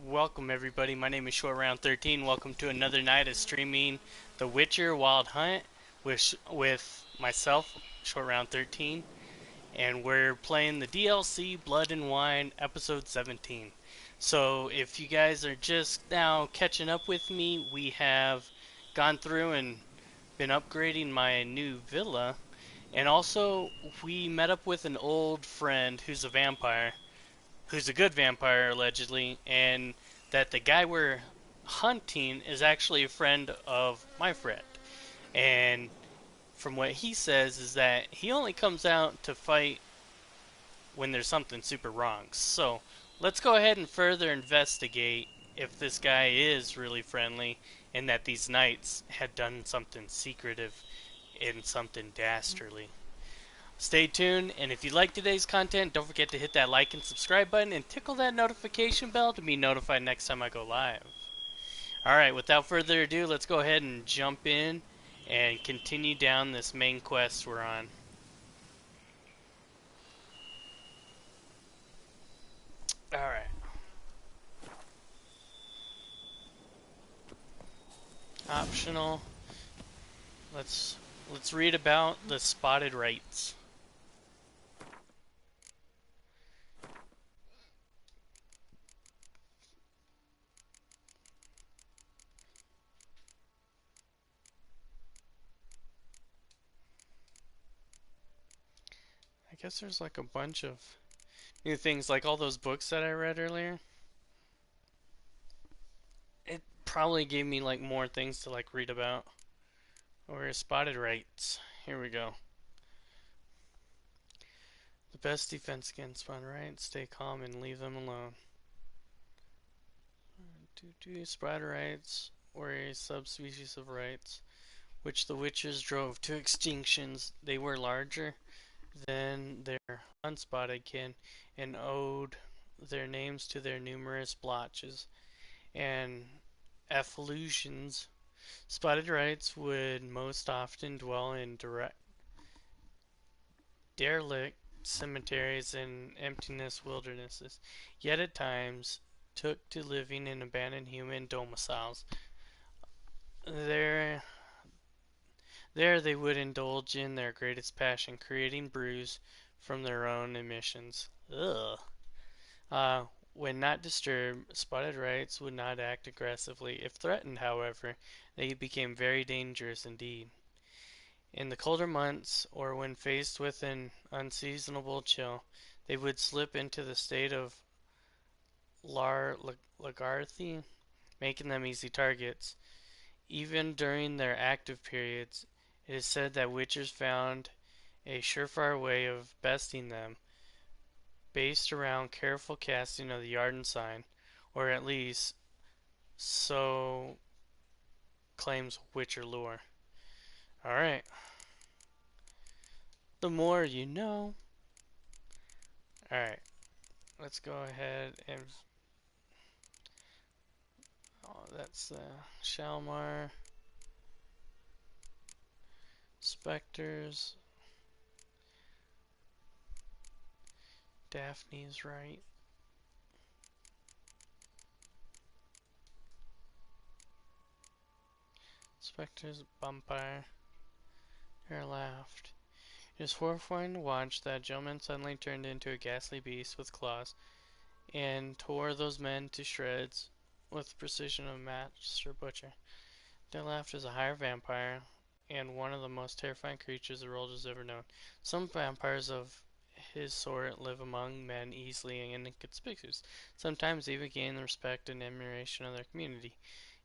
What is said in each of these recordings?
Welcome everybody. My name is Shortround13. Welcome to another night of streaming The Witcher Wild Hunt with myself, Shortround13, and we're playing the DLC Blood and Wine episode 17. So, if you guys are just now catching up with me, we have gone through and been upgrading my new villa, and also we met up with an old friend who's a vampire, who's a good vampire allegedly, and that the guy we're hunting is actually a friend of my friend. And from what he says is that he only comes out to fight when there's something super wrong. So let's go ahead and further investigate if this guy is really friendly and that these knights had done something secretive and something dastardly. Stay tuned, and if you like today's content, don't forget to hit that like and subscribe button and tickle that notification bell to be notified next time I go live. Alright, without further ado, let's go ahead and jump in and continue down this main quest we're on. Alright, optional. Let's let's read about the spotted rights. I guess there's like a bunch of new things, like all those books that I read earlier. It probably gave me like more things to like read about. Or spotted rights. Here we go. The best defense against spotted rights, stay calm and leave them alone. Spotted rights were a subspecies of rights which the witches drove to extinctions. They were larger than their unspotted kin and owed their names to their numerous blotches and efflusions. Spotted rights would most often dwell in derelict cemeteries and emptiness wildernesses, yet at times took to living in abandoned human domiciles. There, there they would indulge in their greatest passion, creating brews from their own emissions. Ugh. Uh, when not disturbed, spotted rights would not act aggressively. If threatened, however, they became very dangerous indeed. In the colder months, or when faced with an unseasonable chill, they would slip into the state of lethargy, making them easy targets. Even during their active periods, it is said that witchers found a surefire way of besting them, based around careful casting of the Yarden sign, or at least so claims Witcher lore. Alright, the more you know. Alright, let's go ahead and. Oh, that's Shalmar. Spectres. Daphne's right. Spectres, vampire. Her laughed. It was horrifying to watch that gentleman suddenly turned into a ghastly beast with claws and tore those men to shreds with the precision of a master butcher. Deadlaughed is a higher vampire and one of the most terrifying creatures the world has ever known. Some vampires of his sort live among men easily and inconspicuous, sometimes even gain the respect and admiration of their community.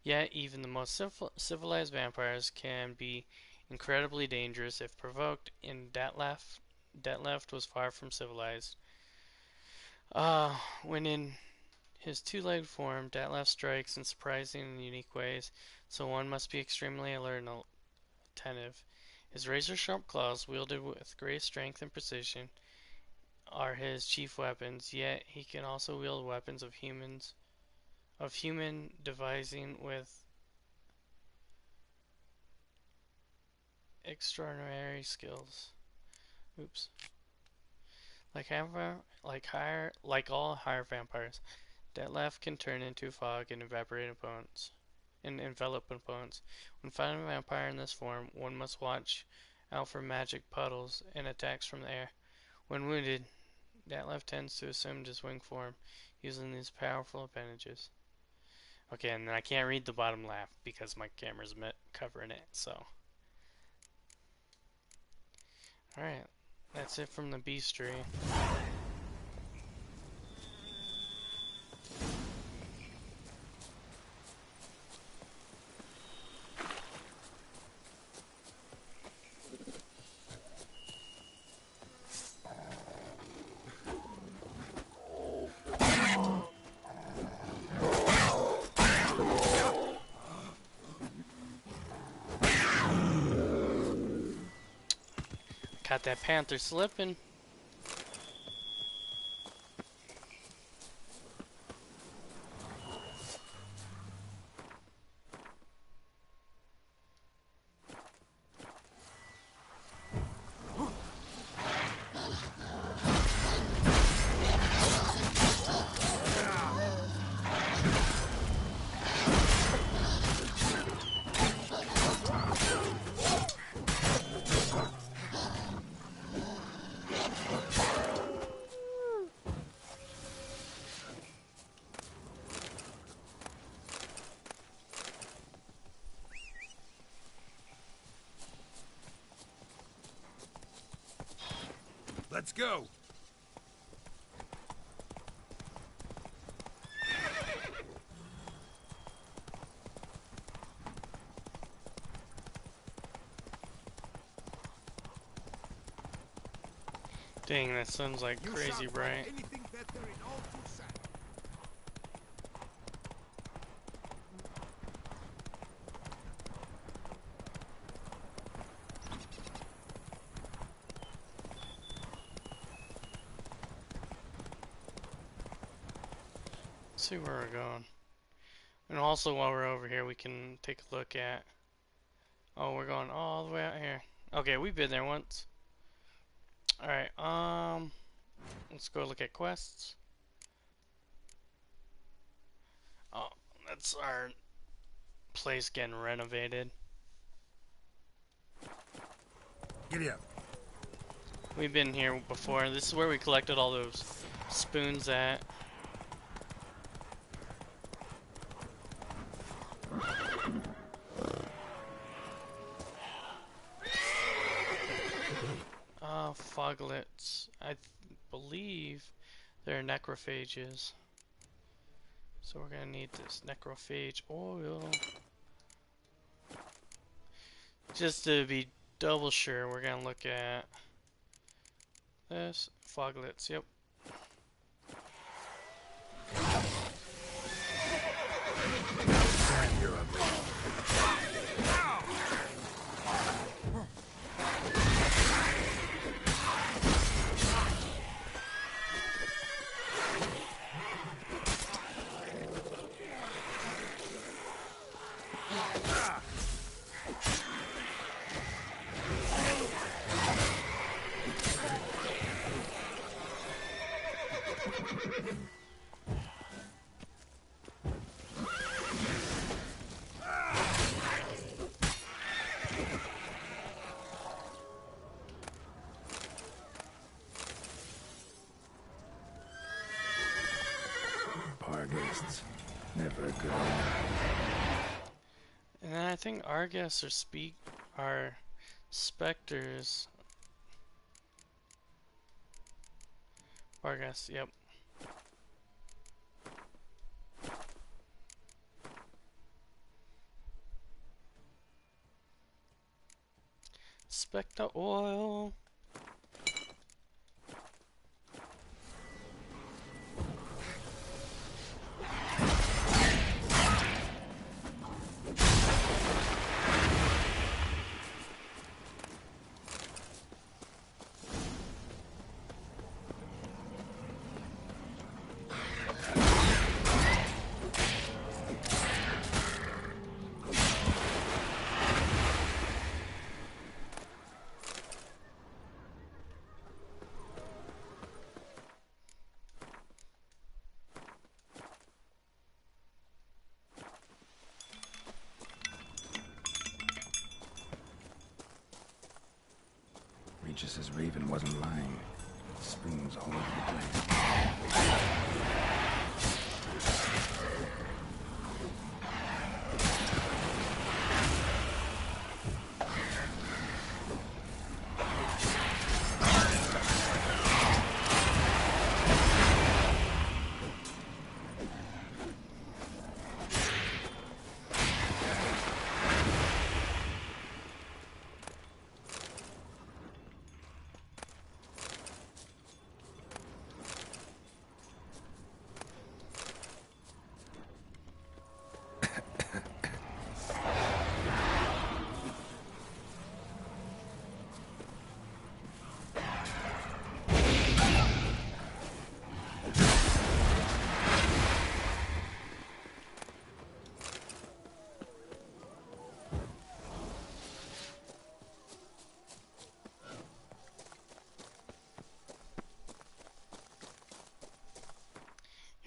Yet even the most civilized vampires can be incredibly dangerous if provoked, and Detlef was far from civilized. When in his two-legged form, Detlef strikes in surprising and unique ways, so one must be extremely alert and attentive. His razor-sharp claws, wielded with great strength and precision, are his chief weapons, yet he can also wield weapons of human devising with extraordinary skills. Oops. Like all higher vampires, That left can turn into fog and evaporate opponents and envelop opponents. When fighting a vampire in this form, one must watch out for magic puddles and attacks from the air. When wounded, that left tends to assume his wing form, using these powerful appendages. Okay, and then I can't read the bottom left because my camera's covering it, so. Alright, that's it from the beastry. Caught that panther slipping. Let's go! Dang, that sun's like crazy bright. Let's see where we're going. And also while we're over here we can take a look at... Oh, we're going all the way out here. Okay, we've been there once. Alright, let's go look at quests. Oh, that's our place getting renovated. Giddy up. We've been here before. This is where we collected all those spoons at. Foglets. I believe they're necrophages. So we're gonna need this necrophage oil. Just to be double sure, we're gonna look at this. Foglets, yep. Damn, you're ugly. Parguests. Never good. And then I think Argus are specters. Argus, yep. Spectre oil. wasn't lying. Spoons all over the place.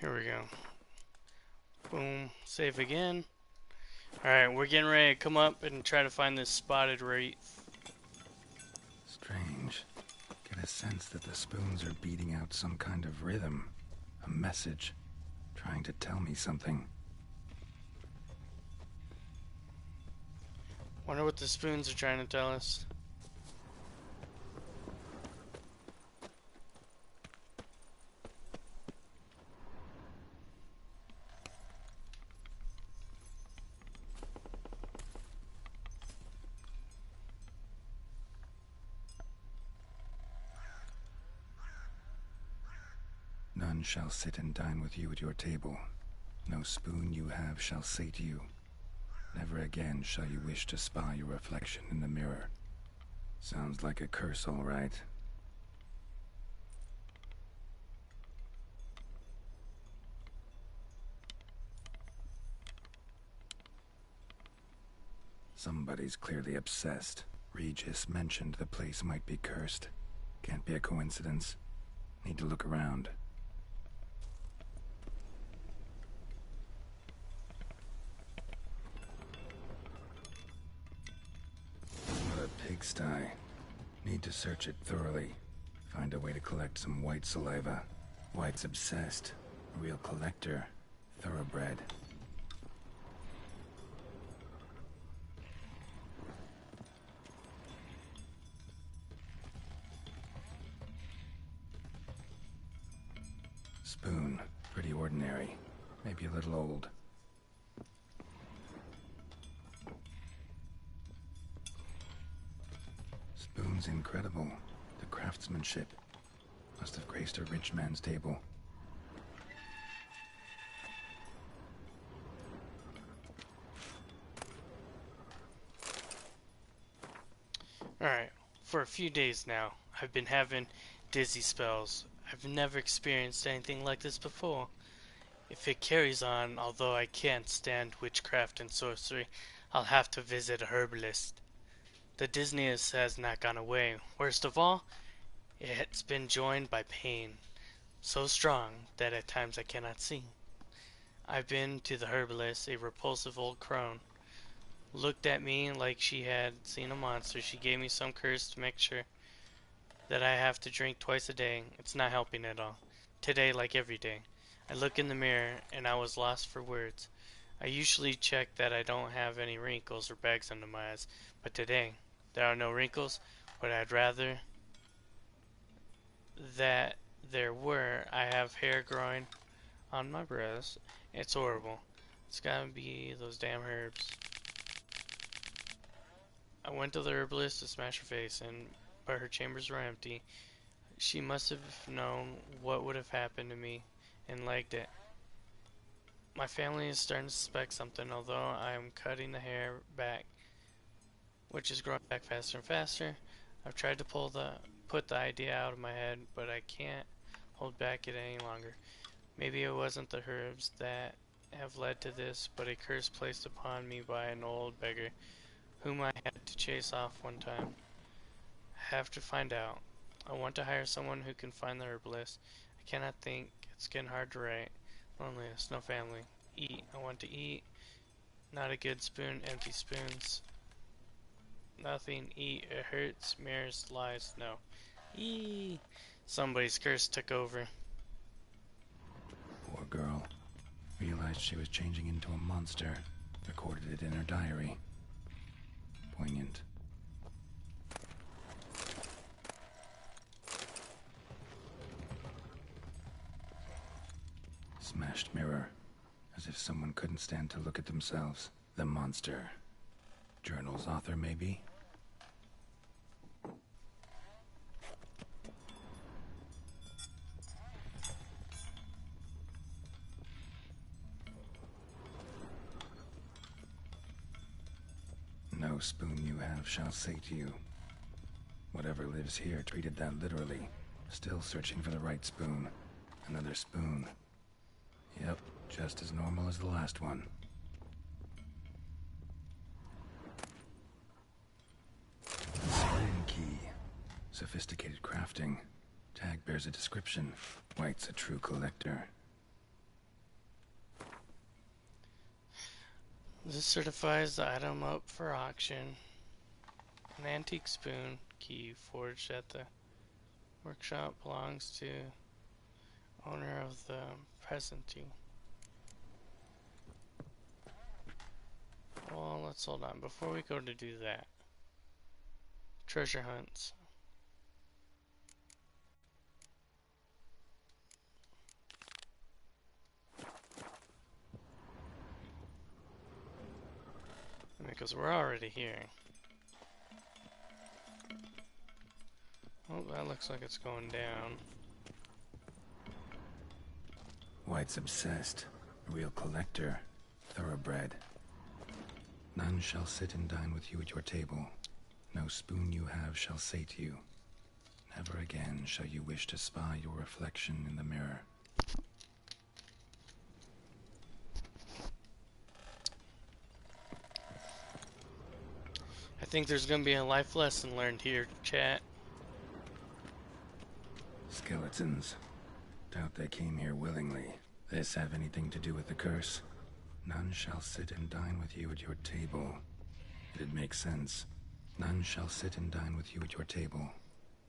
Here we go. Boom. Save again. Alright, we're getting ready to come up and try to find this spotted wraith. Strange. Get a sense that the spoons are beating out some kind of rhythm. A message. Trying to tell me something. Wonder what the spoons are trying to tell us. None shall sit and dine with you at your table. No spoon you have shall sate you. Never again shall you wish to spy your reflection in the mirror. Sounds like a curse, all right. Somebody's clearly obsessed. Regis mentioned the place might be cursed. Can't be a coincidence. Need to look around. What a pigsty. Need to search it thoroughly. Find a way to collect some white saliva. White's obsessed. A real collector. Thoroughbred. Spoon. Pretty ordinary. Maybe a little old. Spoon's incredible. The craftsmanship. Must have graced a rich man's table. Alright, for a few days now, I've been having dizzy spells. I've never experienced anything like this before. If it carries on, although I can't stand witchcraft and sorcery, I'll have to visit a herbalist. The dizziness has not gone away. Worst of all, it's been joined by pain, so strong that at times I cannot see. I've been to the herbalist, a repulsive old crone. Looked at me like she had seen a monster. She gave me some curse to make sure that I have to drink twice a day. It's not helping at all. Today, like every day, I look in the mirror and I was lost for words. I usually check that I don't have any wrinkles or bags under my eyes, but today, there are no wrinkles, but I'd rather that there were. I have hair growing on my breast. It's horrible. It's gotta be those damn herbs. I went to the herbalist to smash her face in, but her chambers were empty. She must have known what would have happened to me and liked it. My family is starting to suspect something, although I am cutting the hair back, which is growing back faster and faster. I've tried to put the idea out of my head, but I can't hold back it any longer. Maybe it wasn't the herbs that have led to this, but a curse placed upon me by an old beggar whom I had to chase off one time. I have to find out. I want to hire someone who can find the herbalist. I cannot think. It's getting hard to write. Loneliness, no family. Eat. I want to eat. Not a good spoon. Empty spoons. Nothing. Eat. It hurts. Mirrors. Lies. No. Eee. Somebody's curse took over. Poor girl. Realized she was changing into a monster. Recorded it in her diary. Poignant. Smashed mirror. As if someone couldn't stand to look at themselves. The monster. Journal's author, maybe? No spoon you have shall sate you. Whatever lives here treated that literally. Still searching for the right spoon. Another spoon. Yep, just as normal as the last one. Syrian key. Sophisticated crafting. Tag bears a description. White's a true collector. This certifies the item up for auction. An antique spoon key forged at the workshop belongs to owner of the presentee. Well, let's hold on before we go to do that. Treasure hunts. Because we're already here. Oh, that looks like it's going down. White's obsessed. A real collector. Thoroughbred. None shall sit and dine with you at your table. No spoon you have shall sate you. Never again shall you wish to spy your reflection in the mirror. I think there's gonna be a life lesson learned here, chat. Skeletons. Doubt they came here willingly. This have anything to do with the curse? None shall sit and dine with you at your table. It'd make sense. None shall sit and dine with you at your table.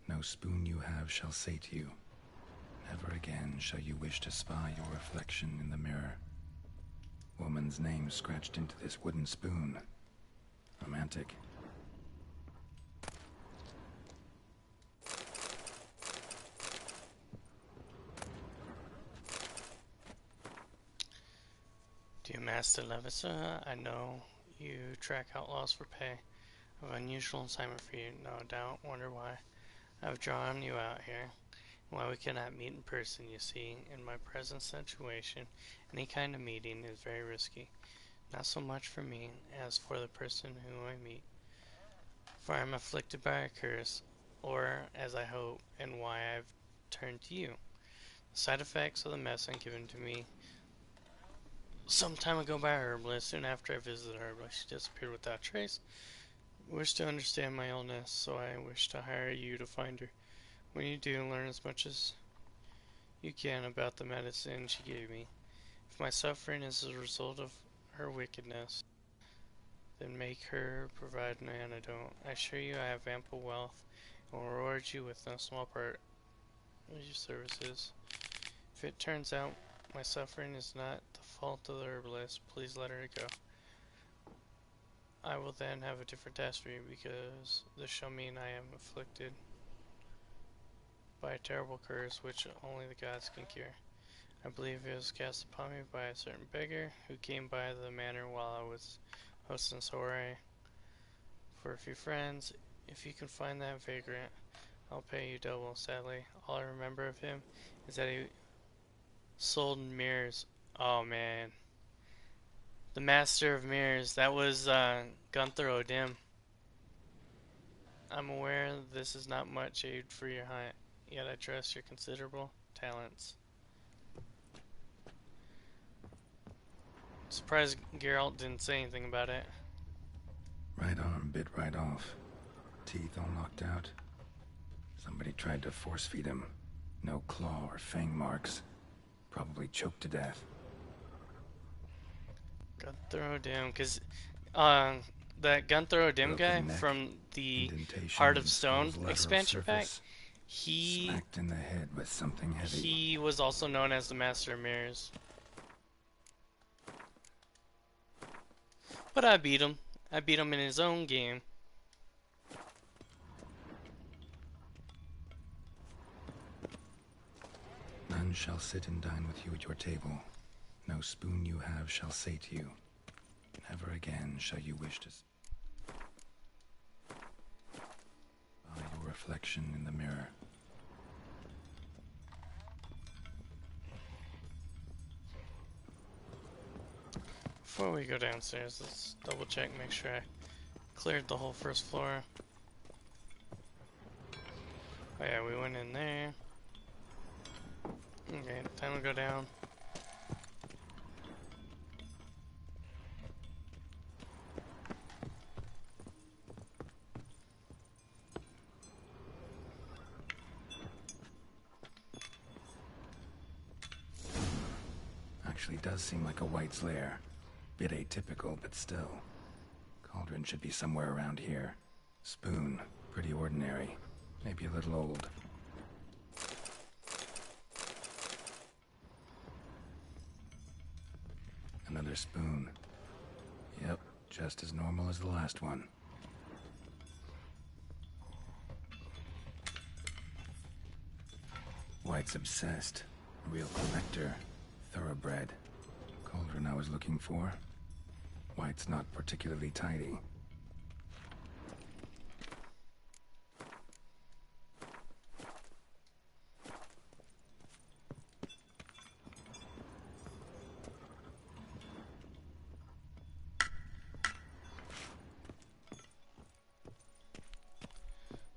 No spoon you have shall sate you. Never again shall you wish to spy your reflection in the mirror. Woman's name scratched into this wooden spoon. Romantic. Dear Master Levisa, I know you track outlaws for pay. I have an unusual assignment for you, no doubt. Wonder why I've drawn you out here. Why we cannot meet in person, you see. In my present situation, any kind of meeting is very risky. Not so much for me as for the person whom I meet. For I am afflicted by a curse, or, as I hope, and why I've turned to you. The side effects of the medicine given to me some time ago by a herbalist. Soon after I visited the herbalist, she disappeared without trace. I wish to understand my illness, so I wish to hire you to find her. When you do, learn as much as you can about the medicine she gave me. If my suffering is a result of her wickedness, then make her provide an antidote. I assure you I have ample wealth, and will reward you with no small part of your services. If it turns out my suffering is not the fault of the herbalist, please let her go. I will then have a different task for you, because this shall mean I am afflicted by a terrible curse which only the gods can cure. I believe it was cast upon me by a certain beggar who came by the manor while I was hosting soiree for a few friends. If you can find that vagrant, I'll pay you double. Sadly, all I remember of him is that he sold mirrors. Oh man. The Master of Mirrors. That was Gunther O'Dim. I'm aware this is not much aid for your hunt, yet I trust your considerable talents. Surprised Geralt didn't say anything about it. Right arm bit right off. Teeth all knocked out. Somebody tried to force feed him. No claw or fang marks. Probably choked to death. Gunther O'Dim, because that Gunther O'Dim guy Broken neck, from the indentation Heart of in Stone skull's lateral expansion pack, surface. He Smacked in the head with something heavy. he was also known as the Master of Mirrors. But I beat him. I beat him in his own game. None shall sit and dine with you at your table. No spoon you have shall sate you. Never again shall you wish to spy your reflection in the mirror. Before we go downstairs, let's double check, make sure I cleared the whole first floor. Oh yeah, we went in there. Okay, time to go down. Actually does seem like a White's lair. Bit atypical, but still. Cauldron should be somewhere around here. Spoon, pretty ordinary. Maybe a little old. Another spoon. Yep, just as normal as the last one. White's obsessed. Real collector. Thoroughbred. Cauldron I was looking for. White's not particularly tidy.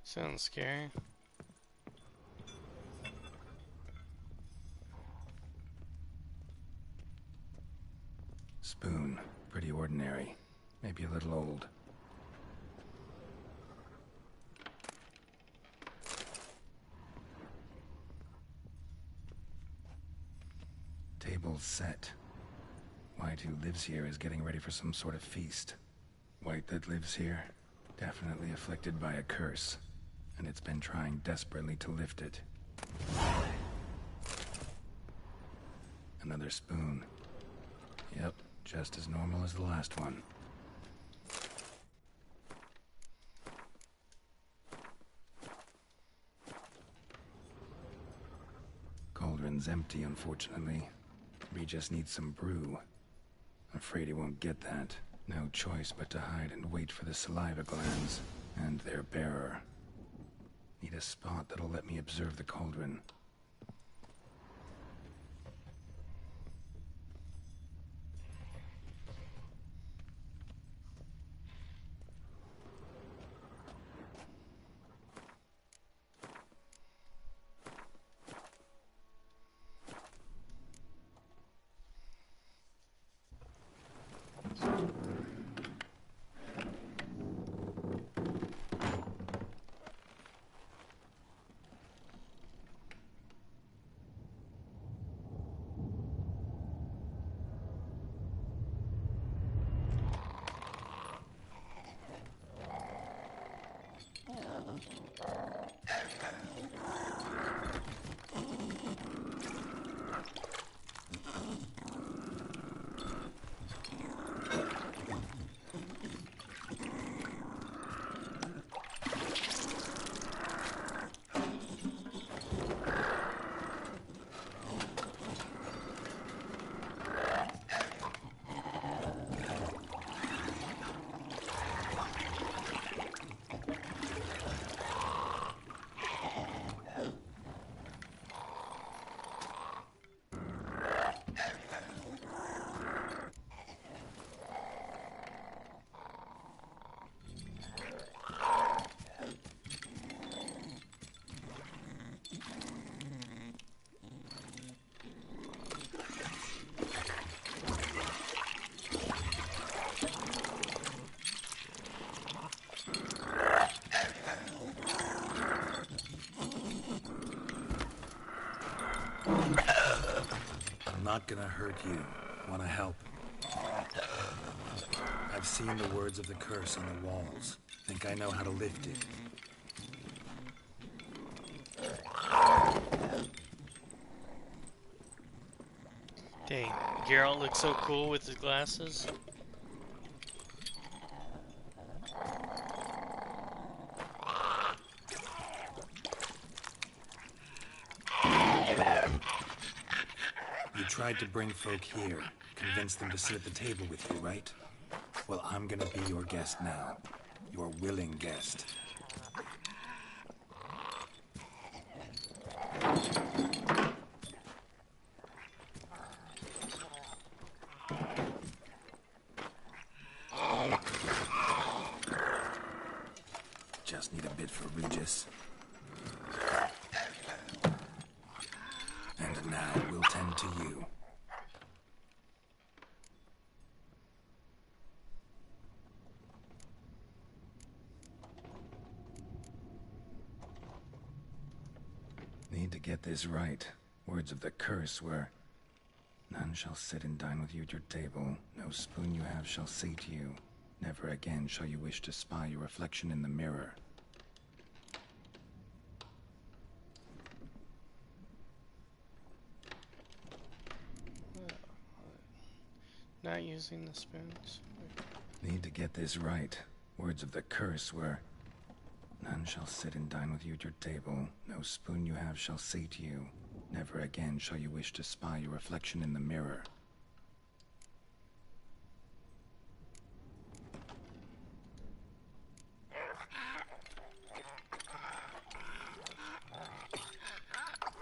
Sounds scary. Spoon, pretty ordinary. Maybe a little old. Table's set. White who lives here is getting ready for some sort of feast. White that lives here, definitely afflicted by a curse, and it's been trying desperately to lift it. Another spoon. Yep, just as normal as the last one. Cauldron's empty, unfortunately. We just need some brew. Afraid he won't get that. No choice but to hide and wait for the saliva glands and their bearer. Need a spot that'll let me observe the cauldron. I'm not gonna hurt you. Wanna help? I've seen the words of the curse on the walls. Think I know how to lift it. Dang, Geralt looks so cool with his glasses. You tried to bring folk here, convince them to sit at the table with you, right? Well, I'm gonna be your guest now. Your willing guest. Just need a bit for Regis. And now we'll tend to you. Need to get this right. Words of the curse were, "None shall sit and dine with you at your table. No spoon you have shall sate you. Never again shall you wish to spy your reflection in the mirror." Not using the spoons. Need to get this right. Words of the curse were, "None shall sit and dine with you at your table. No spoon you have shall sate you. Never again shall you wish to spy your reflection in the mirror."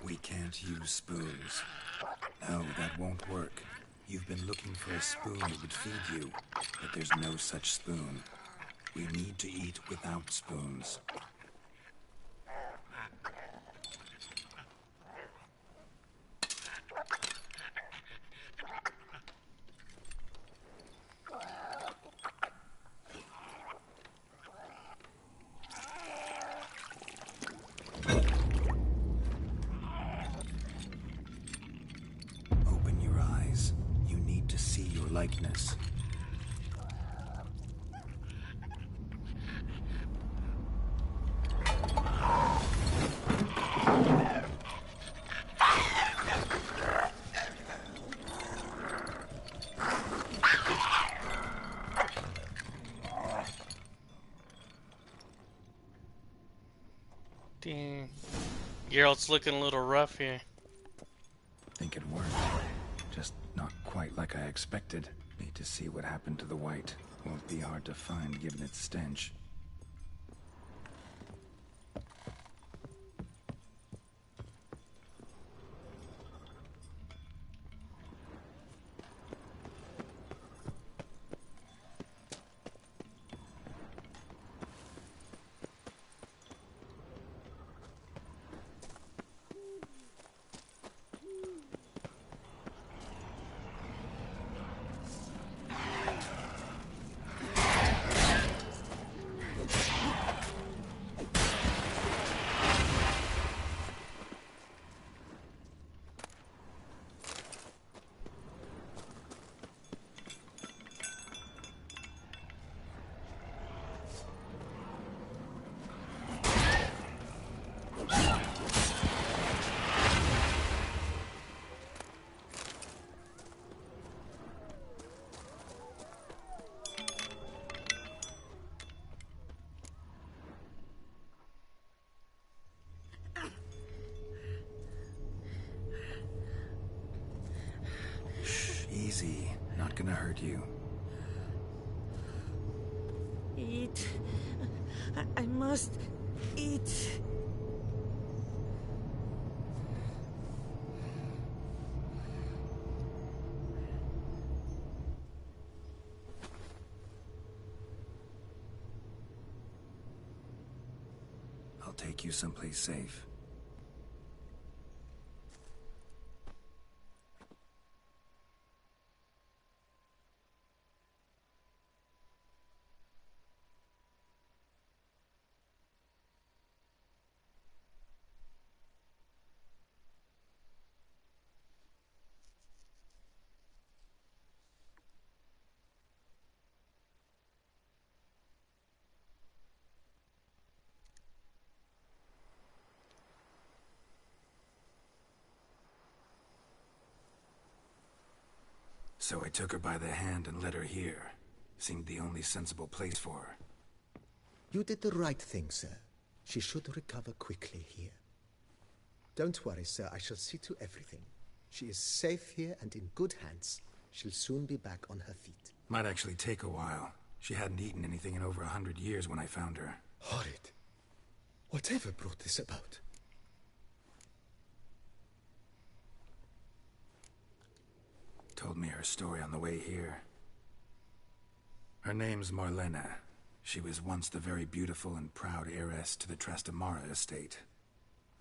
We can't use spoons. No, that won't work. You've been looking for a spoon that would feed you, but there's no such spoon. We need to eat without spoons. Open your eyes. You need to see your likeness. Dang. Geralt's looking a little rough here. Think it worked. Just not quite like I expected. Need to see what happened to the white. Won't be hard to find given its stench. Easy. Not gonna hurt you. Eat. I must eat. I'll take you someplace safe. So I took her by the hand and led her here. Seemed the only sensible place for her. You did the right thing, sir. She should recover quickly here. Don't worry, sir. I shall see to everything. She is safe here and in good hands. She'll soon be back on her feet. Might actually take a while. She hadn't eaten anything in over 100 years when I found her. Horrid. Whatever brought this about? Told me her story on the way here. Her name's Marlena. She was once the very beautiful and proud heiress to the Trastamara estate.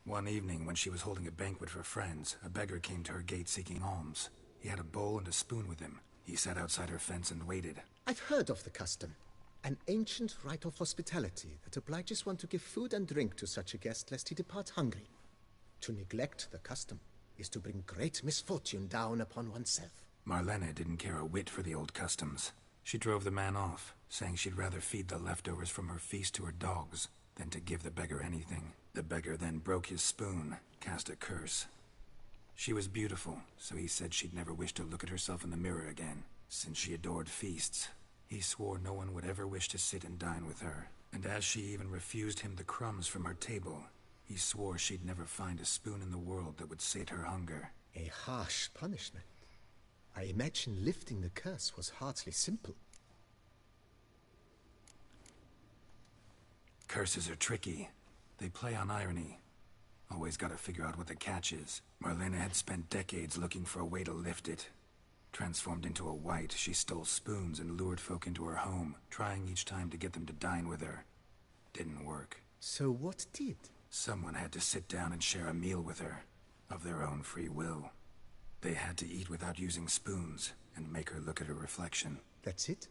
One evening, when she was holding a banquet for friends, a beggar came to her gate seeking alms. He had a bowl and a spoon with him. He sat outside her fence and waited. I've heard of the custom. An ancient rite of hospitality that obliges one to give food and drink to such a guest lest he depart hungry. To neglect the custom is to bring great misfortune down upon oneself. Marlena didn't care a whit for the old customs. She drove the man off, saying she'd rather feed the leftovers from her feast to her dogs than to give the beggar anything. The beggar then broke his spoon, cast a curse. She was beautiful, so he said she'd never wish to look at herself in the mirror again. Since she adored feasts, he swore no one would ever wish to sit and dine with her. And as she even refused him the crumbs from her table, he swore she'd never find a spoon in the world that would sate her hunger. A harsh punishment. I imagine lifting the curse was hardly simple. Curses are tricky. They play on irony. Always gotta figure out what the catch is. Marlena had spent decades looking for a way to lift it. Transformed into a wight, she stole spoons and lured folk into her home, trying each time to get them to dine with her. Didn't work. So what did? Someone had to sit down and share a meal with her, of their own free will. They had to eat without using spoons, and make her look at her reflection. That's it?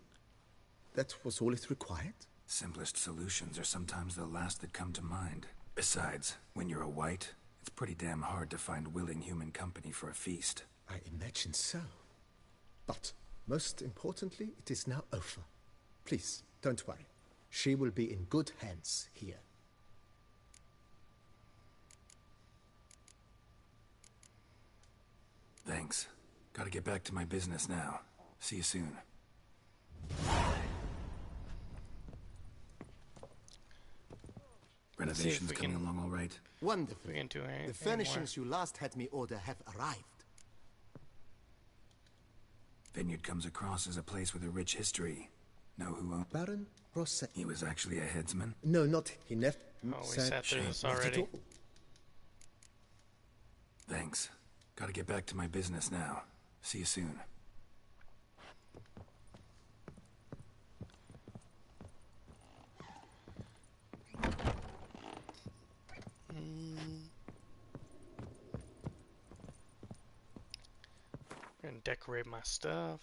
That was all it required? Simplest solutions are sometimes the last that come to mind. Besides, when you're a wight, it's pretty damn hard to find willing human company for a feast. I imagine so. But, most importantly, it is now over. Please, don't worry. She will be in good hands here. Thanks. Gotta get back to my business now. See you soon. Renovations coming along all right? Wonderful. We can do it. The furnishings you last had me order have arrived. Vineyard comes across as a place with a rich history. Know who owned? Baron Rosset. He was actually a headsman? No, not he. Never. Oh, we sat through this already. Thanks. Gotta get back to my business now. See you soon. Gonna decorate my stuff.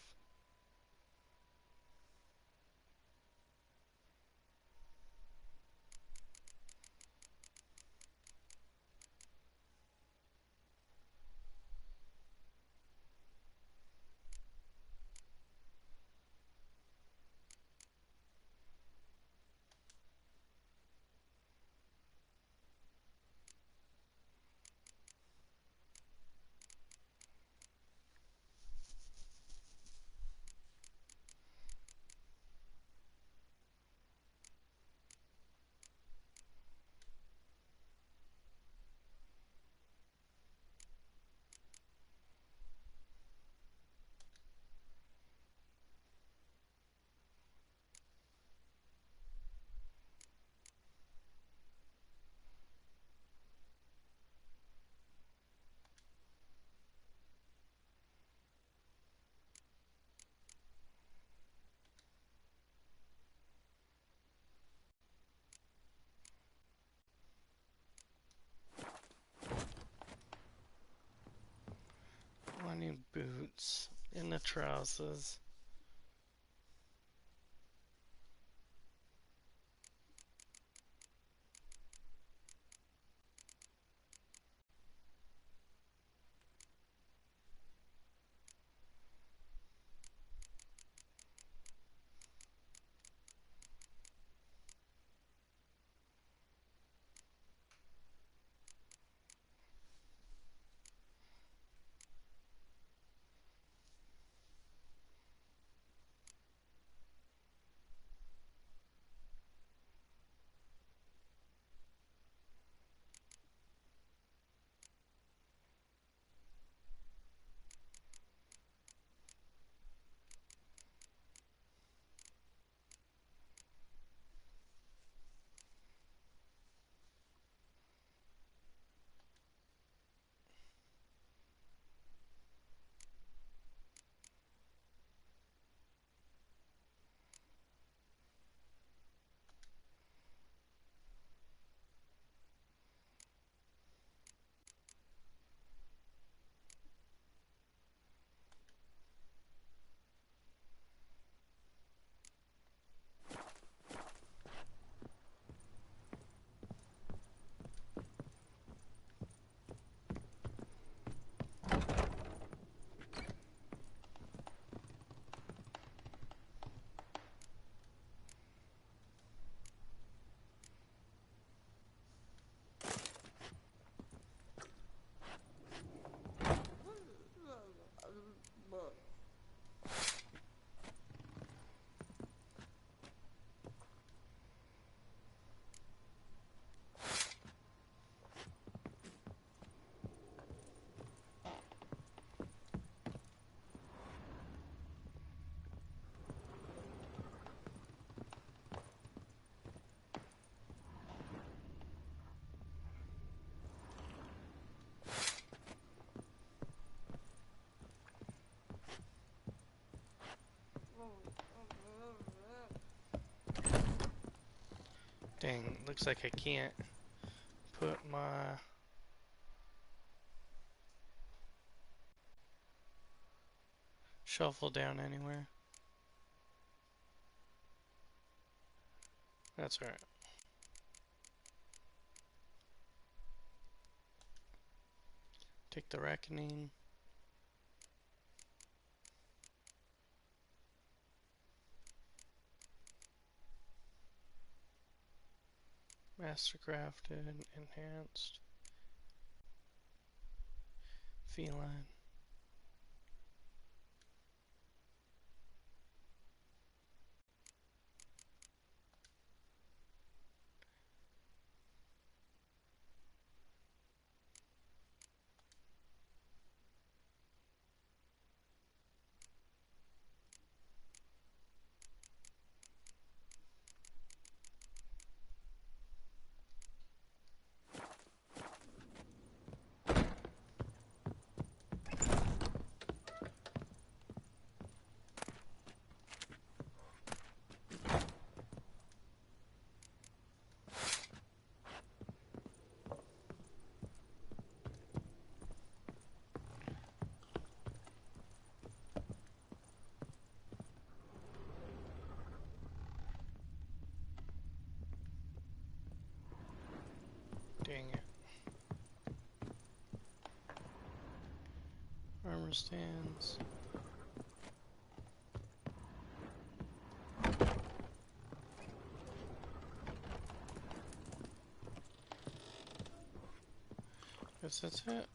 I need boots in the trousers. Dang, looks like I can't put my shuffle down anywhere. That's alright. Take the reckoning. Mastercrafted, enhanced, feline. Dang it. Armor stands. Guess that's it.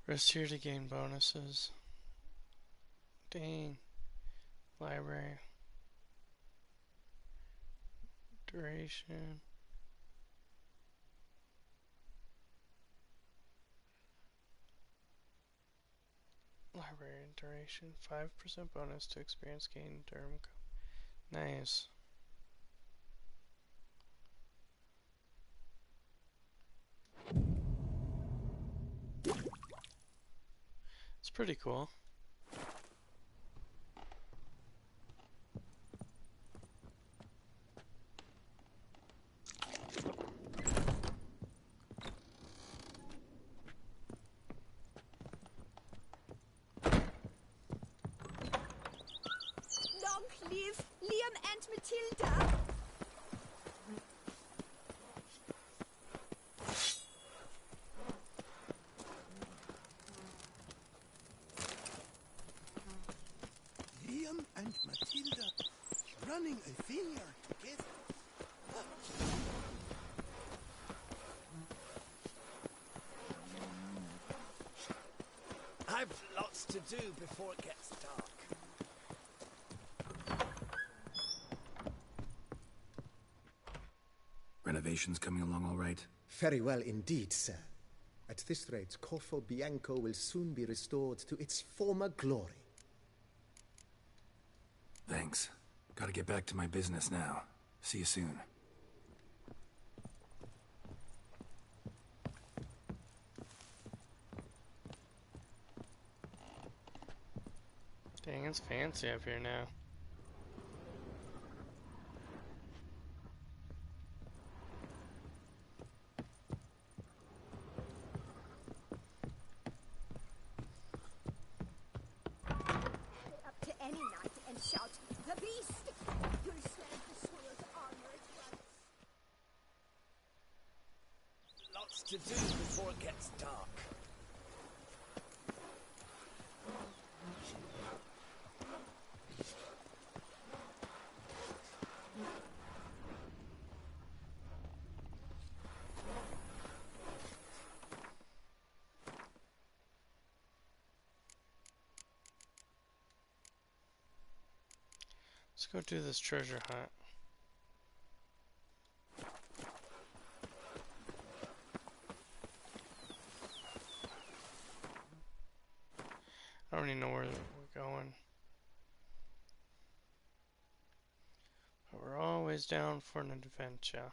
Rest here to gain bonuses. Dang. Library. Duration. Library duration. 5% bonus to experience gain term. Nice. It's pretty cool. Long live Liam and Matilda! Liam and Matilda running a vineyard together. I've lots to do before it gets dark. Renovations coming along all right? Very well indeed, sir. At this rate, Corfo Bianco will soon be restored to its former glory. Thanks. Gotta get back to my business now. See you soon. Dang, it's fancy up here now. Up to any night and shout, "The beast!" You'll slam the sword's armor at once. Lots to do before it gets dark. go do this treasure hunt. I don't even know where we're going. But we're always down for an adventure.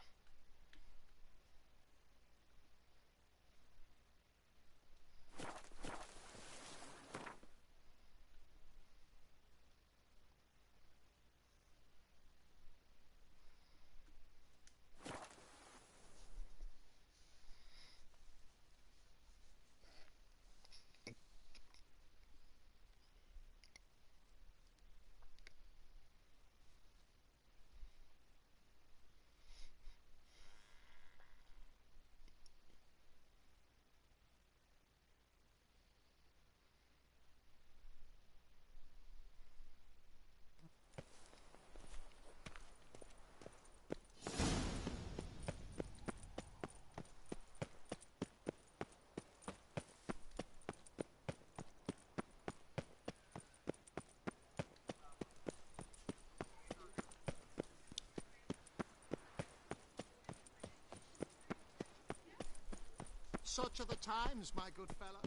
Such are the times, my good fellow.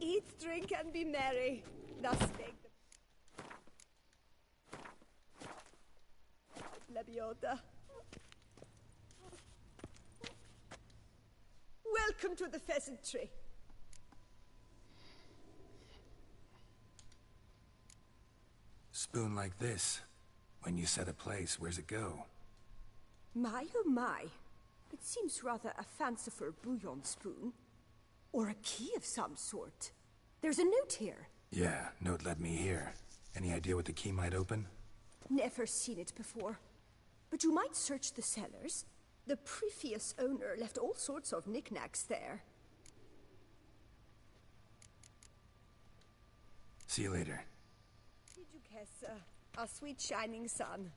Eat, drink, and be merry. Thus spake the Lebiota. Welcome to the pheasantry. Spoon like this. When you set a place, where's it go? My oh my. It seems rather a fanciful bouillon spoon. Or a key of some sort. There's a note here. Yeah, note led me here. Any idea what the key might open? Never seen it before. But you might search the cellars. The previous owner left all sorts of knickknacks there. See you later. Did you guess, our sweet shining sun?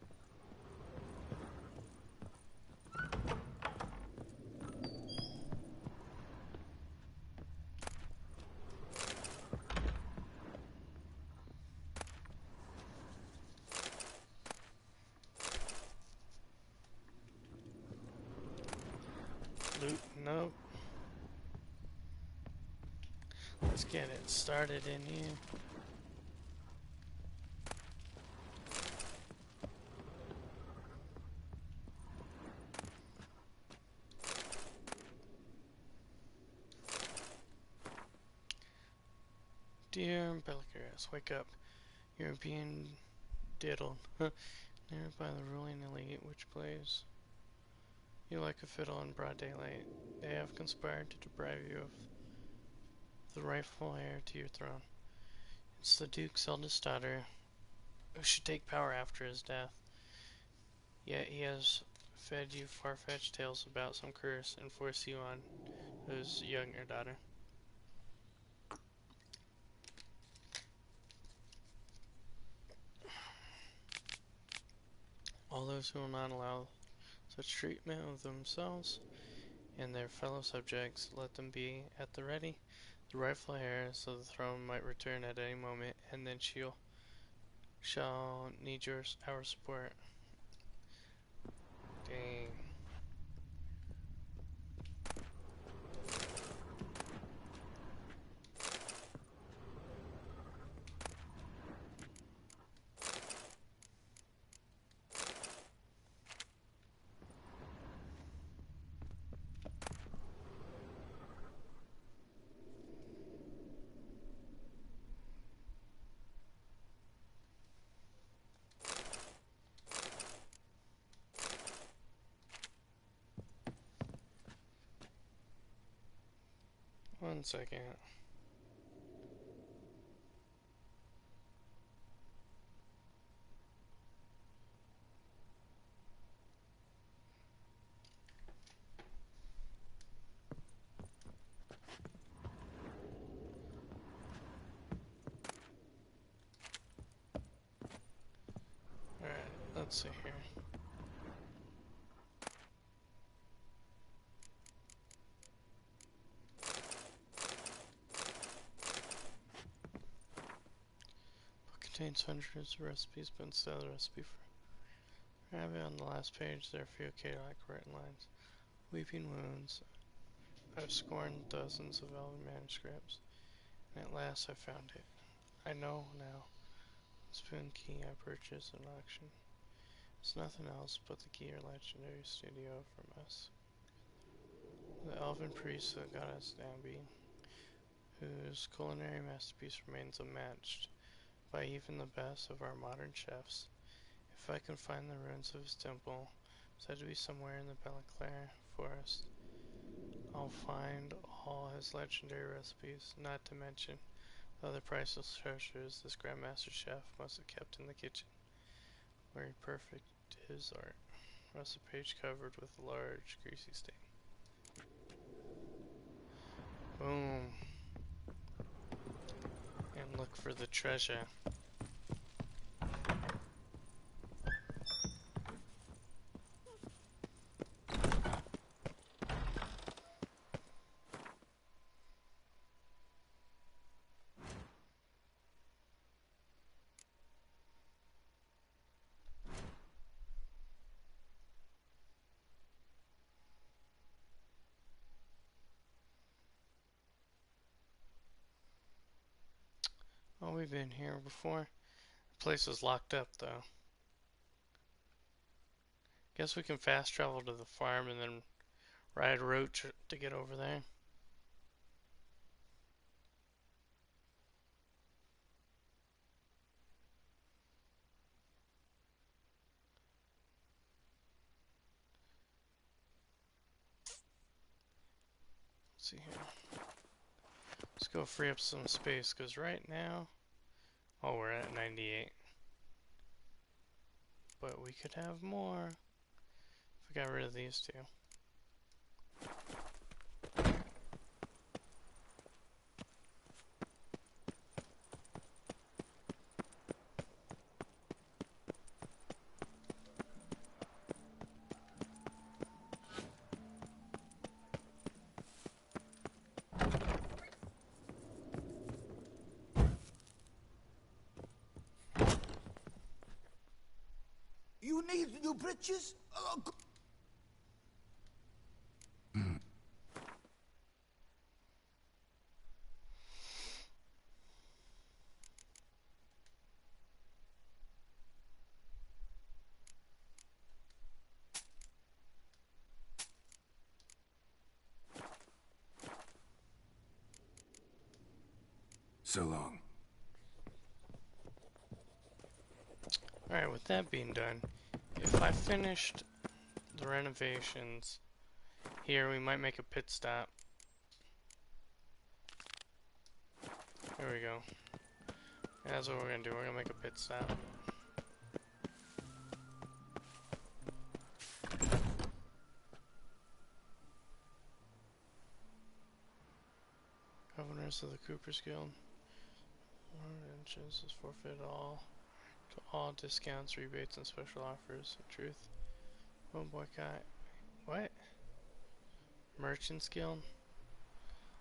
Loot, nope. Let's get it started in here. Dear Bellicus, wake up. You're being diddled. Near by the ruling elite which plays you like a fiddle in broad daylight. They have conspired to deprive you of the rightful heir to your throne. It's the Duke's eldest daughter, who should take power after his death. Yet he has fed you far-fetched tales about some curse and forced you on his younger daughter. All those who will not allow such treatment of themselves and their fellow subjects, let them be at the ready. The rightful heir, so the throne might return at any moment, and then shall need our support. Dang. One second. Alright, let's see here. contains hundreds of recipes, but instead of the recipe for rabbit on the last page, there are a few chaotic written lines. Weeping wounds. I've scorned dozens of elven manuscripts, and at last I found it. I know now. The spoon key I purchased at auction. It's nothing else but the key or legendary studio from us. The elven priest of the goddess Nambi, whose culinary masterpiece remains unmatched by even the best of our modern chefs. If I can find the ruins of his temple, said to be somewhere in the Balaclare forest, I'll find all his legendary recipes, not to mention the other priceless treasures this Grandmaster Chef must have kept in the kitchen, where he perfected his art. Recipe page covered with a large, greasy stain. Boom. And look for the treasure. Oh, we've been here before. The place is locked up, though. Guess we can fast travel to the farm and then ride a road to get over there. Let's see here. Let's go free up some space, because right now... Oh, we're at 98. But we could have more if we got rid of these two. You need new breeches? So long. Alright, with that being done, if I finished the renovations here, we might make a pit stop. There we go. That's what we're gonna do. We're gonna make a pit stop. Governors of the Cooper's Guild. Inches is forfeit all to all discounts, rebates, and special offers. In truth, oh boycott. What? Merchants Guild?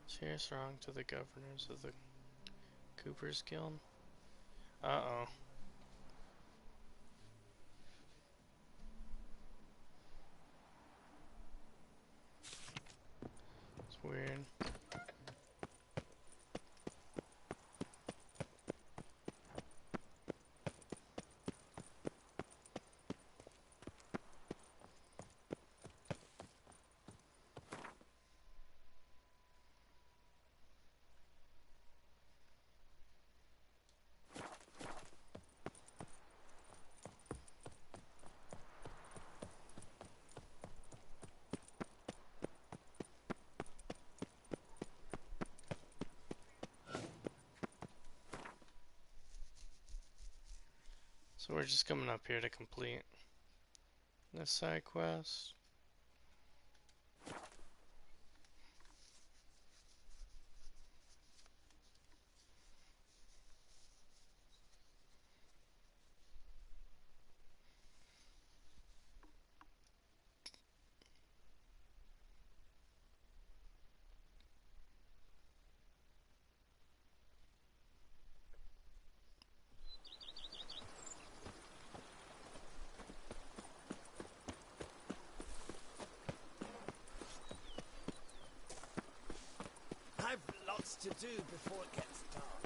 Serious wrong to the governors of the Cooper's Guild? Uh-oh. It's weird. So we're just coming up here to complete this side quest. lots to do before it gets dark.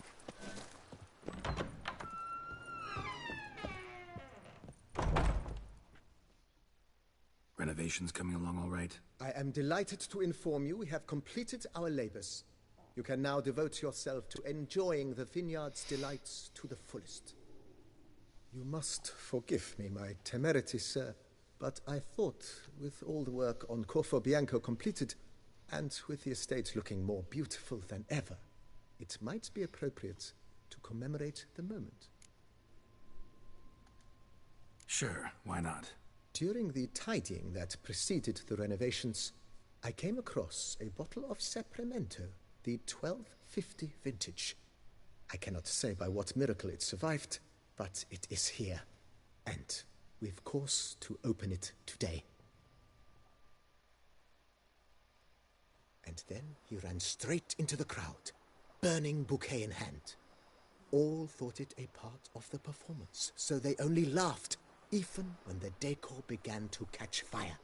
Renovations coming along all right? I am delighted to inform you we have completed our labors. You can now devote yourself to enjoying the vineyard's delights to the fullest. You must forgive me my temerity, sir, but I thought, with all the work on Corfo Bianco completed, and with the estate looking more beautiful than ever, it might be appropriate to commemorate the moment. Sure, why not? During the tidying that preceded the renovations, I came across a bottle of Sapramento, the 1250 vintage. I cannot say by what miracle it survived, but it is here, and we've cause to open it today. And then he ran straight into the crowd, burning bouquet in hand. All thought it a part of the performance, so they only laughed, even when the decor began to catch fire.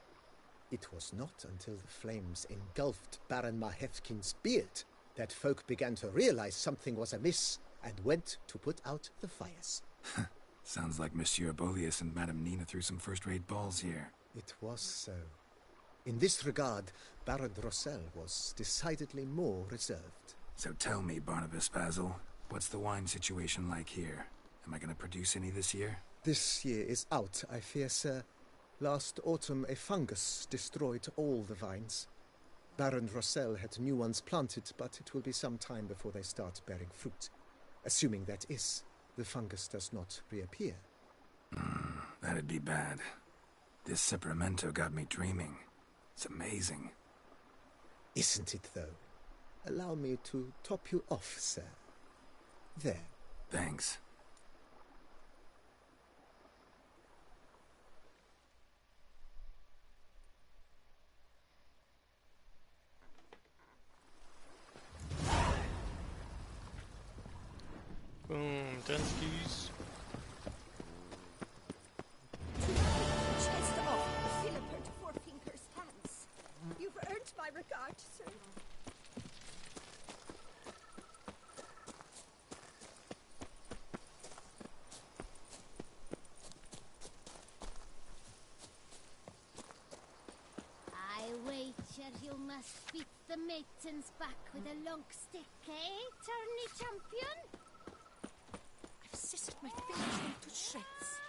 It was not until the flames engulfed Baron Mahevkin's beard that folk began to realize something was amiss and went to put out the fires. Sounds like Monsieur Bolius and Madame Nina threw some first-rate balls here. It was so. In this regard, Baron Rossel was decidedly more reserved. So tell me, Barnabas Basil, what's the wine situation like here? Am I going to produce any this year? This year is out, I fear, sir. Last autumn a fungus destroyed all the vines. Baron Rossel had new ones planted, but it will be some time before they start bearing fruit. Assuming, that is, the fungus does not reappear. That'd be bad. This Sapramento got me dreaming. It's amazing. Isn't it, though? Allow me to top you off, sir. There. Thanks. Boom, Dunskies. Chest off, Philipper to Four Fingers' hands. You've earned my regard, sir. I wager you must beat the maidens back with a long stick, eh, tourney champion? I've scissored my fingers into shreds.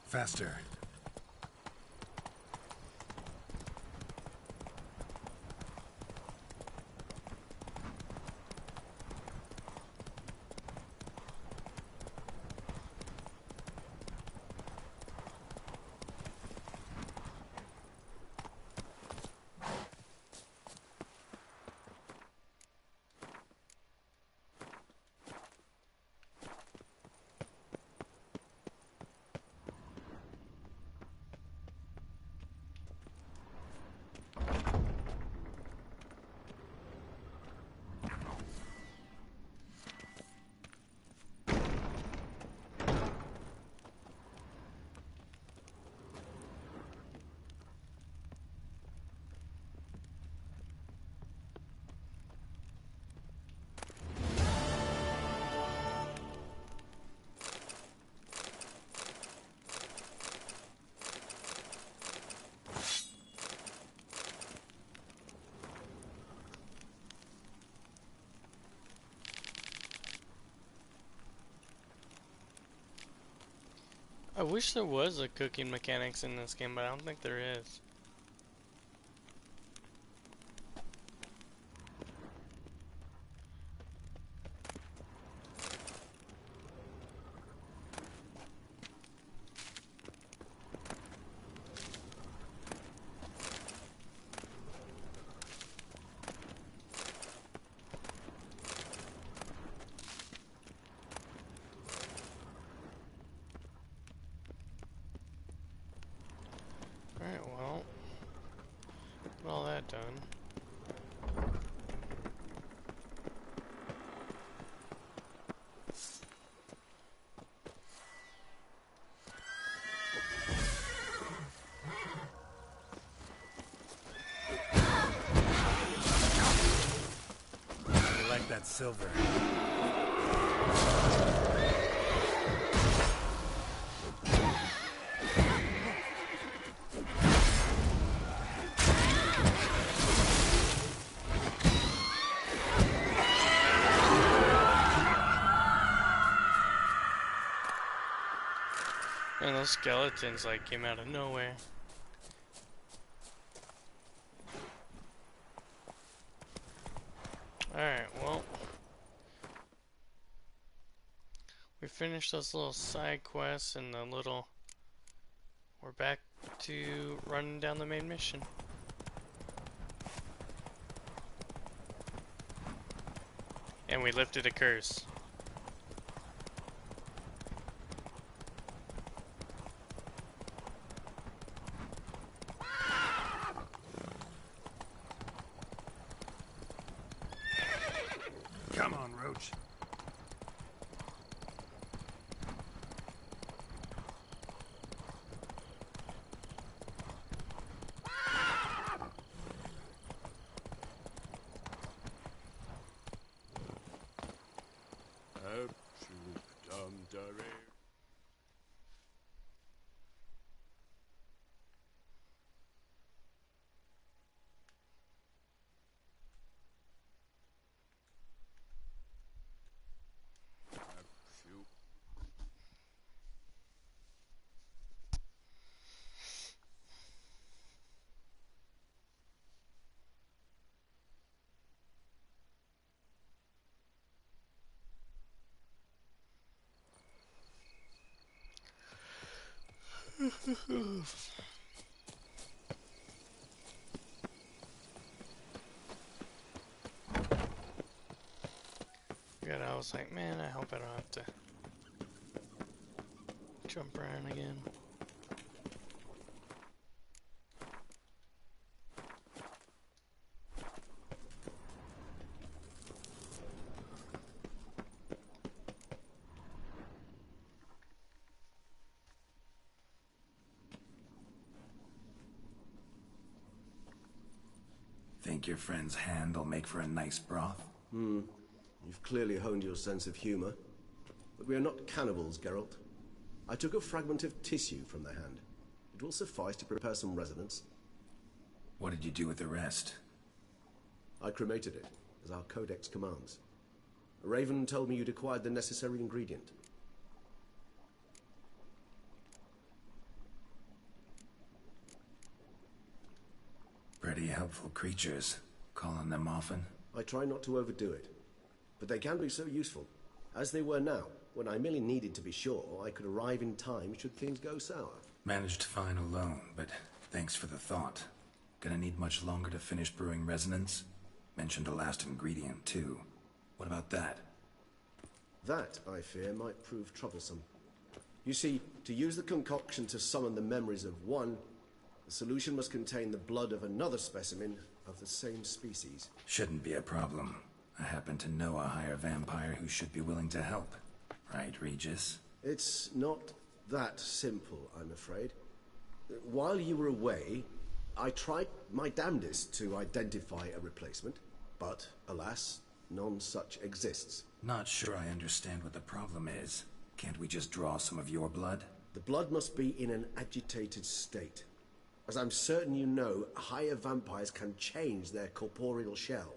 Faster. I wish there was a cooking mechanics in this game, but I don't think there is. Alright, well, get all that done. I like that silver. And those skeletons like came out of nowhere. Alright, well, we finished those little side quests and the little, we're back to running down the main mission. And we lifted a curse. Come on, Roach. God, I was like, man, I hope I don't have to jump around again. Think your friend's hand will make for a nice broth? You've clearly honed your sense of humor. But we are not cannibals, Geralt. I took a fragment of tissue from the hand. It will suffice to prepare some resonance. What did you do with the rest? I cremated it, as our codex commands. Raven told me you'd acquired the necessary ingredient. Pretty helpful creatures. Call on them often? I try not to overdo it. But they can be so useful. As they were now, when I merely needed to be sure I could arrive in time should things go sour. Managed fine alone, but thanks for the thought. Gonna need much longer to finish brewing resonance? Mentioned a last ingredient, too. What about that? That, I fear, might prove troublesome. You see, to use the concoction to summon the memories of one, the solution must contain the blood of another specimen of the same species. Shouldn't be a problem. I happen to know a higher vampire who should be willing to help. Right, Regis? It's not that simple, I'm afraid. While you were away, I tried my damnedest to identify a replacement, but, alas, none such exists. Not sure I understand what the problem is. Can't we just draw some of your blood? The blood must be in an agitated state. As I'm certain you know, higher vampires can change their corporeal shell.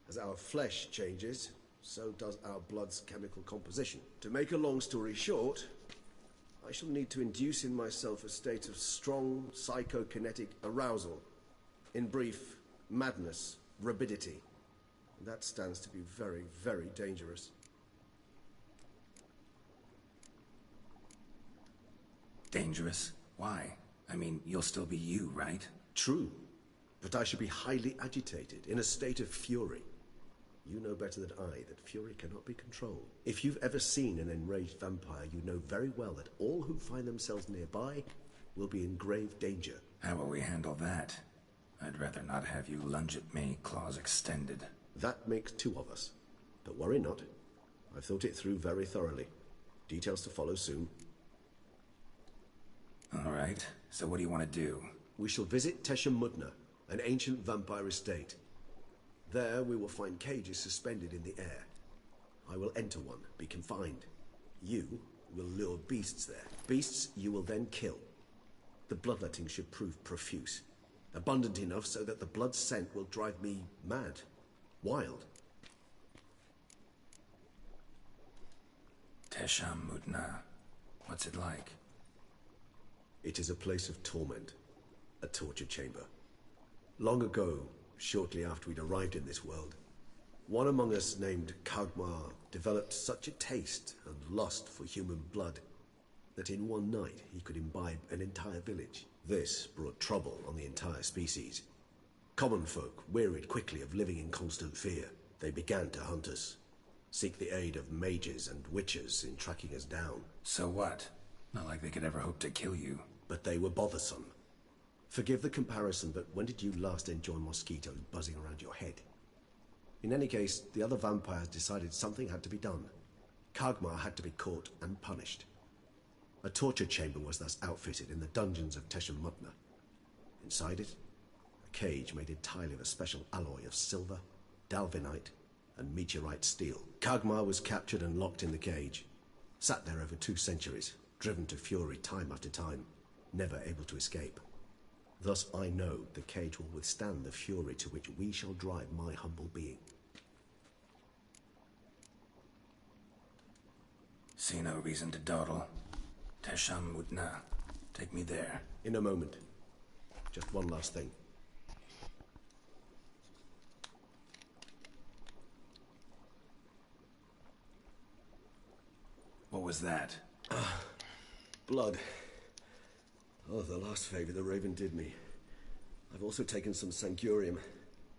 As our flesh changes, so does our blood's chemical composition. To make a long story short, I shall need to induce in myself a state of strong psychokinetic arousal. In brief, madness, rabidity. That stands to be very, very dangerous. Dangerous? Why? I mean, you'll still be you, right? True, but I should be highly agitated, in a state of fury. You know better than I that fury cannot be controlled. If you've ever seen an enraged vampire, you know very well that all who find themselves nearby will be in grave danger. How will we handle that? I'd rather not have you lunge at me, claws extended. That makes two of us. But worry not. I've thought it through very thoroughly. Details to follow soon. All right, so what do you want to do? We shall visit Teshem Mutna, an ancient vampire estate. There we will find cages suspended in the air. I will enter one, be confined. You will lure beasts there. Beasts you will then kill. The bloodletting should prove profuse. Abundant enough so that the blood scent will drive me mad. Wild. Teshem Mutna. What's it like? It is a place of torment. A torture chamber. Long ago, shortly after we'd arrived in this world, one among us named Kagmar developed such a taste and lust for human blood that in one night he could imbibe an entire village. This brought trouble on the entire species. Common folk wearied quickly of living in constant fear. They began to hunt us, seek the aid of mages and witches in tracking us down. So what? Not like they could ever hope to kill you. But they were bothersome. Forgive the comparison, but when did you last enjoy mosquitoes buzzing around your head? In any case, the other vampires decided something had to be done. Kagmar had to be caught and punished. A torture chamber was thus outfitted in the dungeons of Teshem Mutna. Inside it, a cage made entirely of a special alloy of silver, dalvinite, and meteorite steel. Kagmar was captured and locked in the cage. Sat there over 2 centuries, driven to fury time after time, never able to escape. Thus I know the cage will withstand the fury to which we shall drive my humble being. See no reason to dawdle. Teshem Mutna. Take me there. In a moment. Just one last thing. What was that? Blood. Oh, the last favor the Raven did me. I've also taken some Sancurium,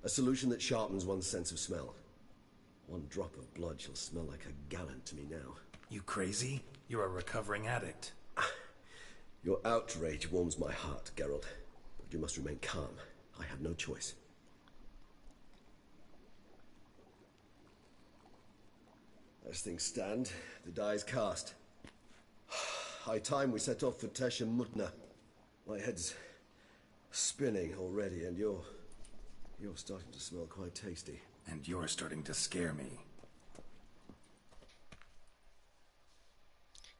a solution that sharpens one's sense of smell. One drop of blood shall smell like a gallon to me now. You crazy? You're a recovering addict. Your outrage warms my heart, Geralt. But you must remain calm. I had no choice. As things stand, the die is cast. High time we set off for Teshem Mutna. My head's spinning already, and you're starting to smell quite tasty. And you're starting to scare me.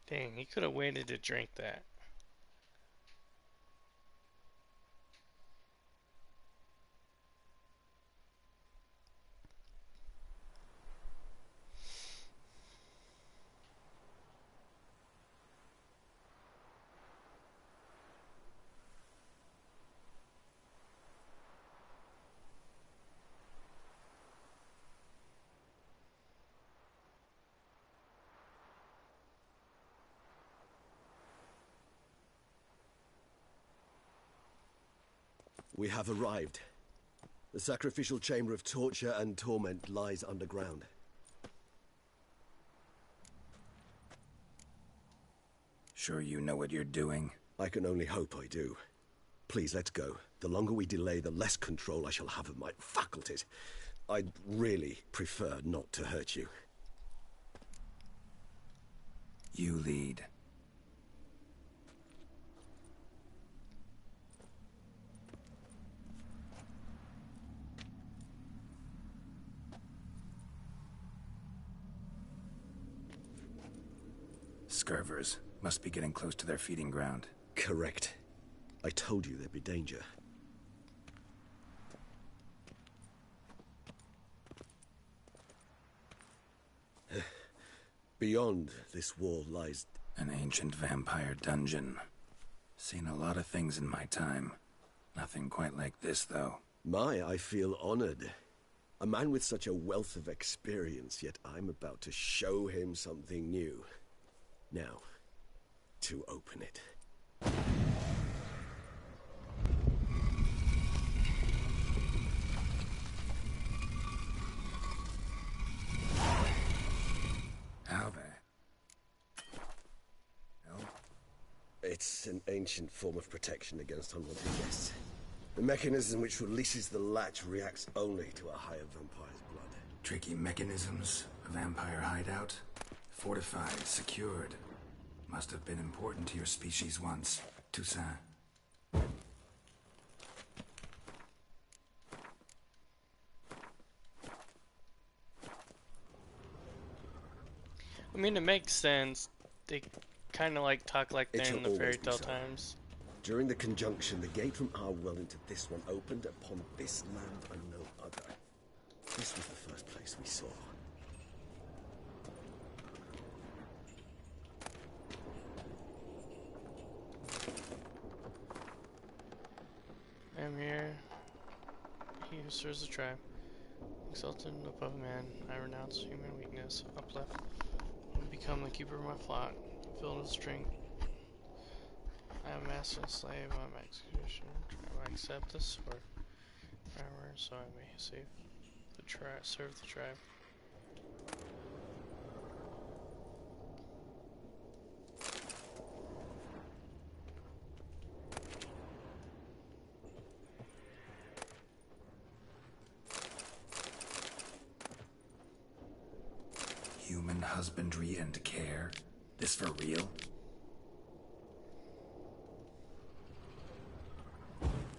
Dang, he could have waited to drink that. We have arrived. The sacrificial chamber of torture and torment lies underground. Sure you know what you're doing? I can only hope I do. Please, let's go. The longer we delay, the less control I shall have of my faculties. I'd really prefer not to hurt you. You lead. Scurvers. Must be getting close to their feeding ground. Correct. I told you there'd be danger. Beyond this wall lies... An ancient vampire dungeon. Seen a lot of things in my time. Nothing quite like this, though. I feel honored. A man with such a wealth of experience, yet I'm about to show him something new. Now, to open it. How the hell? It's an ancient form of protection against unwanted guests. The mechanism which releases the latch reacts only to a higher vampire's blood. Tricky mechanisms, a vampire hideout. Fortified, secured. Must have been important to your species once, Toussaint. I mean, it makes sense. They kind of like talk like It they're shall in the always fairy be tale so. times. During the conjunction, the gate from our well into this one opened upon this land and no other. This was the first place we saw. I am here. He who serves the tribe. Exalted above man, I renounce human weakness. Uplift. And become the keeper of my flock. Filled with strength. I am master and slave of my execution. I accept this sword. Armor, so I may save the tribe, serve the tribe. Human husbandry and care? This for real?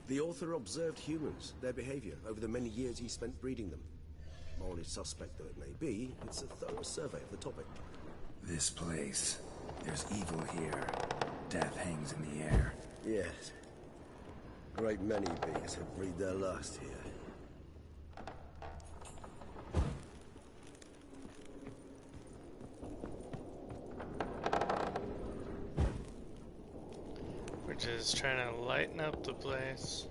The author observed humans, their behavior, over the many years he spent breeding them. Morally suspect though it may be, it's a thorough survey of the topic. This place. There's evil here. Death hangs in the air. Yes. Great many beings have breathed their last here. We're just trying to lighten up the place.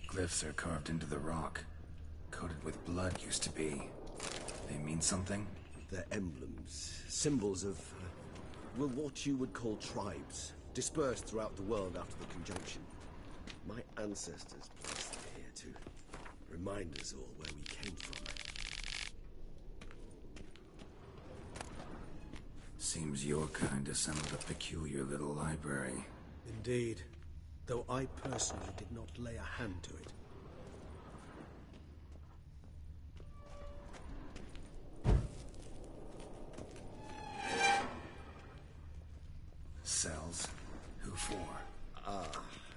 Glyphs are carved into the rock. Coated with blood used to be. They mean something? They're emblems, symbols of, well, what you would call tribes, dispersed throughout the world after the conjunction. My ancestors placed them here to remind us all where we came from. Seems your kind assembled a peculiar little library. Indeed, though I personally did not lay a hand to it. Cells? Who for? Ah,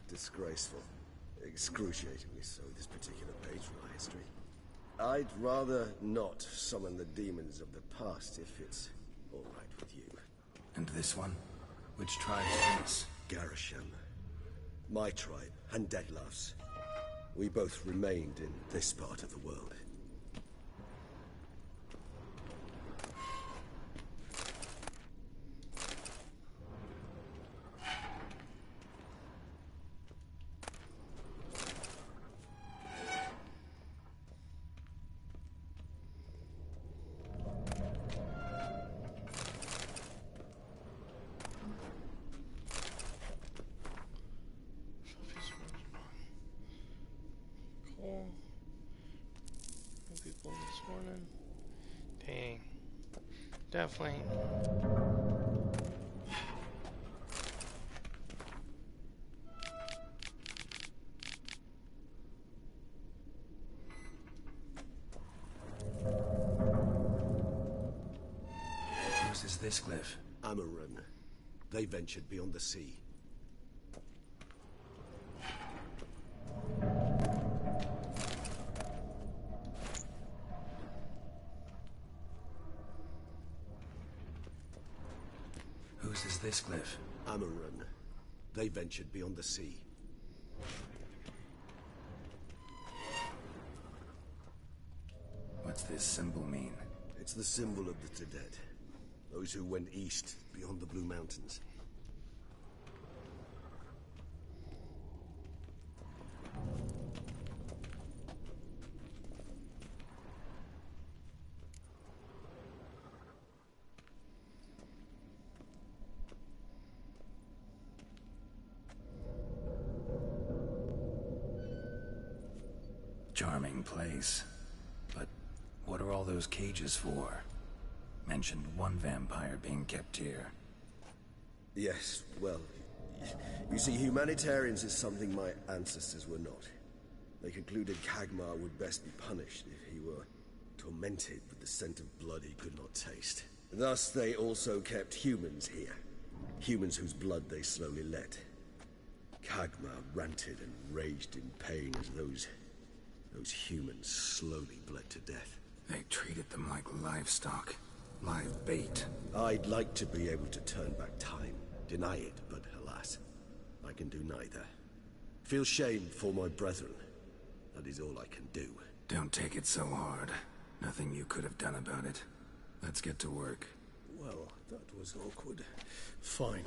disgraceful. Excruciatingly so, this particular page from our history. I'd rather not summon the demons of the past if it's all right with you. And this one? Which tribe is this? Garisham. My tribe, and Deadlove's. We both remained in this part of the world. Cool. New people this morning. Dang. Definitely. Whose is this glyph? Amaran. They ventured beyond the sea. Whose is this glyph? Amaran. They ventured beyond the sea. this symbol mean? It's the symbol of the dead. Those who went east, beyond the Blue Mountains. Charming place. But what are all those cages for? Mentioned one vampire being kept here. Yes, well, you see, humanitarians is something my ancestors were not. They concluded Kagmar would best be punished if he were tormented with the scent of blood he could not taste. Thus, they also kept humans here. Humans whose blood they slowly let. Kagmar ranted and raged in pain as those humans slowly bled to death. They treated them like livestock. Live bait. I'd like to be able to turn back time. Deny it, but alas, I can do neither. Feel shame for my brethren. That is all I can do. Don't take it so hard. Nothing you could have done about it. Let's get to work. Well, that was awkward. Fine.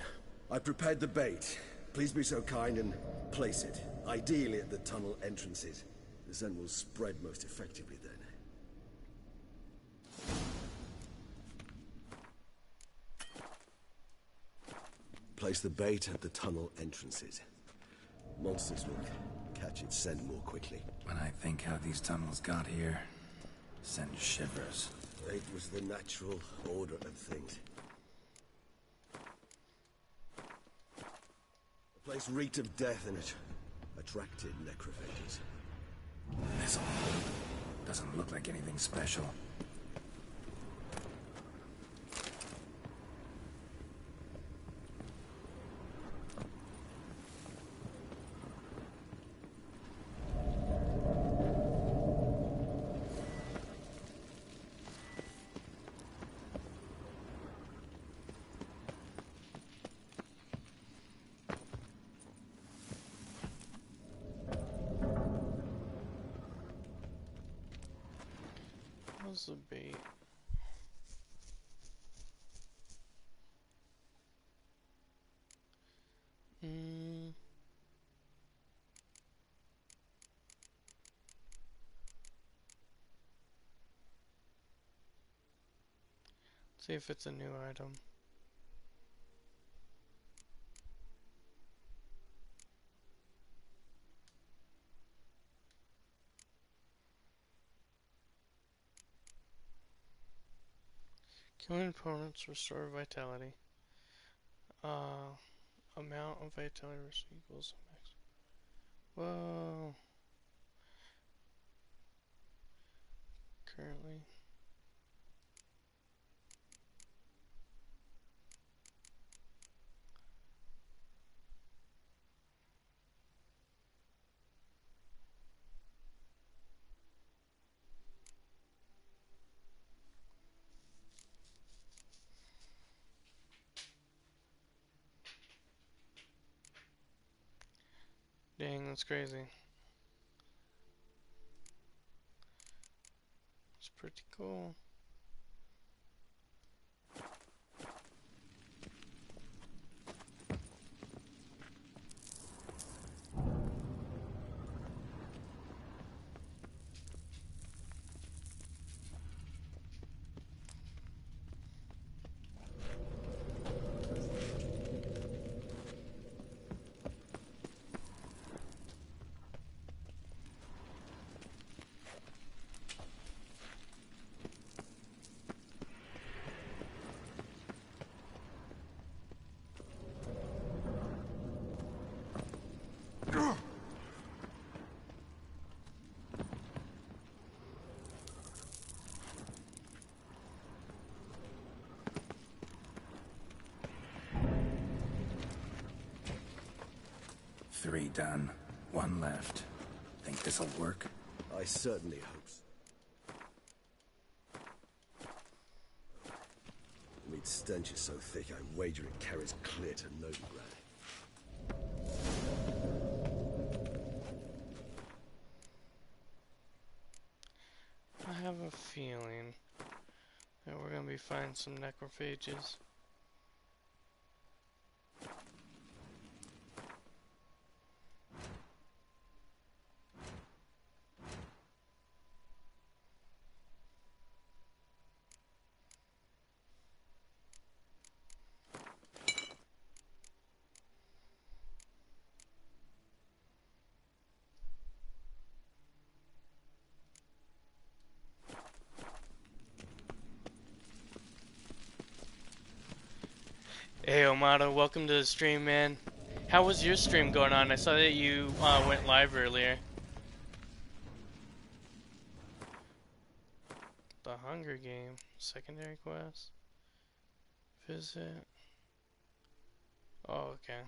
I prepared the bait. Please be so kind and place it. Ideally at the tunnel entrances. The scent will spread most effectively then. Place the bait at the tunnel entrances. Monsters will catch its scent more quickly. When I think how these tunnels got here, send shivers. It was the natural order of things. The place reeked of death and it attracted necrophages. This'll doesn't look like anything special. How's the bait? See if it's a new item. Killing opponents restore vitality. Amount of vitality equals max. Whoa. Currently. Dang, that's crazy. It's pretty cool. Three done. One left. Think this'll work? I certainly hope so. The meat stench is so thick, I wager it carries clear to Novigrad. I have a feeling that we're gonna be finding some necrophages. Hey Omado, welcome to the stream, man. How was your stream going on? I saw that you went live earlier. The Hunger Game, secondary quest, visit. Oh, okay.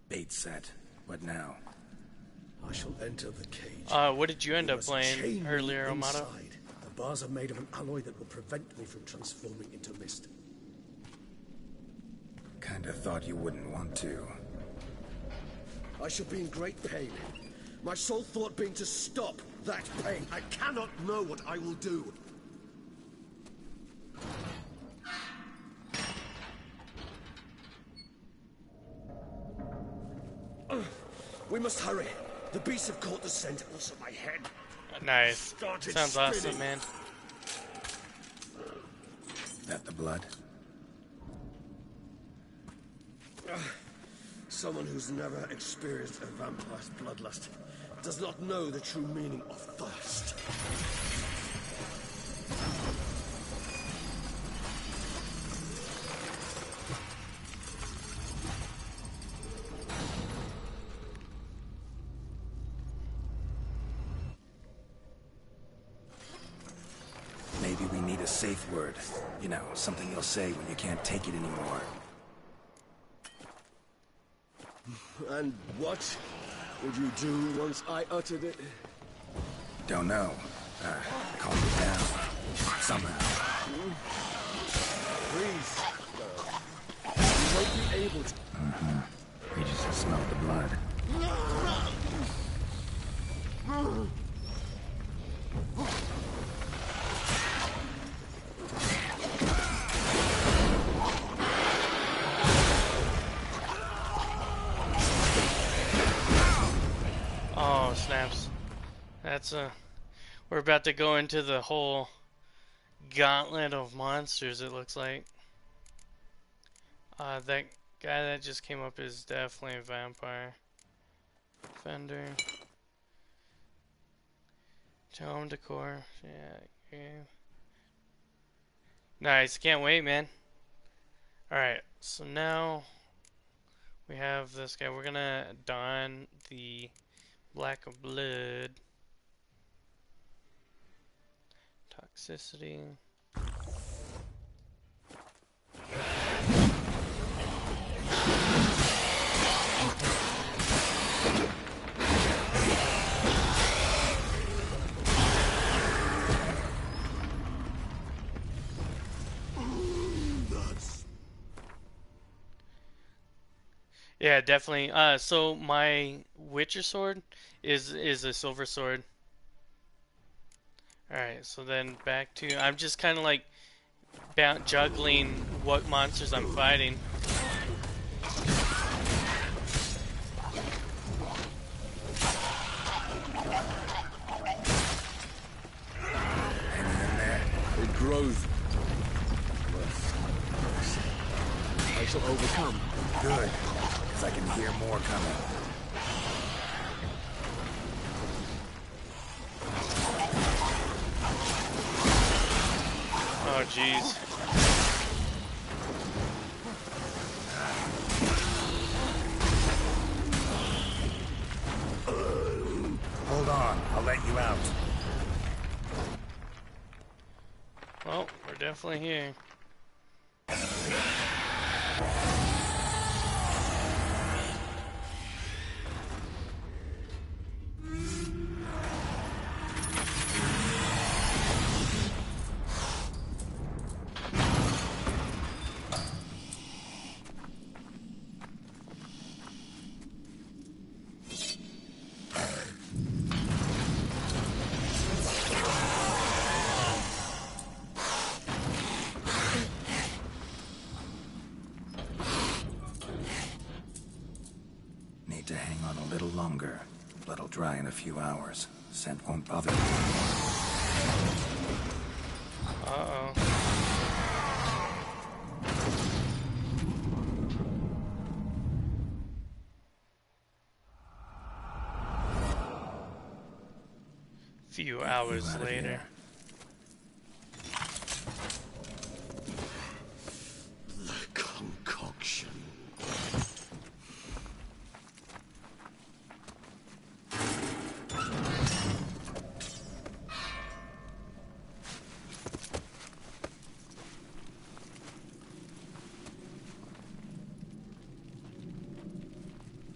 Bait set. What now? I shall enter the cage. What did you end up playing earlier, Omado? The bars are made of an alloy that will prevent me from transforming into mist. Kinda thought you wouldn't want to. I shall be in great pain. My sole thought being to stop that pain. I cannot know what I will do. We must hurry. The beasts have caught the scent, also my head. Nice. Sounds awesome, man. That the blood? Someone who's never experienced a vampire's bloodlust does not know the true meaning of thirst. Maybe we need a safe word. You know, something you'll say when you can't take it anymore. And what would you do once I uttered it? Don't know. Calm me down. Somehow. Please. You won't be able to. We just smelled the blood. Oh, snaps. That's we're about to go into the whole gauntlet of monsters, it looks like. That guy that just came up is definitely a vampire. Fender. Home decor. Yeah, okay. Nice, can't wait, man. Alright, so now we have this guy. We're gonna don the Black of Blood. Toxicity. Yeah, definitely. So my Witcher sword is a silver sword. Alright, so then back to... I'm just kind of like juggling what monsters I'm fighting. It grows. I shall overcome. Good, because I can hear more coming. Oh, jeez. Hold on, I'll let you out. Well, we're definitely here. on a little longer. Blood'll dry in a few hours. Scent won't bother you. Uh-oh. Few hours later. The concoction.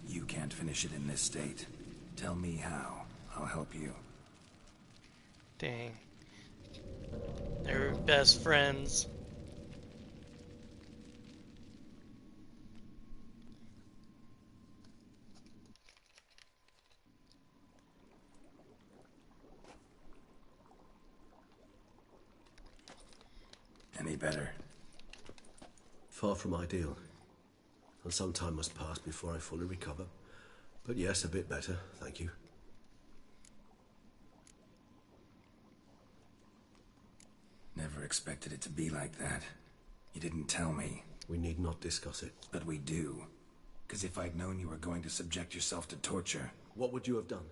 You can't finish it in this state. Tell me how. I'll help you. Dang. They're best friends. Any better? Far from ideal. And some time must pass before I fully recover. But yes, a bit better, thank you. Never expected it to be like that. You didn't tell me. We need not discuss it. But we do. Because if I'd known you were going to subject yourself to torture... What would you have done?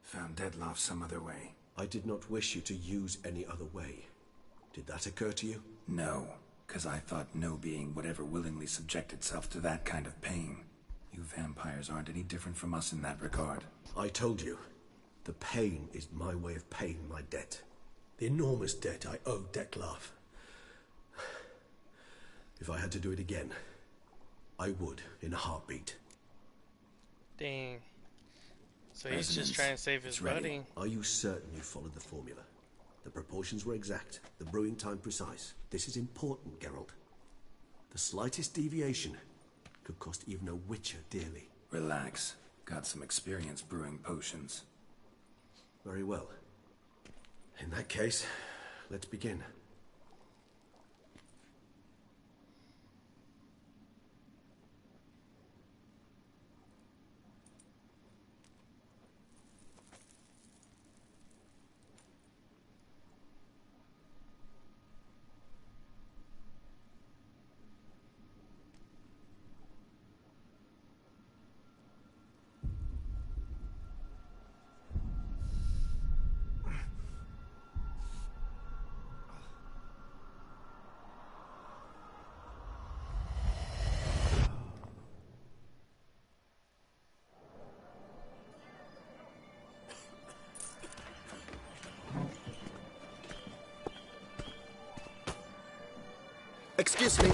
Found Dettlaff some other way. I did not wish you to use any other way. Did that occur to you? No, because I thought no being would ever willingly subject itself to that kind of pain. You vampires aren't any different from us in that regard. I told you. The pain is my way of paying my debt. The enormous debt I owe Dettlaff. If I had to do it again, I would in a heartbeat. Dang. So he's Resonance. just trying to save his It's ready. buddy. Are you certain you followed the formula? The proportions were exact, the brewing time precise. This is important, Geralt. The slightest deviation could cost even a witcher dearly. Relax. Got some experience brewing potions. Very well. In that case, let's begin. Excuse me.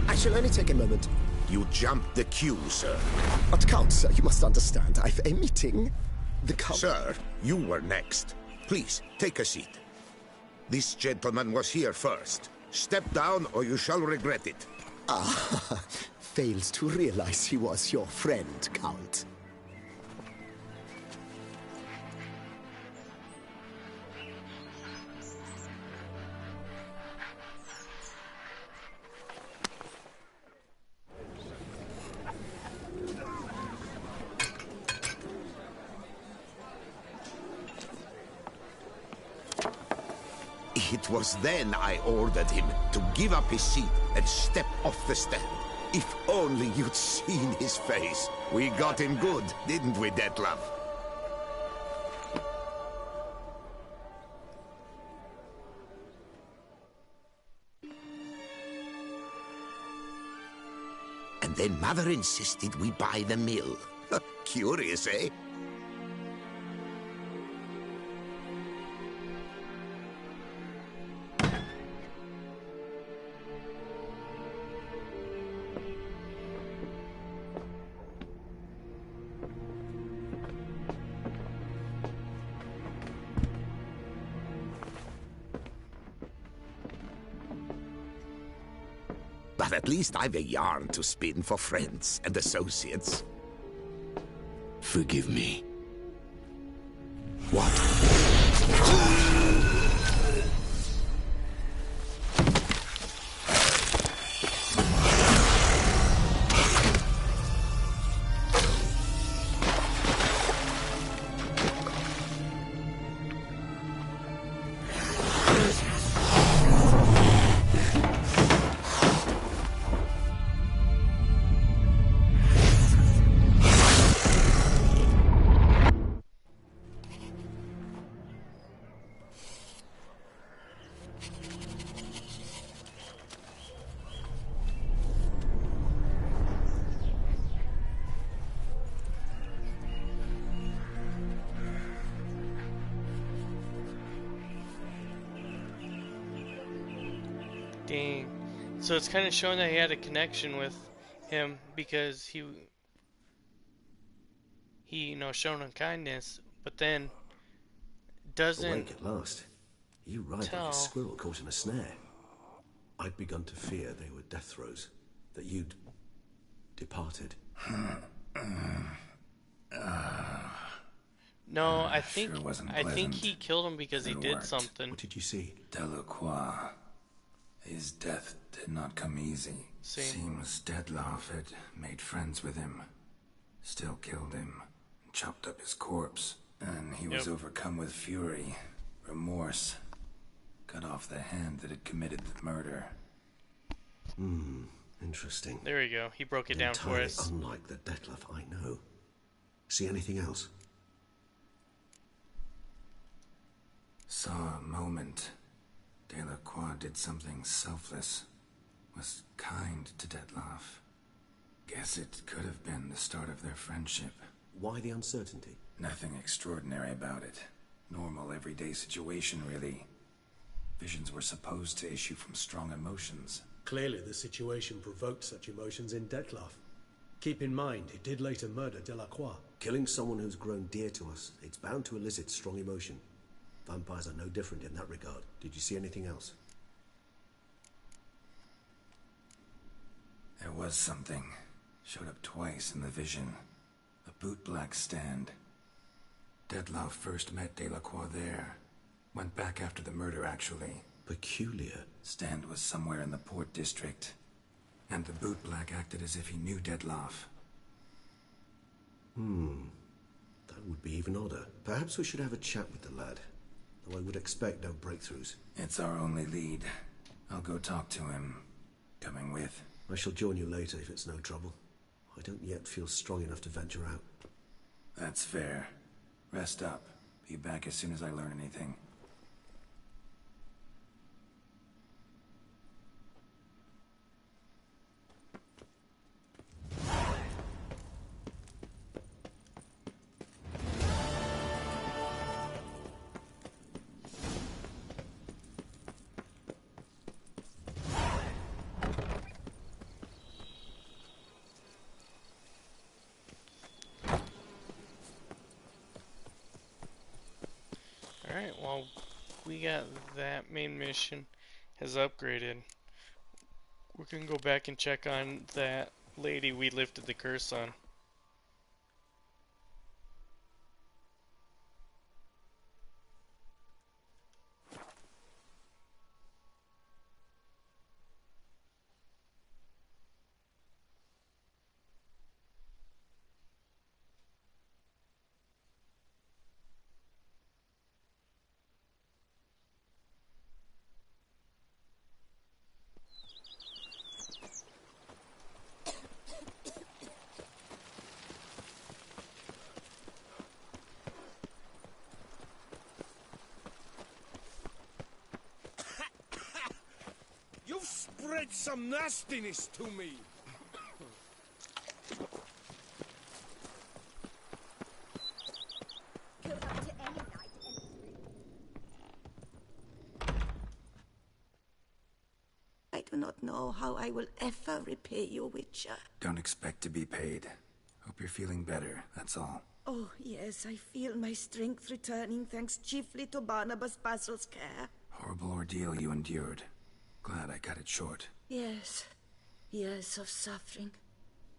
I shall only take a moment. You jumped the queue, sir. But Count, sir, you must understand. I've a meeting. The Count... Sir, you were next. Please, take a seat. This gentleman was here first. Step down or you shall regret it. Ah, fails to realize he was your friend, Count. It was then I ordered him to give up his seat and step off the stand. If only you'd seen his face. We got him good, didn't we, Dettlaff? And then Mother insisted we buy the mill. Curious, eh? But at least I've a yarn to spin for friends and associates. Forgive me. What? So it's kind of showing that he had a connection with him because he shown him kindness, but then doesn't Awake at last. You ride like a tell. squirrel caught in a snare. I'd begun to fear they were death throes, that you'd departed. No, I think Sure wasn't I think pleasant. he killed him because he It did worked. something. What did you see? Delacroix. His death did not come easy. See. Seems Dettlaff had made friends with him. Still killed him. Chopped up his corpse. And he was Yep. overcome with fury. Remorse. Cut off the hand that had committed the murder. Interesting. There we go. He broke it down for Entirely us. unlike the Dettlaff I know. See anything else? Saw a moment. Delacroix did something selfless. Was kind to Dettlaff. Guess it could have been the start of their friendship. Why the uncertainty? Nothing extraordinary about it. Normal, everyday situation, really. Visions were supposed to issue from strong emotions. Clearly the situation provoked such emotions in Dettlaff. Keep in mind, he did later murder Delacroix. Killing someone who's grown dear to us, it's bound to elicit strong emotion. Vampires are no different in that regard. Did you see anything else? There was something. Showed up twice in the vision. A bootblack stand. Dettlaff first met Delacroix there. Went back after the murder, actually. Peculiar. Stand was somewhere in the port district. And the bootblack acted as if he knew Dettlaff. That would be even odder. Perhaps we should have a chat with the lad. Though I would expect no breakthroughs. It's our only lead. I'll go talk to him. Coming with? I shall join you later if it's no trouble. I don't yet feel strong enough to venture out. That's fair. Rest up. Be back as soon as I learn anything. Alright, well, we got that main mission has upgraded. We're gonna go back and check on that lady we lifted the curse on. You've spread some nastiness to me. Go up to any night I do not know how I will ever repay you, Witcher. Don't expect to be paid. Hope you're feeling better, that's all. Oh, yes, I feel my strength returning thanks chiefly to Barnabas Basil's care. Horrible ordeal you endured. Glad I cut it short. Yes, years of suffering.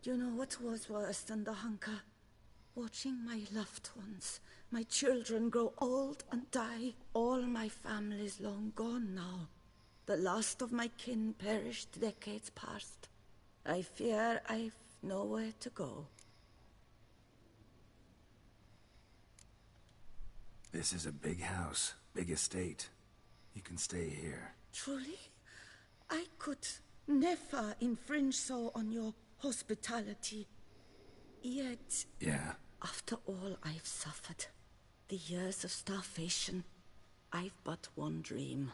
Do you know what was worse than the hunger? Watching my loved ones, my children grow old and die. All my family's long gone now. The last of my kin perished decades past. I fear I've nowhere to go. This is a big house, big estate. You can stay here. Truly? I could never infringe so on your hospitality. Yet, Yeah, after all I've suffered, the years of starvation, I've but one dream.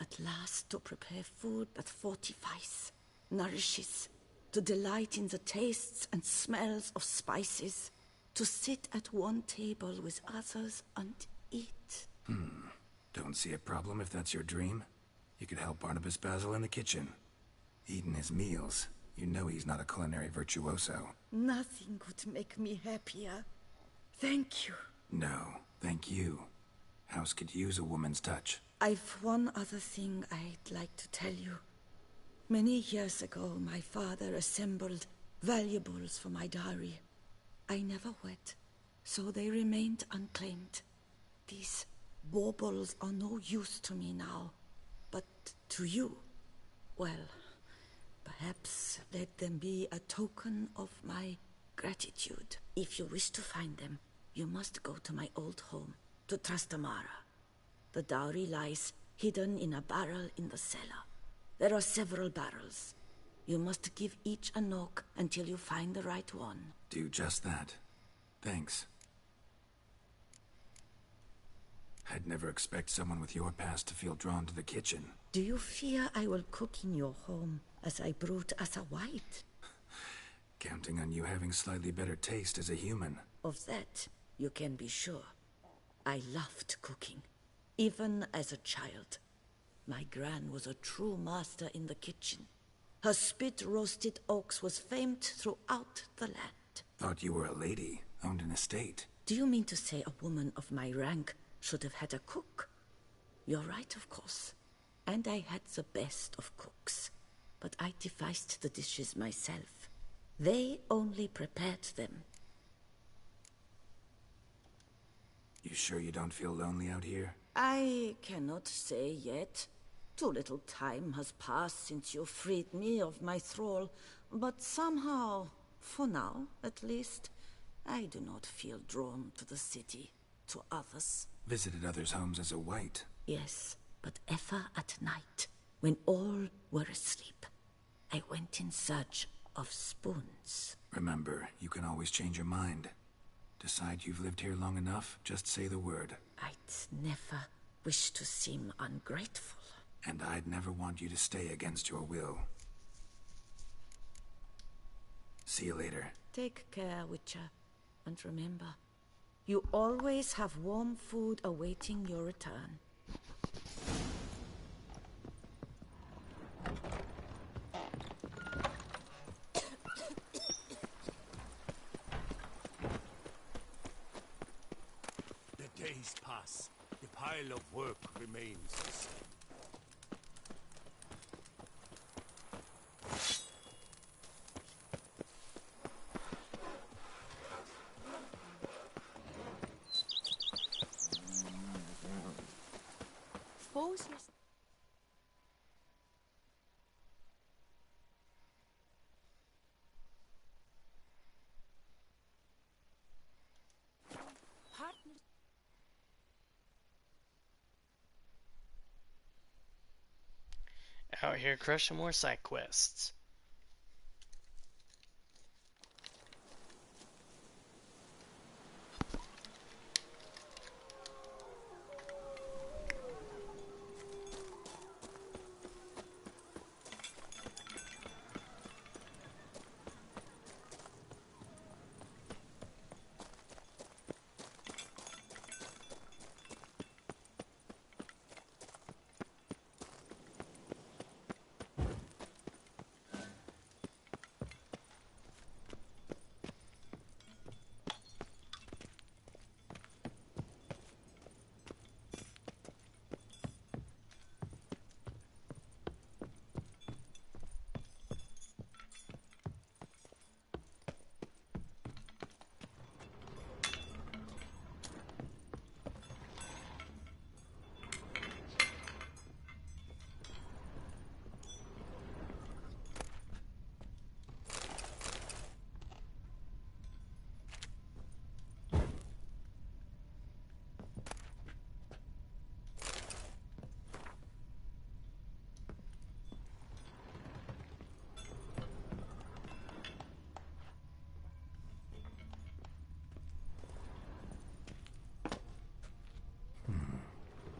At last to prepare food that fortifies, nourishes, to delight in the tastes and smells of spices, to sit at one table with others and eat. Don't see a problem if that's your dream. You could help Barnabas Basil in the kitchen. Eating his meals. You know he's not a culinary virtuoso. Nothing could make me happier. Thank you. No, thank you. House could use a woman's touch. I've one other thing I'd like to tell you. Many years ago, my father assembled valuables for my dowry. I never wed, so they remained unclaimed. These baubles are no use to me now, but to you, well, perhaps let them be a token of my gratitude. If you wish to find them, you must go to my old home, to Trastamara. The dowry lies hidden in a barrel in the cellar. There are several barrels. You must give each a knock until you find the right one. Do just that. Thanks. I'd never expect someone with your past to feel drawn to the kitchen. Do you fear I will cook in your home as I brewed as a white? Counting on you having slightly better taste as a human. Of that, you can be sure. I loved cooking, even as a child. My gran was a true master in the kitchen. Her spit-roasted oaks was famed throughout the land. Thought you were a lady, owned an estate. Do you mean to say a woman of my rank should have had a cook? You're right, of course. And I had the best of cooks. But I devised the dishes myself. They only prepared them. You sure you don't feel lonely out here? I cannot say yet. Too little time has passed since you freed me of my thrall, but somehow, for now at least, I do not feel drawn to the city, to others. Visited others' homes as a white? Yes, but ever at night, when all were asleep, I went in search of spoons. Remember, you can always change your mind. Decide you've lived here long enough, just say the word. I'd never wish to seem ungrateful. And I'd never want you to stay against your will. See you later. Take care, Witcher. And remember, you always have warm food awaiting your return. The days pass. The pile of work remains the same. Out here crushing more side quests.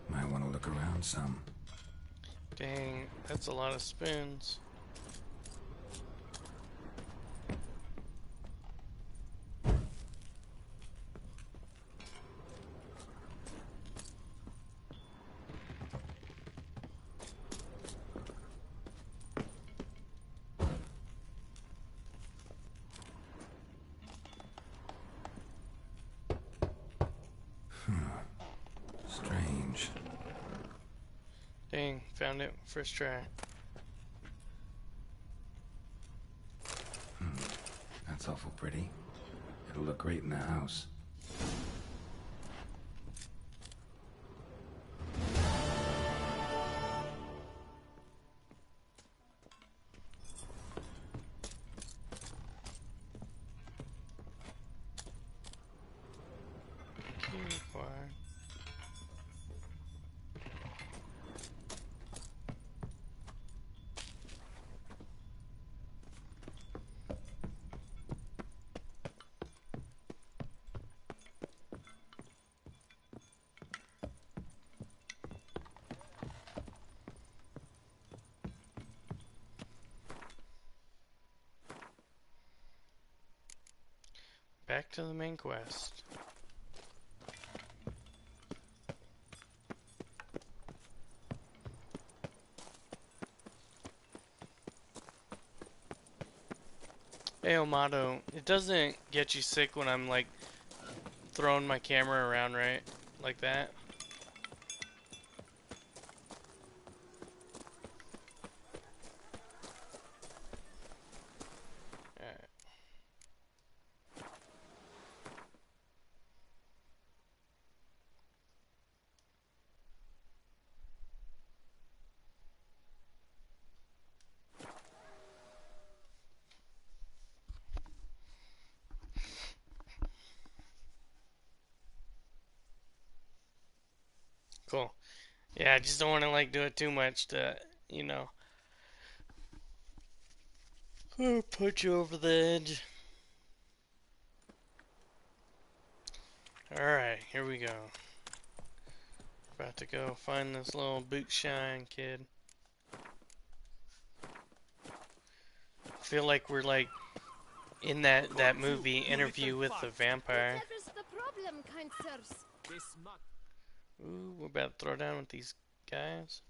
Might want to look around some. Dang, that's a lot of spoons. Found it. First try. That's awful pretty. It'll look great in the house. Back to the main quest. Hey Amato, it doesn't get you sick when I'm like throwing my camera around, right? Like that? Alright. Cool. Yeah, I just don't want to like do it too much to, you know, put you over the edge. Alright, here we go. About to go find this little boot shine kid. Feel like we're like in that movie Interview with the Vampire. Whatever's the problem, kind sirs? Ooh, we're about to throw down with these guys.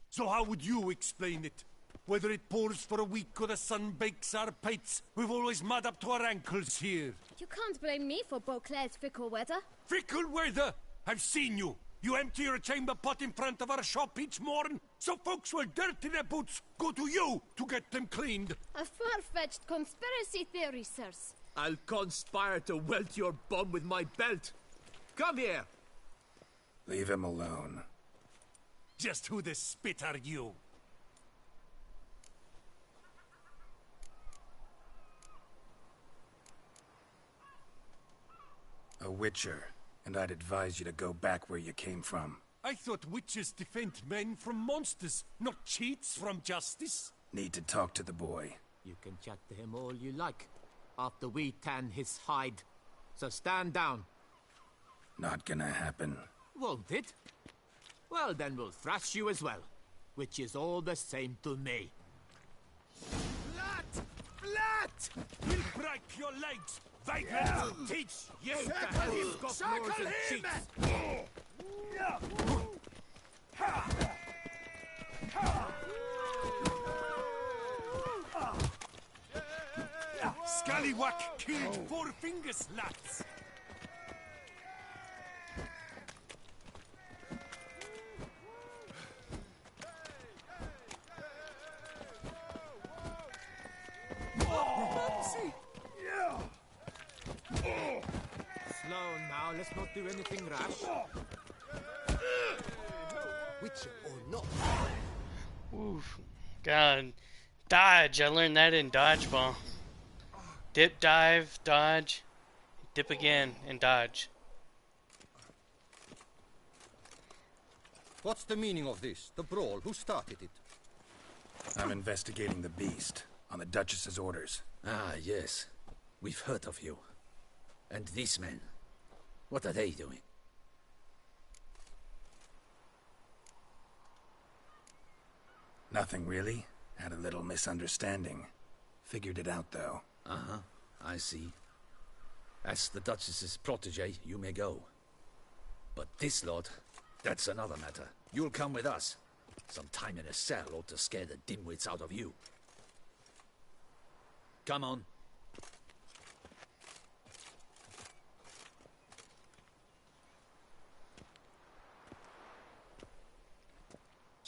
So how would you explain it? Whether it pours for a week or the sun bakes our pates, we've always mud up to our ankles here. You can't blame me for Beauclair's fickle weather. Fickle weather! I've seen you. You empty your chamber pot in front of our shop each morn, so folks will dirty their boots, go to you to get them cleaned. A far-fetched conspiracy theory, sirs. I'll conspire to welt your bum with my belt. Come here. Leave him alone. Just who the spit are you? A witcher, and I'd advise you to go back where you came from. I thought witches defend men from monsters, not cheats from justice. Need to talk to the boy. You can chat to him all you like, after we tan his hide. So stand down. Not gonna happen. Won't it? Well, then we'll thrash you as well, which is all the same to me. Flat! Flat! We'll break your legs! Vagrant! Teach you to have gobblers and cheats! Scallywag killed 4 fingers, lads! Slow now, let's not do anything rash. Witcher or not. Oof. God. Dodge. I learned that in dodgeball. Dip, dive, dodge. Dip again, and dodge. What's the meaning of this? The brawl? Who started it? I'm investigating the beast, on the Duchess's orders. Ah, yes. We've heard of you. And these men, what are they doing? Nothing really. Had a little misunderstanding. Figured it out, though. Uh-huh, I see. As the Duchess's protege, you may go. But this lot, that's another matter. You'll come with us. Some time in a cell ought to scare the dimwits out of you. Come on.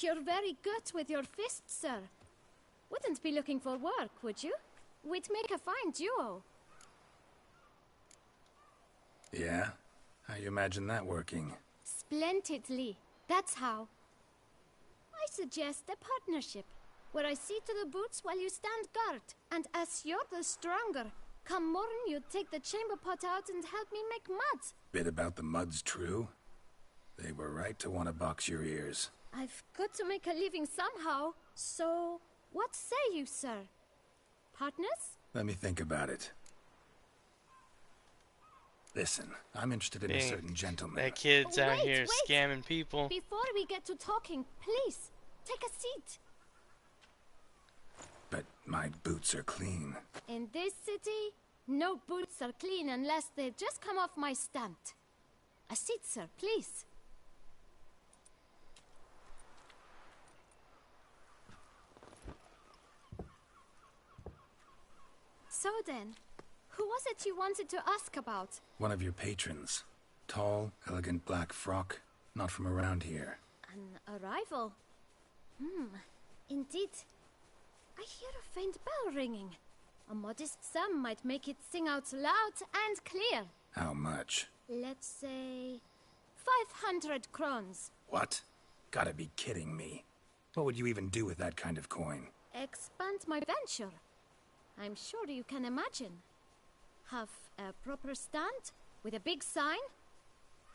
You're very good with your fists, sir. Wouldn't be looking for work, would you? We'd make a fine duo. Yeah? How you imagine that working? Splendidly. That's how. I suggest a partnership, where I see to the boots while you stand guard. And as you're the stronger, come morn you take the chamber pot out and help me make mud. Bit about the mud's true? They were right to want to box your ears. I've got to make a living somehow, so what say you, sir? Partners? Let me think about it. Listen, I'm interested in a Dang, certain gentleman. That kid's out here Wait. scamming people. Before we get to talking, please, take a seat. But my boots are clean. In this city, no boots are clean unless they just come off my stand. A seat, sir, please. So then, who was it you wanted to ask about? One of your patrons. Tall, elegant black frock. Not from around here. An arrival? Indeed. I hear a faint bell ringing. A modest sum might make it sing out loud and clear. How much? Let's say 500 crowns. What? Gotta be kidding me. What would you even do with that kind of coin? Expand my venture. I'm sure you can imagine. Have a proper stand with a big sign.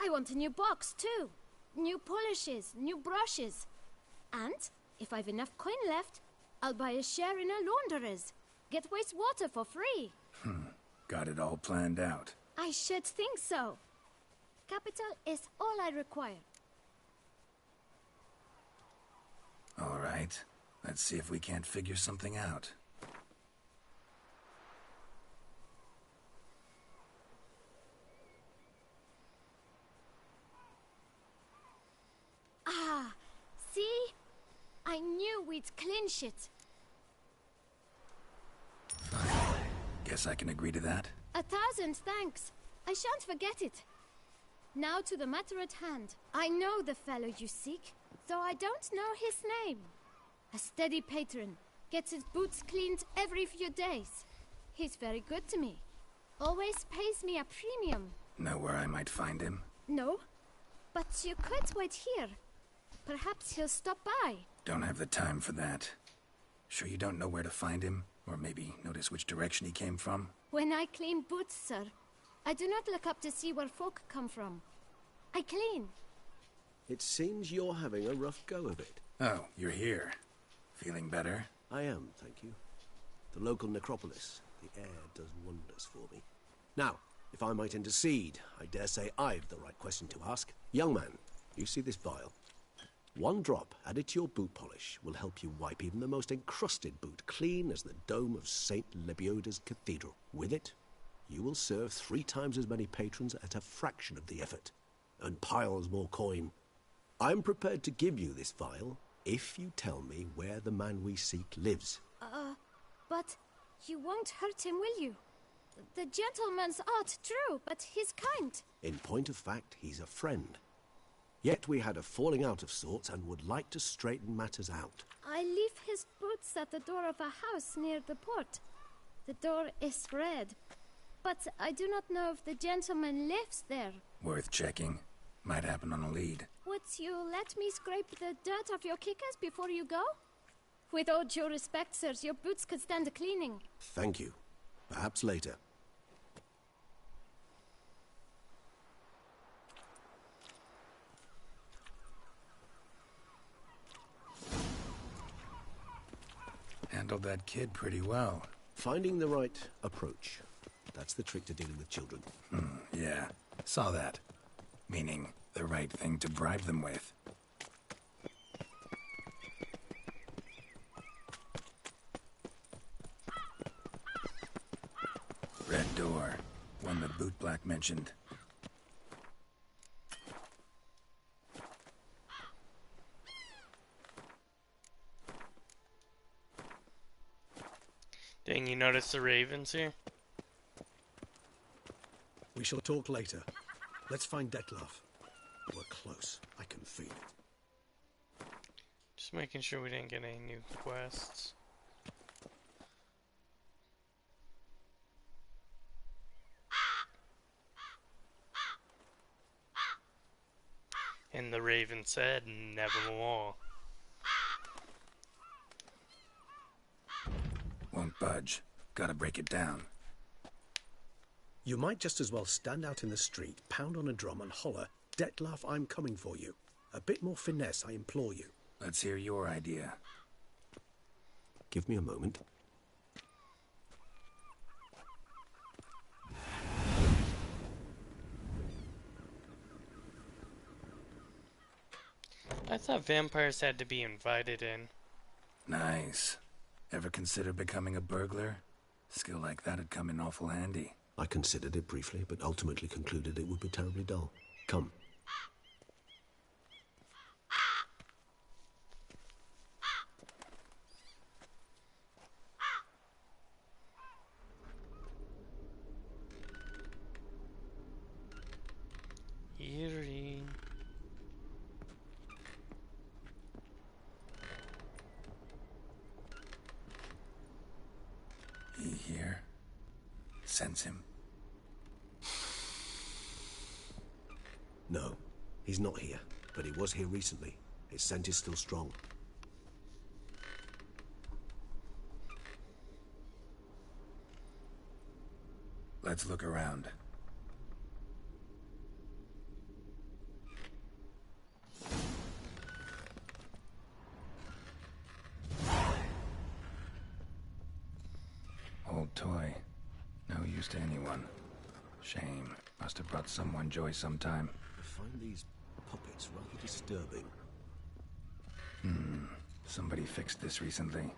I want a new box too. New polishes, new brushes. And if I've enough coin left, I'll buy a share in a launderer's. Get wastewater for free. Got it all planned out. I should think so. Capital is all I require. All right. Let's see if we can't figure something out. Ah, see? I knew we'd clinch it. Guess I can agree to that. 1,000 thanks. I shan't forget it. Now to the matter at hand. I know the fellow you seek, though I don't know his name. A steady patron, gets his boots cleaned every few days. He's very good to me. Always pays me a premium. Know where I might find him? No, but you could wait here. Perhaps he'll stop by. Don't have the time for that. Sure you don't know where to find him? Or maybe notice which direction he came from? When I clean boots, sir, I do not look up to see where folk come from. I clean. It seems you're having a rough go of it. Oh, you're here. Feeling better? I am, thank you. The local necropolis. The air does wonders for me. Now, if I might intercede, I dare say I've the right question to ask. Young man, you see this vial? One drop added to your boot polish will help you wipe even the most encrusted boot clean as the dome of St. Lebioda's cathedral. With it, you will serve 3 times as many patrons at a fraction of the effort, and piles more coin. I'm prepared to give you this vial if you tell me where the man we seek lives. But you won't hurt him, will you? The gentleman's art, true, but he's kind. In point of fact, he's a friend. Yet we had a falling out of sorts and would like to straighten matters out. I leave his boots at the door of a house near the port. The door is red, but I do not know if the gentleman lives there. Worth checking. Might happen on a lead. Would you let me scrape the dirt off your kickers before you go? With all due respect, sirs, your boots could stand a cleaning. Thank you. Perhaps later. Handled that kid pretty well. Finding the right approach. That's the trick to dealing with children. Yeah, saw that. Meaning, the right thing to bribe them with. Red door. One the boot black mentioned. Dang, you notice the ravens here? We shall talk later. Let's find Detlef. We're close. I can feel it. Just Just making sure we didn't get any new quests. And the raven said, nevermore. Won't budge. Gotta break it down. You might just as well stand out in the street, pound on a drum and holler, "Dettlaff, I'm coming for you." A bit more finesse, I implore you. Let's hear your idea. Give me a moment. I thought vampires had to be invited in. Nice. Ever consider becoming a burglar? Skill like that'd come in awful handy. I considered it briefly, but ultimately concluded it would be terribly dull. Come. Eerie. He here? Sense him. No, he's not here, but he was here recently. His scent is still strong. Let's look around. Old toy. No use to anyone. Shame. Must have brought someone joy sometime. I find these puppets rather disturbing. Somebody fixed this recently.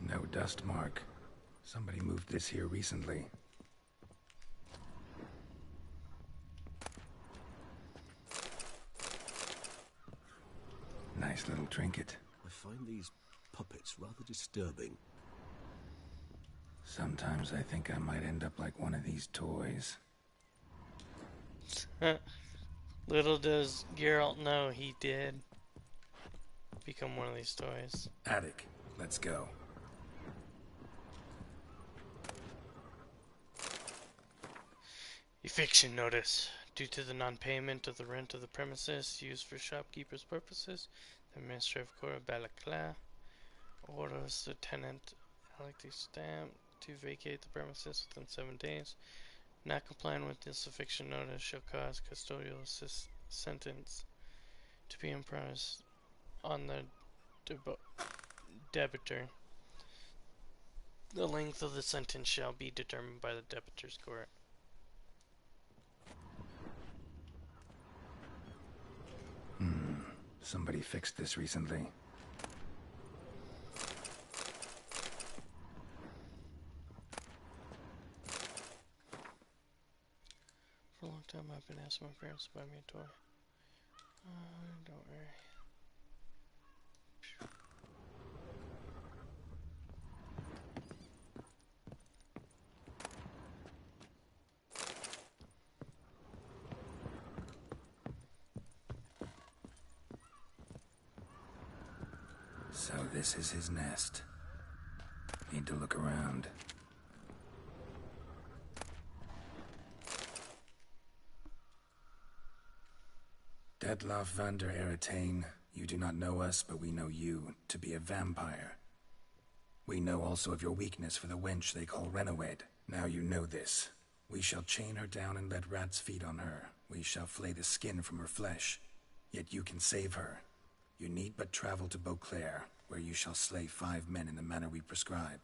No dust mark. Somebody moved this here recently. Nice little trinket. I find these puppets rather disturbing. Sometimes I think I might end up like one of these toys. Little does Geralt know he did become one of these toys. Attic, let's go. Eviction notice. Due to the non-payment of the rent of the premises used for shopkeepers' purposes, the Minister of Court of Balaclava orders the tenant elected stamp to vacate the premises within 7 days. Not complying with this eviction notice shall cause custodial sentence to be imposed on the debitor. The length of the sentence shall be determined by the debitor's court. Somebody fixed this recently. For a long time I've been asking my parents to buy me a toy. Don't worry. So this is his nest. Need to look around. Dettlaff van der Eretain, you do not know us, but we know you to be a vampire. We know also of your weakness for the wench they call Renawed. Now you know this. We shall chain her down and let rats feed on her. We shall flay the skin from her flesh. Yet you can save her. You need but travel to Beauclair, where you shall slay 5 men in the manner we prescribe.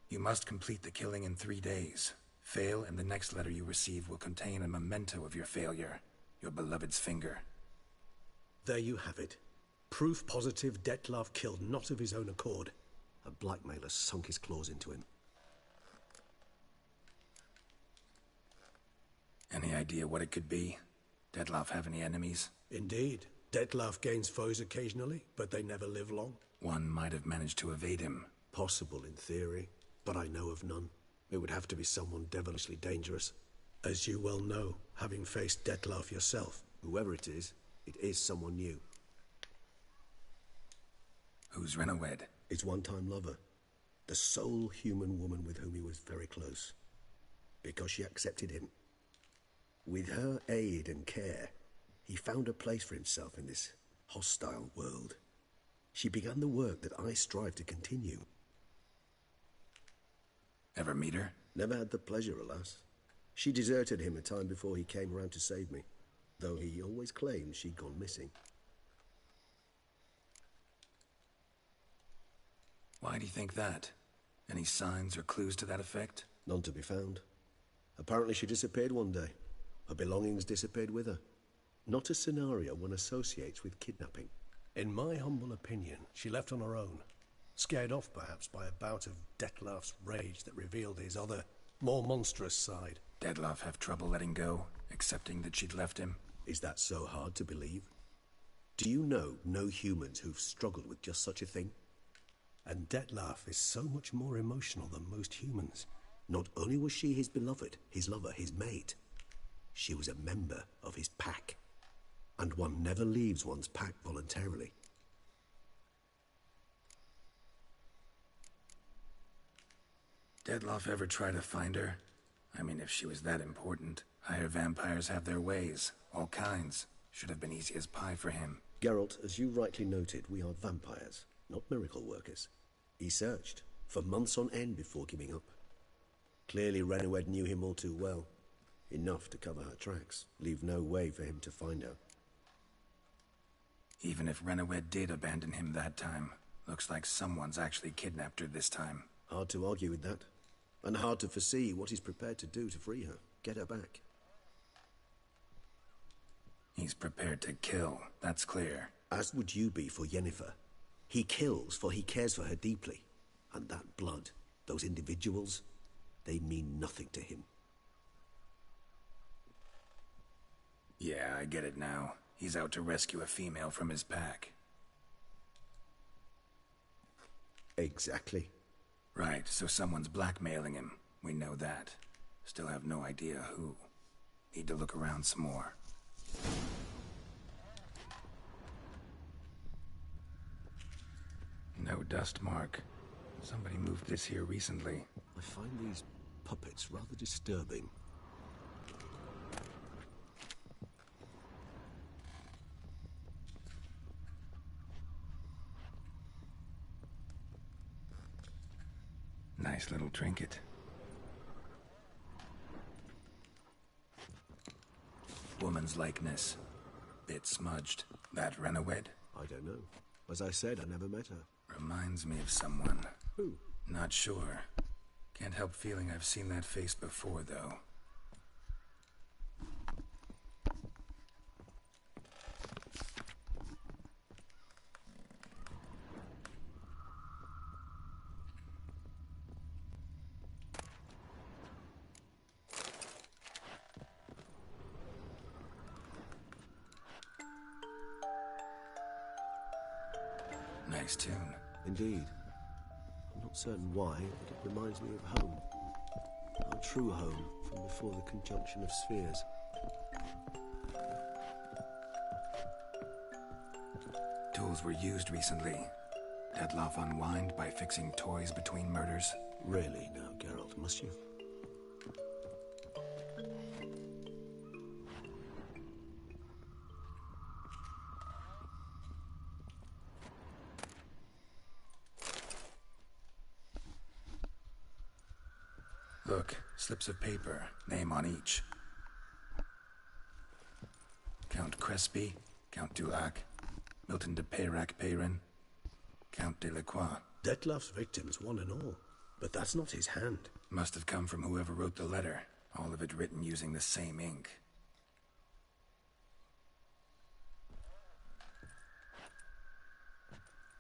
You must complete the killing in 3 days. Fail, and the next letter you receive will contain a memento of your failure. Your beloved's finger. There you have it. Proof positive Dettlaff killed not of his own accord. A blackmailer sunk his claws into him. Any idea what it could be? Dettlaff have any enemies? Indeed. Dettlaff gains foes occasionally, but they never live long. One might have managed to evade him. Possible in theory, but I know of none. It would have to be someone devilishly dangerous. As you well know, having faced Dettlaff yourself. Whoever it is someone new. Who's Renowed? His one-time lover. The sole human woman with whom he was very close. Because she accepted him. With her aid and care, he found a place for himself in this hostile world. She began the work that I strive to continue. Ever meet her? Never had the pleasure, alas. She deserted him a time before he came around to save me, though he always claimed she'd gone missing. Why do you think that? Any signs or clues to that effect? None to be found. Apparently she disappeared one day. Her belongings disappeared with her. Not a scenario one associates with kidnapping. In my humble opinion, she left on her own. Scared off, perhaps, by a bout of Dettlaff's rage that revealed his other, more monstrous side. Dettlaff have trouble letting go, accepting that she'd left him? Is that so hard to believe? Do you know no humans who've struggled with just such a thing? And Dettlaff is so much more emotional than most humans. Not only was she his beloved, his lover, his mate, she was a member of his pack. And one never leaves one's pack voluntarily. Dettlaff ever try to find her? I mean, if she was that important. Higher vampires have their ways, all kinds. Should have been easy as pie for him. Geralt, as you rightly noted, we are vampires, not miracle workers. He searched for months on end before giving up. Clearly Renowed knew him all too well. Enough to cover her tracks, leave no way for him to find her. Even if Renowed did abandon him that time, looks like someone's actually kidnapped her this time. Hard to argue with that. And hard to foresee what he's prepared to do to free her, get her back. He's prepared to kill, that's clear. As would you be for Yennefer. He kills for he cares for her deeply. And that blood, those individuals, they mean nothing to him. Yeah, I get it now. He's out to rescue a female from his pack. Exactly. Right, so someone's blackmailing him. We know that. Still have no idea who. Need to look around some more. No dust mark. Somebody moved this here recently. I find these puppets rather disturbing. Nice little trinket. Woman's likeness. Bit smudged. That Renowed? I don't know. As I said, I never met her. Reminds me of someone. Who? Not sure. Can't help feeling I've seen that face before, though. Nice tune. Indeed. I'm not certain why, but it reminds me of home. Our true home from before the conjunction of spheres. Tools were used recently. Dettlaff unwind by fixing toys between murders. Really now, Geralt, must you? Look, slips of paper, name on each. Count Crespi, Count Dulac, Milton de Peyrac-Peyrin, Count Delacroix. Dettlaff's victims, one and all. But that's not his hand. Must have come from whoever wrote the letter. All of it written using the same ink.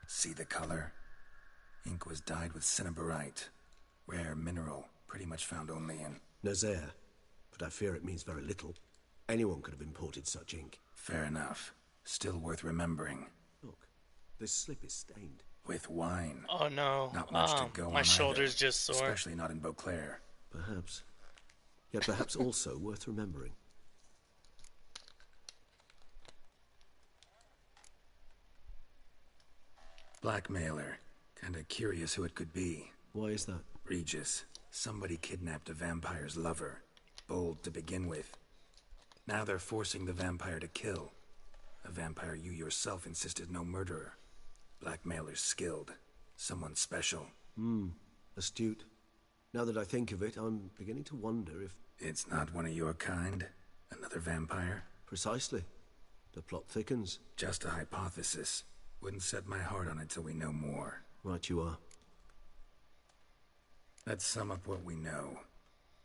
See the color? Ink was dyed with cinnabarite. Rare mineral, pretty much found only in... Nazaire. But I fear it means very little. Anyone could have imported such ink. Fair enough. Still worth remembering. Look, this slip is stained. With wine. Oh no. Not much to go on my either, shoulder's just sore. especially not in Beauclair. Perhaps. Yet perhaps also worth remembering. Blackmailer. Kinda curious who it could be. Why is that? Regis. Somebody kidnapped a vampire's lover. Bold to begin with. Now they're forcing the vampire to kill. A vampire you yourself insisted no murderer. Blackmailer's skilled. Someone special. Astute. Now that I think of it, I'm beginning to wonder if... It's not one of your kind? Another vampire? Precisely. The plot thickens. Just a hypothesis. Wouldn't set my heart on it till we know more. Right you are. Let's sum up what we know.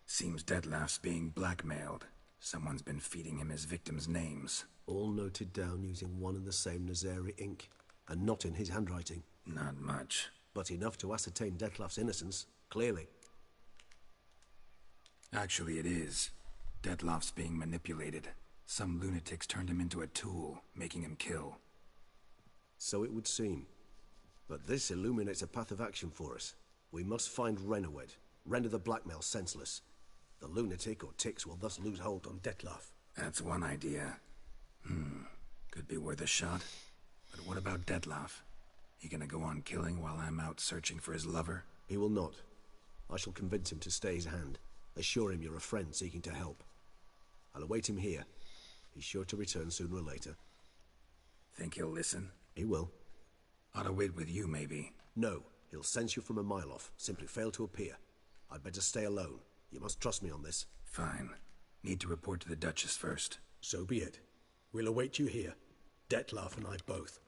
Seems Detlef's being blackmailed. Someone's been feeding him his victims' names. All noted down using one and the same Nazari ink, and not in his handwriting. Not much. But enough to ascertain Detlef's innocence, clearly. Actually, it is. Detlef's being manipulated. Some lunatics turned him into a tool, making him kill. So it would seem. But this illuminates a path of action for us. We must find Renowed, render the blackmail senseless. The lunatic or ticks will thus lose hold on Detlef. That's one idea. Could be worth a shot. But what about Detlef? He gonna go on killing while I'm out searching for his lover? He will not. I shall convince him to stay his hand. Assure him you're a friend seeking to help. I'll await him here. He's sure to return sooner or later. Think he'll listen? He will. Ought to wait with you, maybe. No, he'll sense you from a mile off. Simply fail to appear. I'd better stay alone. You must trust me on this. Fine. Need to report to the Duchess first. So be it. We'll await you here. Detlef and I both.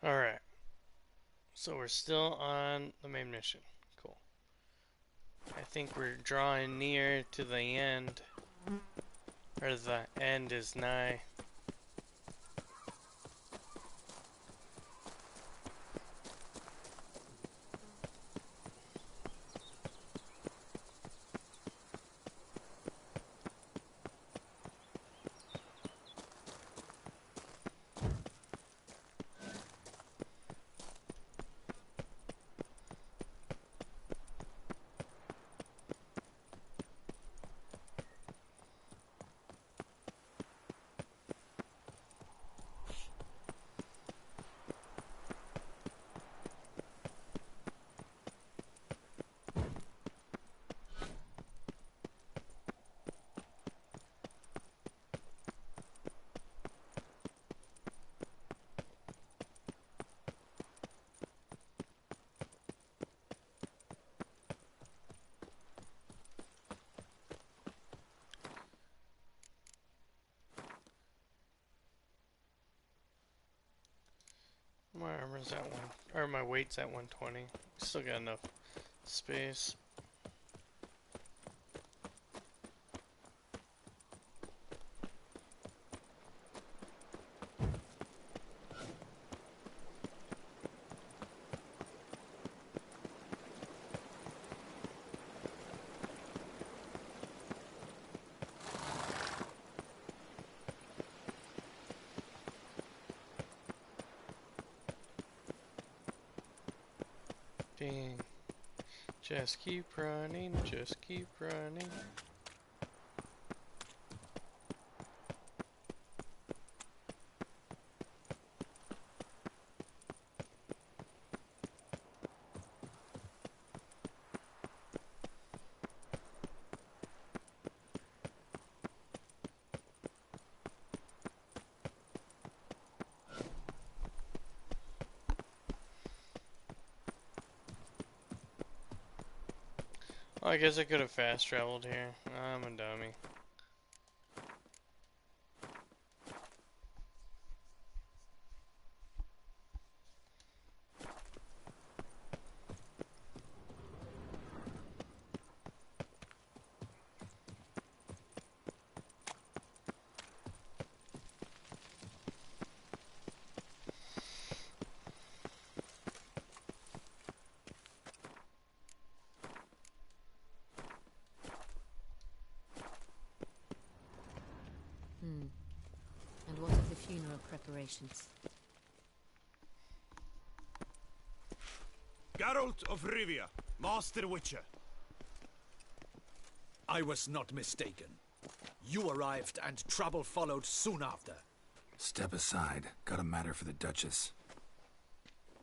Alright. So we're still on the main mission. Cool. I think we're drawing near to the end. Or the end is nigh. My armor's at or my weight's at 120. Still got enough space. Dang. Just keep running, just keep running. Oh, I guess I could have fast traveled here. I'm a dummy. preparations. Geralt of Rivia, Master Witcher. I was not mistaken. You arrived and trouble followed soon after. Step aside. Got a matter for the Duchess.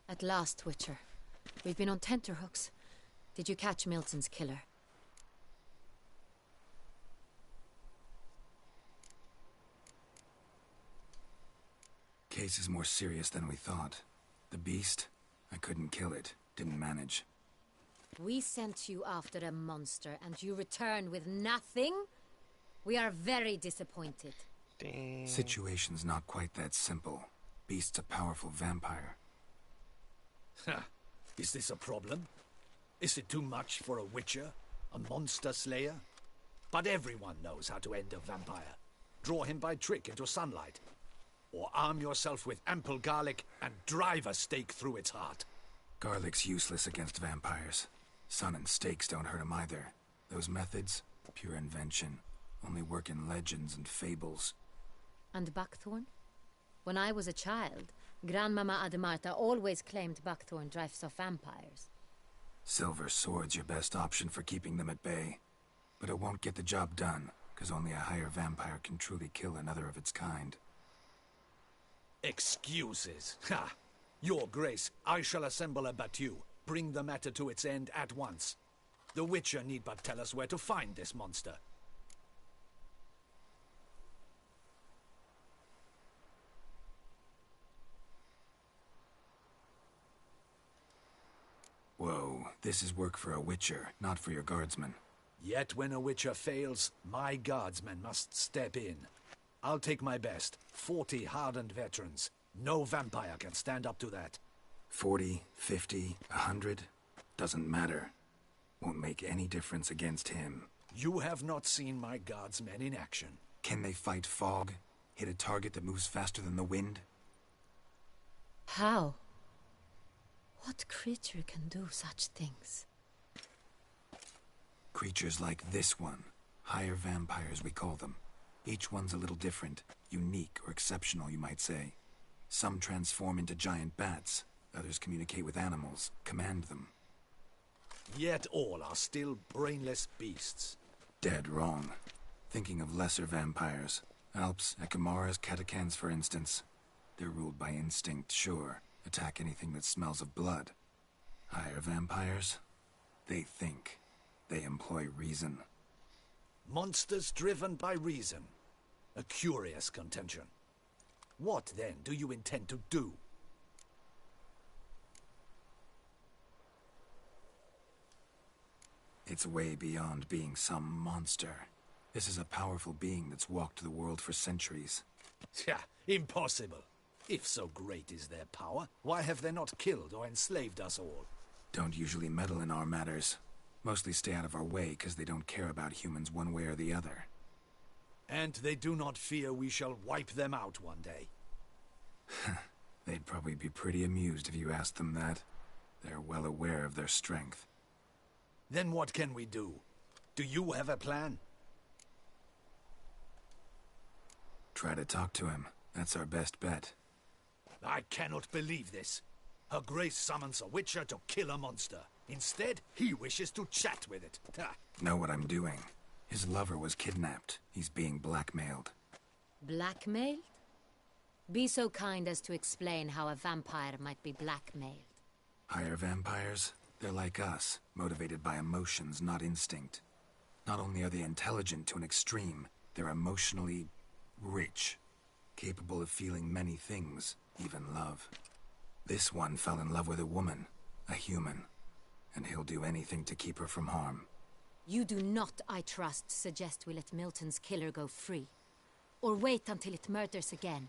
At last, Witcher. We've been on tenterhooks. Did you catch Milton's killer? Case is more serious than we thought. The beast, I couldn't kill it. Didn't manage. We sent you after a monster, and you returned with nothing? We are very disappointed. Dang. Situation's not quite that simple. Beast's a powerful vampire. Is this a problem? Is it too much for a witcher? A monster slayer? But everyone knows how to end a vampire. Draw him by trick into sunlight. Or arm yourself with ample garlic and drive a stake through its heart. Garlic's useless against vampires. Sun and stakes don't hurt him either. Those methods, pure invention. Only work in legends and fables. And buckthorn? When I was a child, Grandmama Ademarta always claimed buckthorn drives off vampires. Silver sword's your best option for keeping them at bay. But it won't get the job done, because only a higher vampire can truly kill another of its kind. Excuses. Ha! Your Grace, I shall assemble a battue. Bring the matter to its end at once. The Witcher need but tell us where to find this monster. Whoa, this is work for a Witcher, not for your guardsmen. Yet when a Witcher fails, my guardsmen must step in. I'll take my best. 40 hardened veterans. No vampire can stand up to that. 40, 50, 100? Doesn't matter. Won't make any difference against him. You have not seen my guardsmen in action. Can they fight fog? Hit a target that moves faster than the wind? How? What creature can do such things? Creatures like this one. Higher vampires, we call them. Each one's a little different. Unique or exceptional, you might say. Some transform into giant bats. Others communicate with animals, command them. Yet all are still brainless beasts. Dead wrong. Thinking of lesser vampires. Alps, Ekamaras, Catacans, for instance. They're ruled by instinct, sure. Attack anything that smells of blood. Higher vampires? They think. They employ reason. Monsters driven by reason. A curious contention. What, then, do you intend to do? It's way beyond being some monster. This is a powerful being that's walked the world for centuries. Impossible. If so great is their power, why have they not killed or enslaved us all? Don't usually meddle in our matters. Mostly stay out of our way because they don't care about humans one way or the other. And they do not fear we shall wipe them out one day. They'd probably be pretty amused if you asked them that. They're well aware of their strength. Then what can we do? Do you have a plan? Try to talk to him. That's our best bet. I cannot believe this. Her Grace summons a Witcher to kill a monster. Instead, he wishes to chat with it. Know what I'm doing. His lover was kidnapped. He's being blackmailed. Blackmailed? Be so kind as to explain how a vampire might be blackmailed. Higher vampires? They're like us, motivated by emotions, not instinct. Not only are they intelligent to an extreme, they're emotionally rich. Capable of feeling many things, even love. This one fell in love with a woman, a human. And he'll do anything to keep her from harm. You do not, I trust, suggest we let Milton's killer go free. Or wait until it murders again.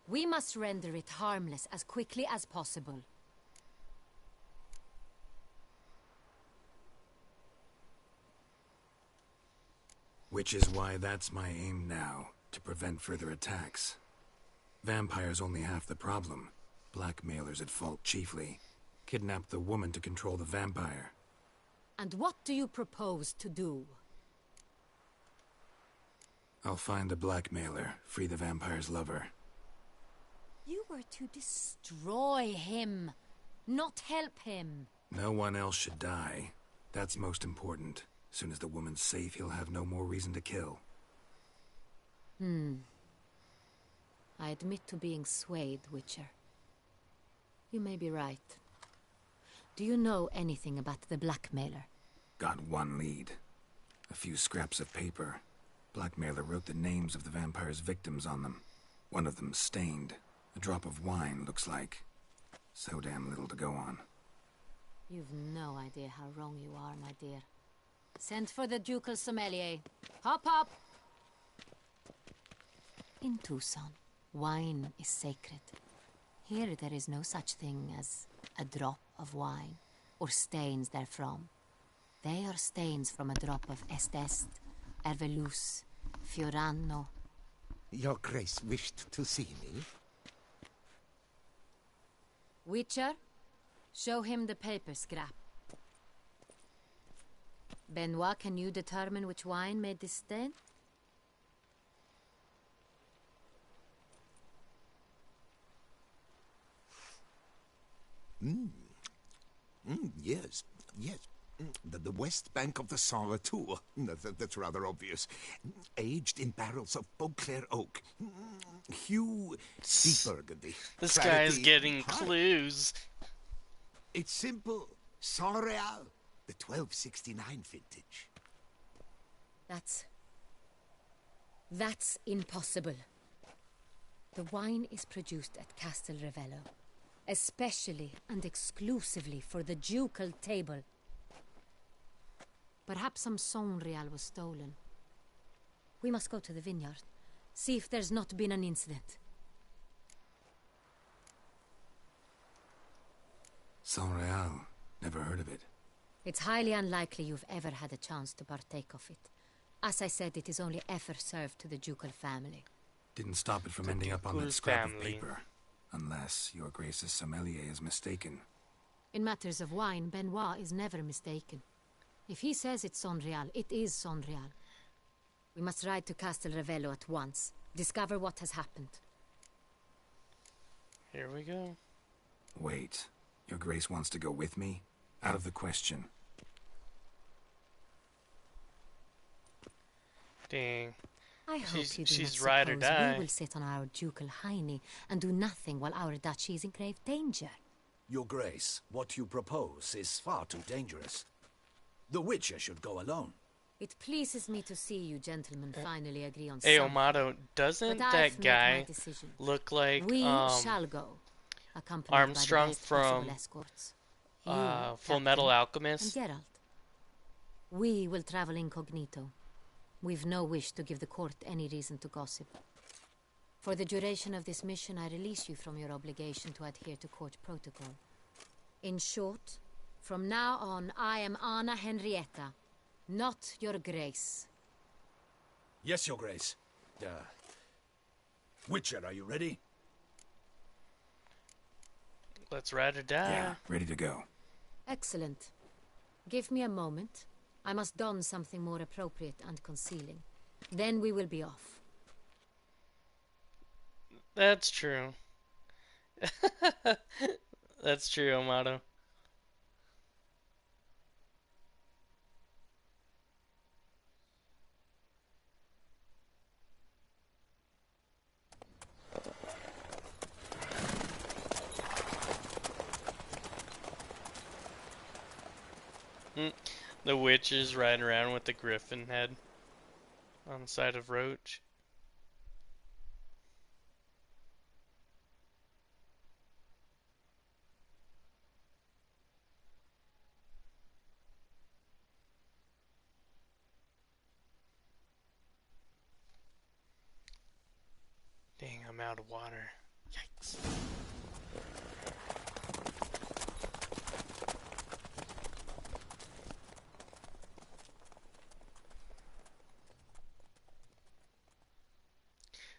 We must render it harmless as quickly as possible. Which is why that's my aim now, to prevent further attacks. Vampires only half the problem. Blackmailers at fault chiefly. Kidnap the woman to control the vampire. And what do you propose to do? I'll find the blackmailer, free the vampire's lover. You were to destroy him, not help him. No one else should die. That's most important. As soon as the woman's safe, he'll have no more reason to kill. I admit to being swayed, Witcher. You may be right. Do you know anything about the blackmailer? Got one lead. A few scraps of paper. Blackmailer wrote the names of the vampire's victims on them. One of them stained. A drop of wine, looks like. So damn little to go on. You've no idea how wrong you are, my dear. Send for the ducal sommelier. Hop, hop! In Tucson, wine is sacred. Here there is no such thing as a drop of wine, or stains therefrom. They are stains from a drop of Est, Ervelus, Fiorano. Your Grace wished to see me? Witcher, show him the paper scrap. Benoit, can you determine which wine made this stain? Yes, yes. The west bank of the Saar too. That's rather obvious. Aged in barrels of Beauclair oak. Hue, deep burgundy. This Clarity, guy is getting high. clues. It's simple. Saint-Réal, the 1269 vintage. That's impossible. The wine is produced at Castel Ravello, especially and exclusively for the ducal table. Perhaps some Saint-Réal was stolen. We must go to the vineyard, see if there's not been an incident. Saint-Réal. Never heard of it. It's highly unlikely you've ever had a chance to partake of it. As I said, it is only ever served to the ducal family. Didn't stop it from The ending up on that ducal scrap of family. paper. Unless your Grace's sommelier is mistaken. In matters of wine, Benoit is never mistaken. If he says it's Saint-Réal, it is Saint-Réal. We must ride to Castel Ravello at once. Discover what has happened. Here we go. Wait. Your Grace wants to go with me? Out of the question. Dang. I hope you do she's not ride or suppose die. we will sit on our ducal hiney and do nothing while our duchy is in grave danger. Your Grace, what you propose is far too dangerous. The Witcher should go alone. It pleases me to see you gentlemen finally agree on Hey, something. Amato, doesn't But I've that made guy my decision. look like We shall go, accompanied Armstrong by the best possible from escorts. You, Full Captain, Metal Alchemist? and Geralt. We will travel incognito. We've no wish to give the court any reason to gossip. For the duration of this mission, I release you from your obligation to adhere to court protocol. In short, from now on, I am Anna Henrietta, not your Grace. Yes, Your Grace. Witcher, are you ready? Let's ride or die. Yeah, ready to go. Excellent. Give me a moment. I must don something more appropriate and concealing. Then we will be off. That's true. That's true, Amato. The witch is riding around with the griffin head on the side of Roach. Dang, I'm out of water. Yikes.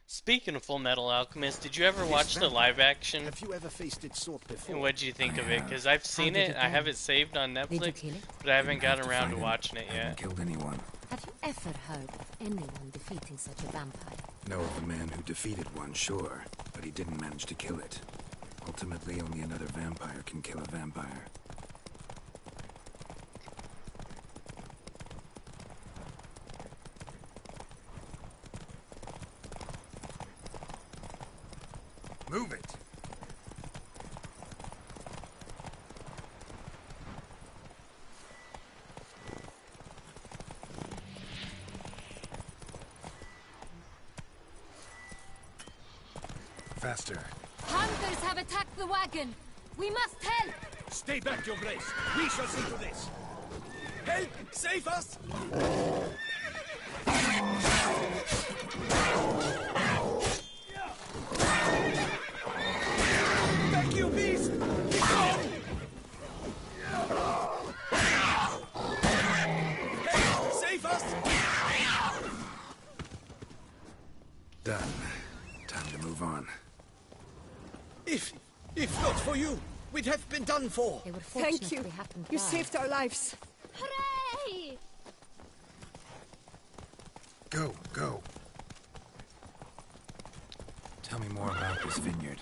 Speaking of Full Metal Alchemist, did you ever watch the live action? Have you ever faced its sort before? And what did you think of it? Because I've seen it, I have it saved on Netflix, but I haven't gotten around to watching it I haven't yet. killed anyone. Have you ever heard of anyone defeating such a vampire? Know of the man who defeated one, sure, but he didn't manage to kill it. Ultimately, only another vampire can kill a vampire. Move it! Faster. Hunters have attacked the wagon! We must help! Stay back, Your Grace. We shall see to this. Help! Save us! Thank you, beast! Keep on! Help! Save us! Done. Time to move on. If not for you, we'd have been done for. They were Thank you. You saved our lives. Hooray! Go, go. Tell me more about this vineyard,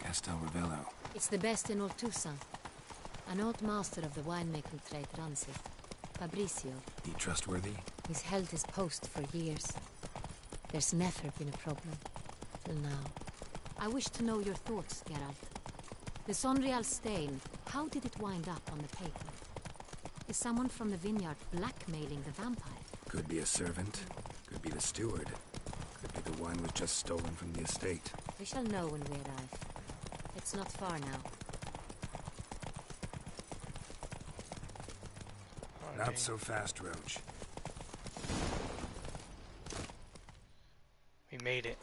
Castel Ravello. It's the best in all Toussaint. An old master of the winemaking trade runs it. Fabricio. He trustworthy? He's held his post for years. There's never been a problem. Till now. I wish to know your thoughts, Geralt. The Sonreal stain, how did it wind up on the paper? Is someone from the vineyard blackmailing the vampire? Could be a servant. Could be the steward. Could be the wine was just stolen from the estate. We shall know when we arrive. It's not far now. Not so fast, Roach. We made it.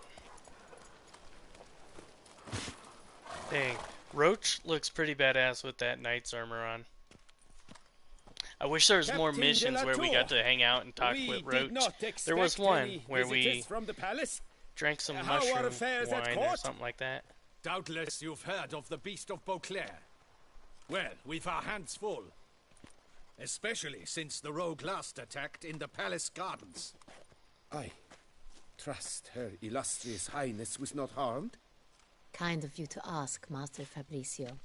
Dang. Roach looks pretty badass with that knight's armor on. I wish there was more Captain missions where we got to hang out and talk we with did Roach. not There was expect one any where we visitors from the palace. drank some How are mushroom affairs at wine or court? something like that. Doubtless you've heard of the Beast of Beauclair. Well, we've our hands full. Especially since the rogue last attacked in the palace gardens. I trust Her Illustrious Highness was not harmed. Kind of you to ask, Master Fabricio.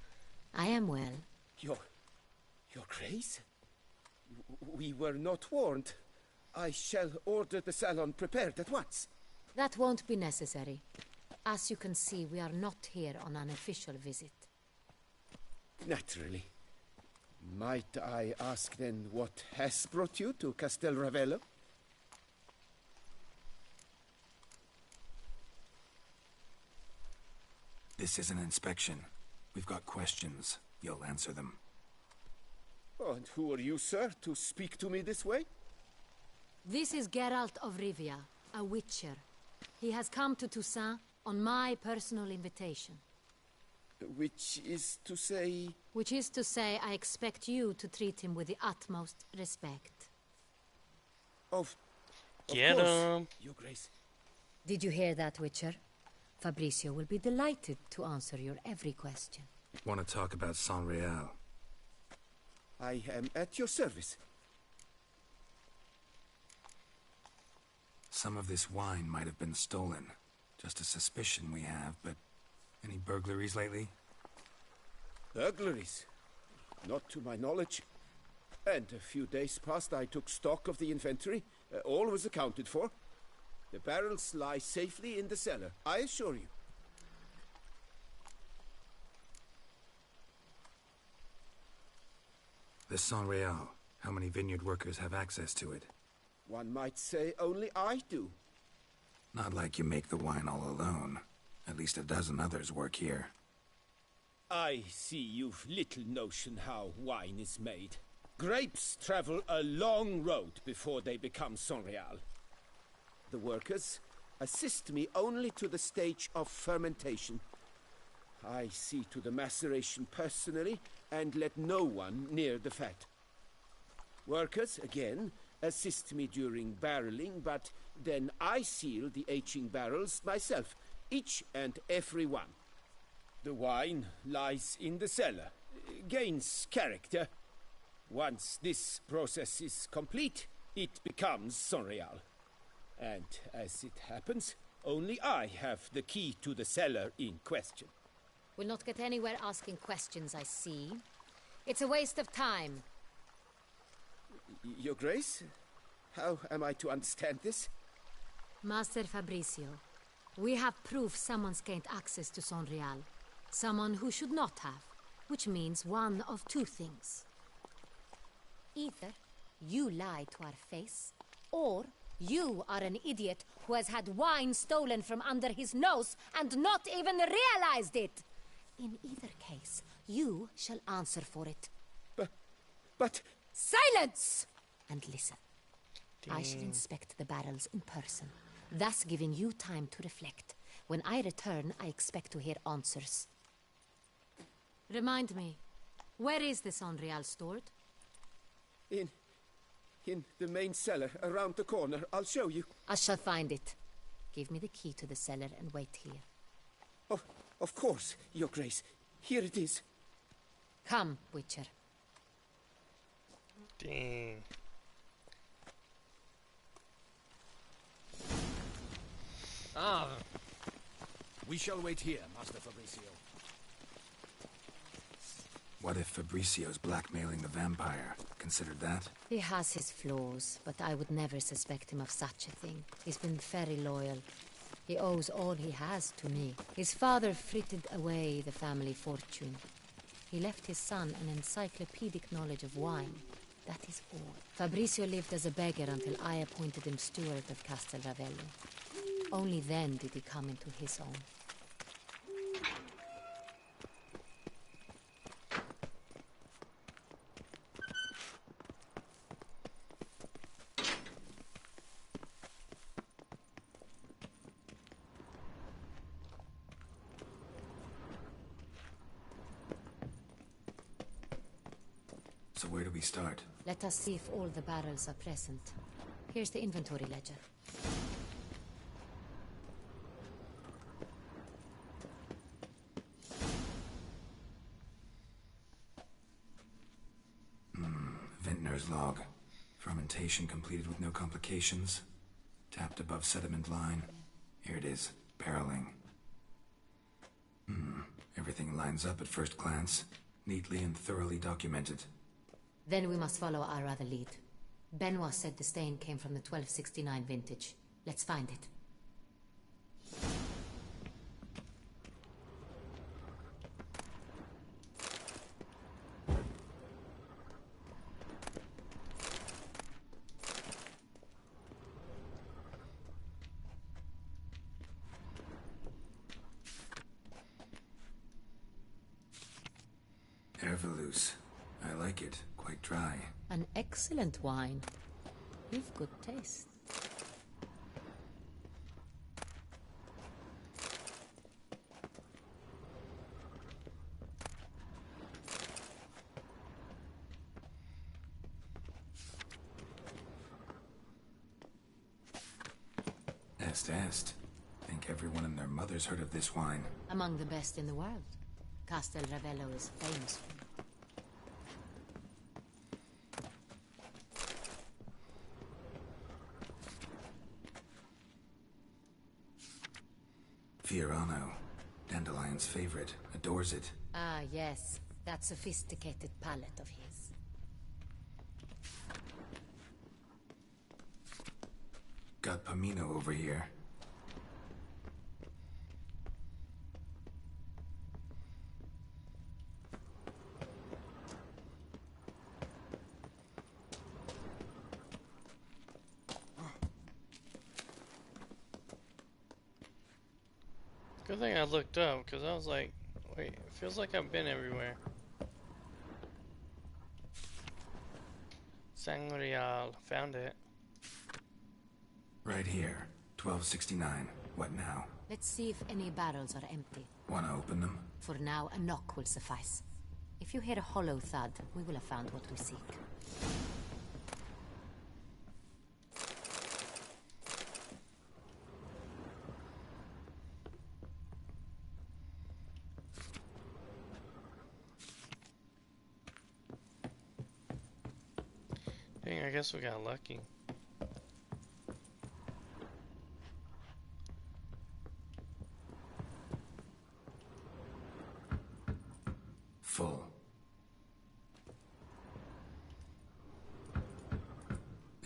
I am well. Your Grace? We were not warned. I shall order the salon prepared at once. That won't be necessary. As you can see, we are not here on an official visit. Naturally. Might I ask then what has brought you to Castel Ravello? This is an inspection. We've got questions. You'll answer them. Oh, and who are you, sir, to speak to me this way? This is Geralt of Rivia, a witcher. He has come to Toussaint on my personal invitation. Which is to say... Which is to say, I expect you to treat him with the utmost respect. Of Get course, him. Your Grace. Did you hear that, Witcher? Fabricio will be delighted to answer your every question. Want to talk about Sonreal? I am at your service. Some of this wine might have been stolen. Just a suspicion we have, but any burglaries lately? Burglaries? Not to my knowledge. And a few days past I took stock of the inventory. All was accounted for. The barrels lie safely in the cellar, I assure you. The Sonreal. How many vineyard workers have access to it? One might say only I do. Not like you make the wine all alone. At least a dozen others work here. I see you've little notion how wine is made. Grapes travel a long road before they become Sonreal. The workers assist me only to the stage of fermentation. I see to the maceration personally and let no one near the fat. Workers, again, assist me during barreling, but then I seal the aging barrels myself, each and every one. The wine lies in the cellar, gains character. Once this process is complete, it becomes Sonreal. And as it happens, only I have the key to the cellar in question. We'll not get anywhere asking questions, I see. It's a waste of time. Your Grace? How am I to understand this? Master Fabricio, we have proof someone's gained access to Sonreal. Someone who should not have, which means one of two things. Either you lie to our face, or you are an idiot who has had wine stolen from under his nose and not even realized it. In either case, you shall answer for it. But... Silence! And listen. I shall inspect the barrels in person, thus giving you time to reflect. When I return, I expect to hear answers. Remind me, where is this Sonreal stored? In the main cellar, around the corner. I'll show you. I shall find it. Give me the key to the cellar and wait here. Oh, of course, Your Grace. Here it is. Come, Witcher. Dang. Ah. We shall wait here, Master Fabricio. What if Fabricio's blackmailing the vampire? Considered that? He has his flaws, but I would never suspect him of such a thing. He's been very loyal. He owes all he has to me. His father frittered away the family fortune. He left his son an encyclopedic knowledge of wine. That is all. Fabricio lived as a beggar until I appointed him steward of Castel Ravello. Only then did he come into his own. So where do we start? Let us see if all the barrels are present. Here's the inventory ledger. Vintner's log. Fermentation completed with no complications. Tapped above sediment line. Here it is. Barreling. Everything lines up at first glance. Neatly and thoroughly documented. Then we must follow our other lead. Benoit said the stain came from the 1269 vintage. Let's find it. Ervelous. I like it. Quite dry. An excellent wine. You've good taste. Est. Think everyone and their mother's heard of this wine. Among the best in the world. Castel Ravello is famous for it. Fiorano. Dandelion's favorite. Adores it. Ah, yes. That sophisticated palate of his. Got Pomino over here. Good thing I looked up, because I was like, wait, it feels like I've been everywhere. Sangreal, found it. Right here. 1269. What now? Let's see if any barrels are empty. Wanna open them? For now, a knock will suffice. If you hear a hollow thud, we will have found what we seek. Dang, I guess we got lucky.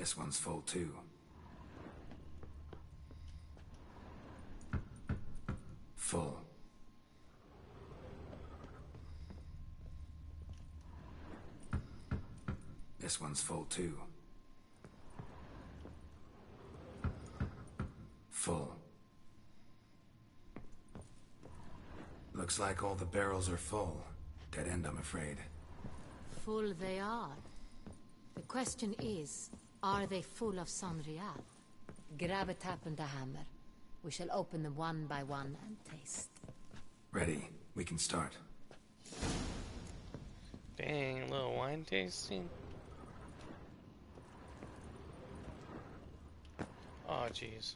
This one's full too. Full. This one's full too. Full. Looks like all the barrels are full. Dead end, I'm afraid. Full they are. The question is, are they full of Sonrial? Grab a tap and a hammer. We shall open them one by one and taste. Ready. We can start. Dang, a little wine tasting. Oh, jeez.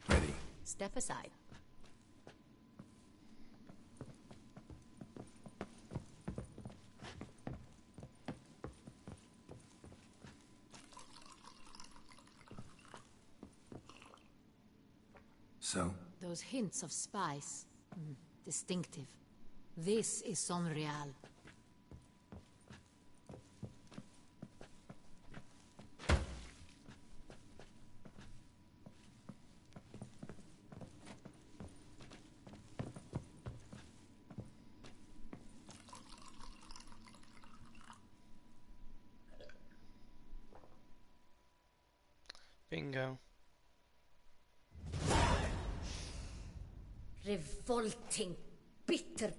Ready. Step aside. So? Those hints of spice. Distinctive. This is Sonrial. Bingo. Revolting, bitter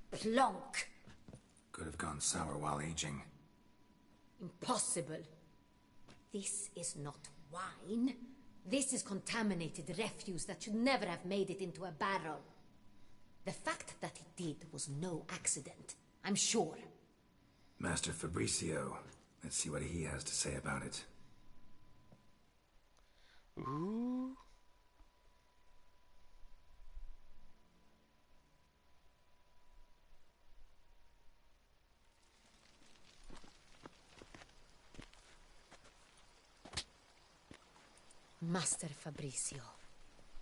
plonk. Could have gone sour while aging. Impossible. This is not wine. This is contaminated refuse that should never have made it into a barrel. The fact that it did was no accident, I'm sure. Master Fabricio. Let's see what he has to say about it. Ooh. Master Fabricio,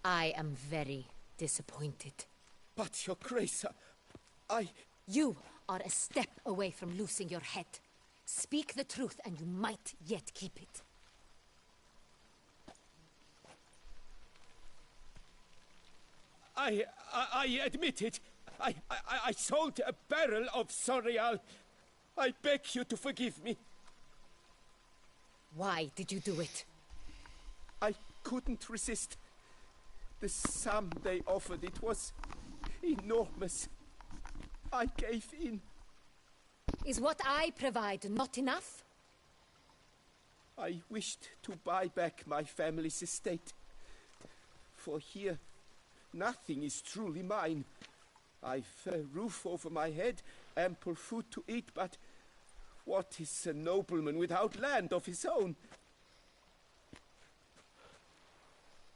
I am very disappointed. But, Your Grace, You are a step away from losing your head. Speak the truth and you might yet keep it. I admit it. I sold a barrel of Sonrial. I beg you to forgive me. Why did you do it? I couldn't resist. The sum they offered, it was enormous. I gave in. Is what I provide not enough? I wished to buy back my family's estate. For here, nothing is truly mine. I've a roof over my head, ample food to eat, but what is a nobleman without land of his own?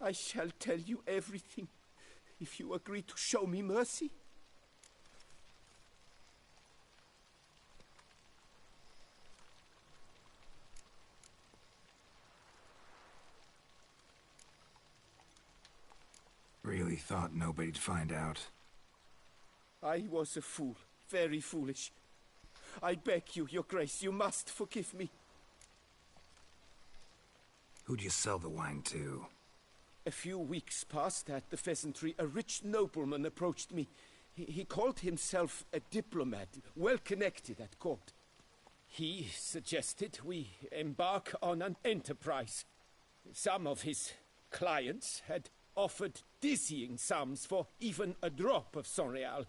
I shall tell you everything, if you agree to show me mercy. Really thought nobody'd find out. I was a fool, very foolish. I beg you, Your Grace, you must forgive me. Who'd you sell the wine to? A few weeks past at the pheasantry, a rich nobleman approached me. He called himself a diplomat, well connected at court. He suggested we embark on an enterprise. Some of his clients had offered dizzying sums for even a drop of Sonrial.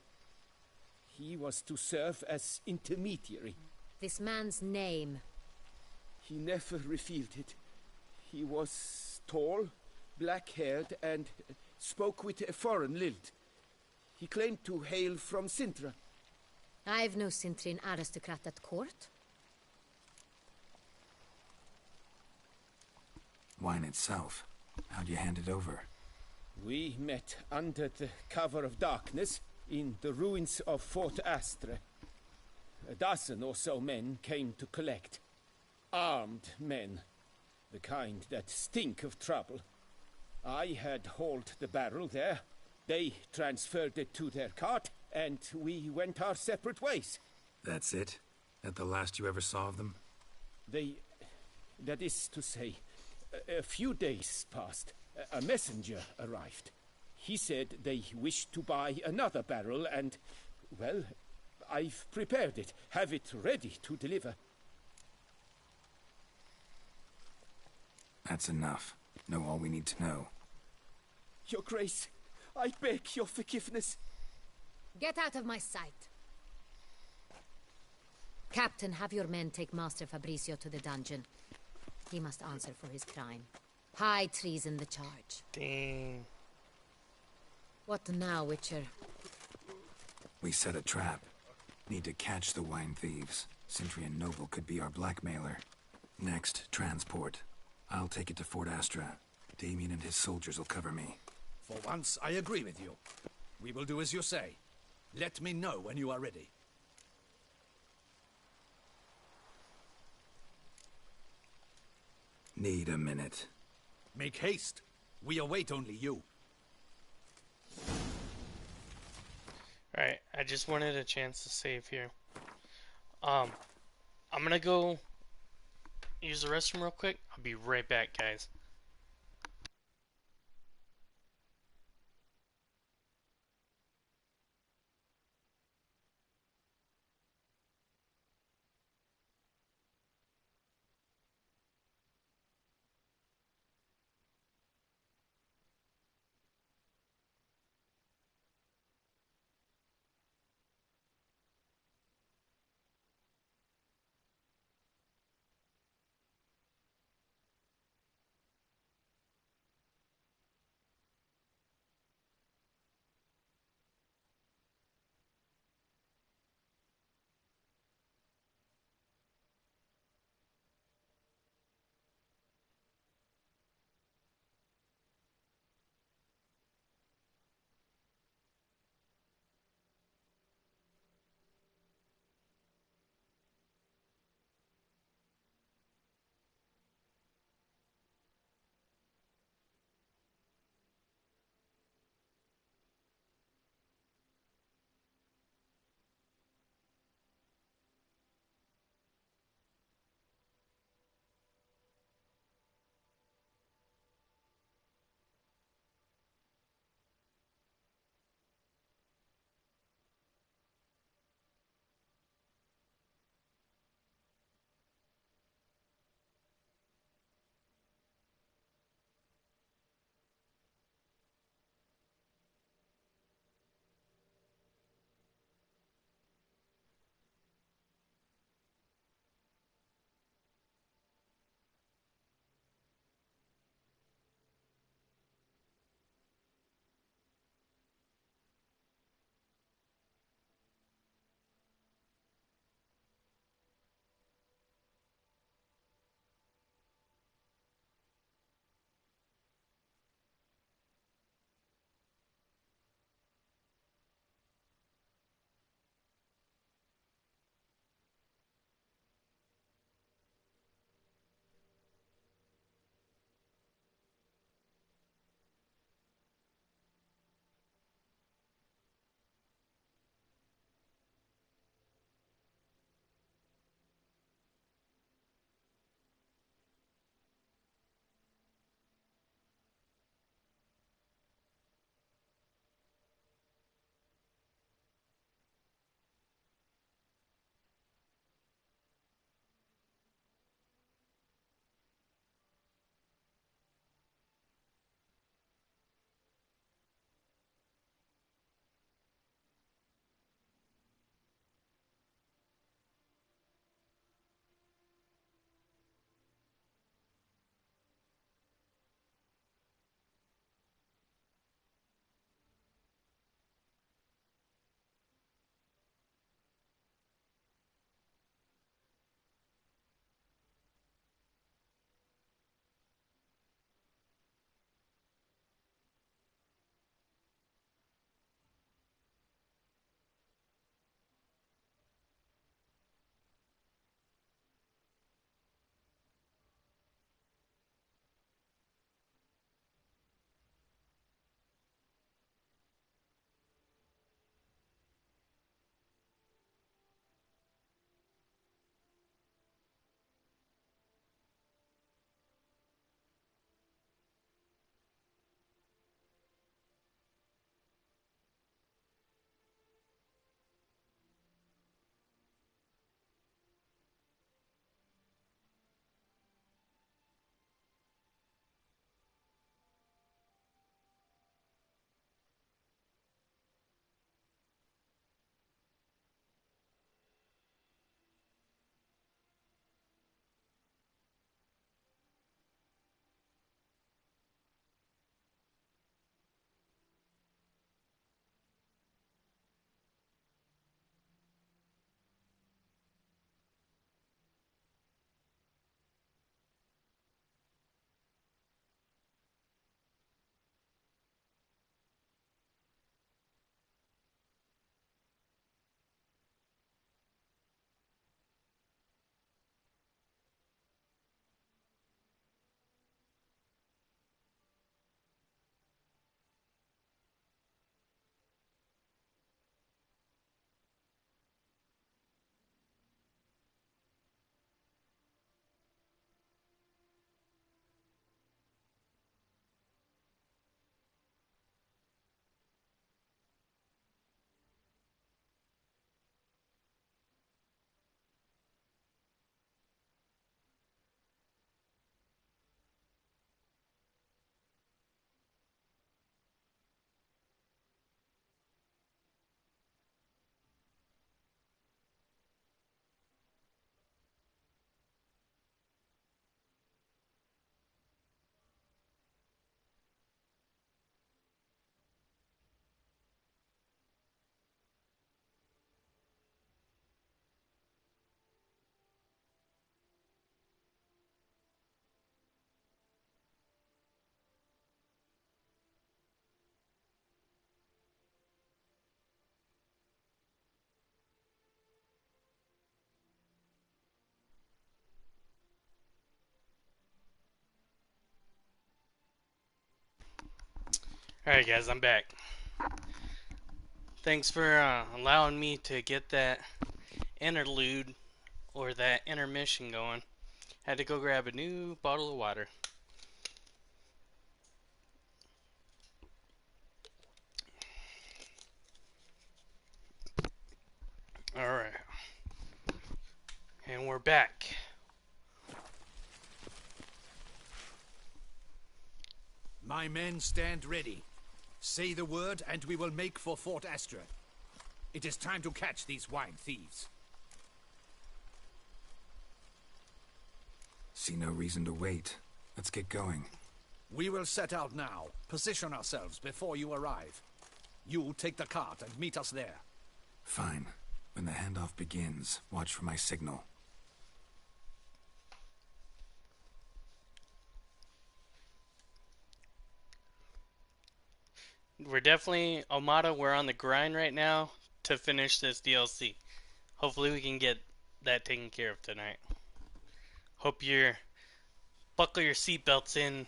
He was to serve as intermediary. This man's name? He never revealed it. He was tall, black-haired, and spoke with a foreign lilt. He claimed to hail from Sintra. I've no Sintrian aristocrat at court. Wine itself. How'd you hand it over? We met under the cover of darkness in the ruins of Fort Astre. A dozen or so men came to collect. Armed men. The kind that stink of trouble. I had hauled the barrel there. They transferred it to their cart, and we went our separate ways. That's it? That the last you ever saw of them? That is to say, a few days passed. A messenger arrived. He said they wished to buy another barrel and, well, I've prepared it, have it ready to deliver. That's enough. Know all we need to know. Your Grace, I beg your forgiveness. Get out of my sight. Captain, have your men take Master Fabrizio to the dungeon. He must answer for his crime. High treason the charge. Dang. What now, Witcher? We set a trap. Need to catch the wine thieves. Sentry and Noble could be our blackmailer. Next, transport. I'll take it to Fort Astra. Damien and his soldiers will cover me. For once, I agree with you. We will do as you say. Let me know when you are ready. Need a minute. Make haste. We await only you. Alright, I just wanted a chance to save here. I'm gonna go use the restroom real quick. I'll be right back, guys. Alright guys, I'm back. Thanks for allowing me to get that interlude or that intermission going. Had to go grab a new bottle of water. Alright. And we're back. My men stand ready. Say the word and we will make for Fort Astra. It is time to catch these wine thieves. See no reason to wait. Let's get going. We will set out now. Position ourselves before you arrive. You take the cart and meet us there. Fine. When the handoff begins, watch for my signal. We're definitely, Omada, we're on the grind right now to finish this DLC. Hopefully we can get that taken care of tonight. Hope you're, buckle your seatbelts in.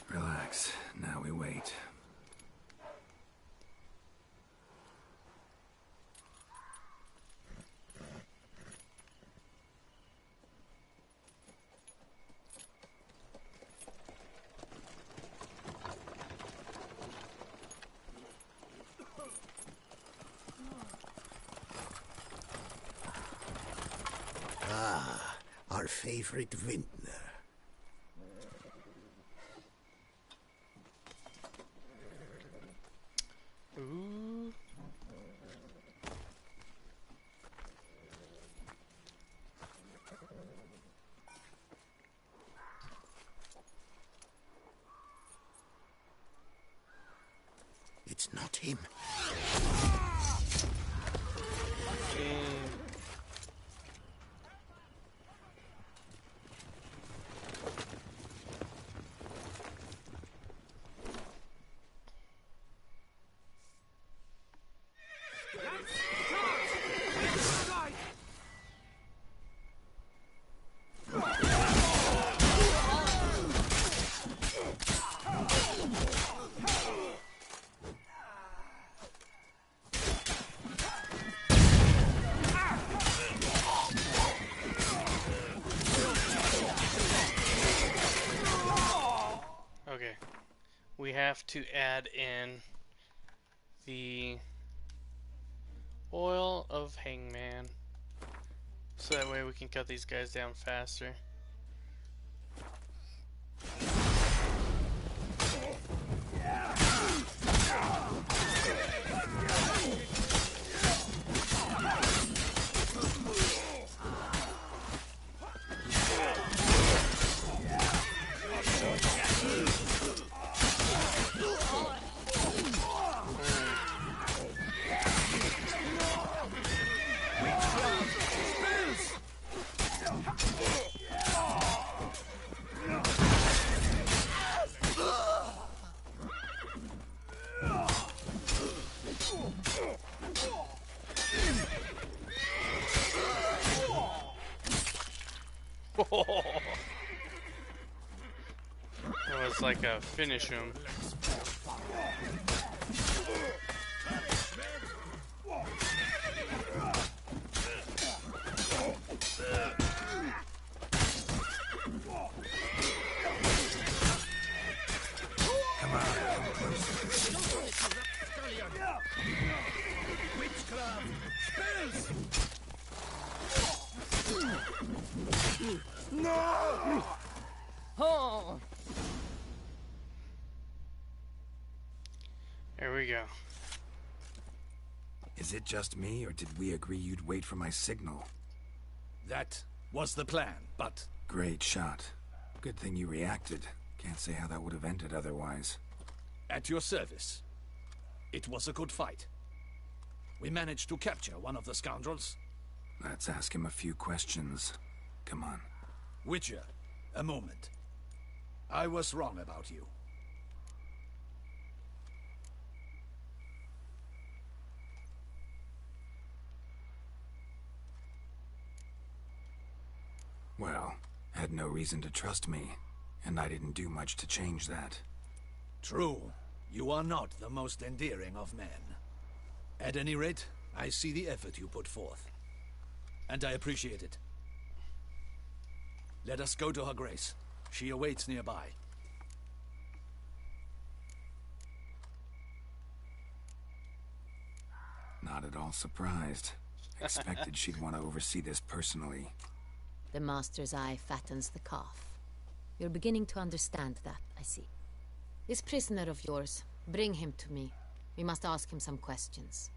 Relax. Now we wait. Ah, our favorite vintner. Ooh. It's not him. Okay. We have to add in the oil of hangman. So that way we can cut these guys down faster. It was like a finish him. No! Oh. There we go. Is it just me, or did we agree you'd wait for my signal? That was the plan, but... Great shot. Good thing you reacted. Can't say how that would have ended otherwise. At your service. It was a good fight. We managed to capture one of the scoundrels. Let's ask him a few questions. Come on. Witcher, a moment. I was wrong about you. Well, had no reason to trust me, and I didn't do much to change that. True. You are not the most endearing of men. At any rate, I see the effort you put forth. And I appreciate it. Let us go to her grace. She awaits nearby. Not at all surprised. Expected she'd want to oversee this personally. The master's eye fattens the calf. You're beginning to understand that, I see. This prisoner of yours, bring him to me. We must ask him some questions.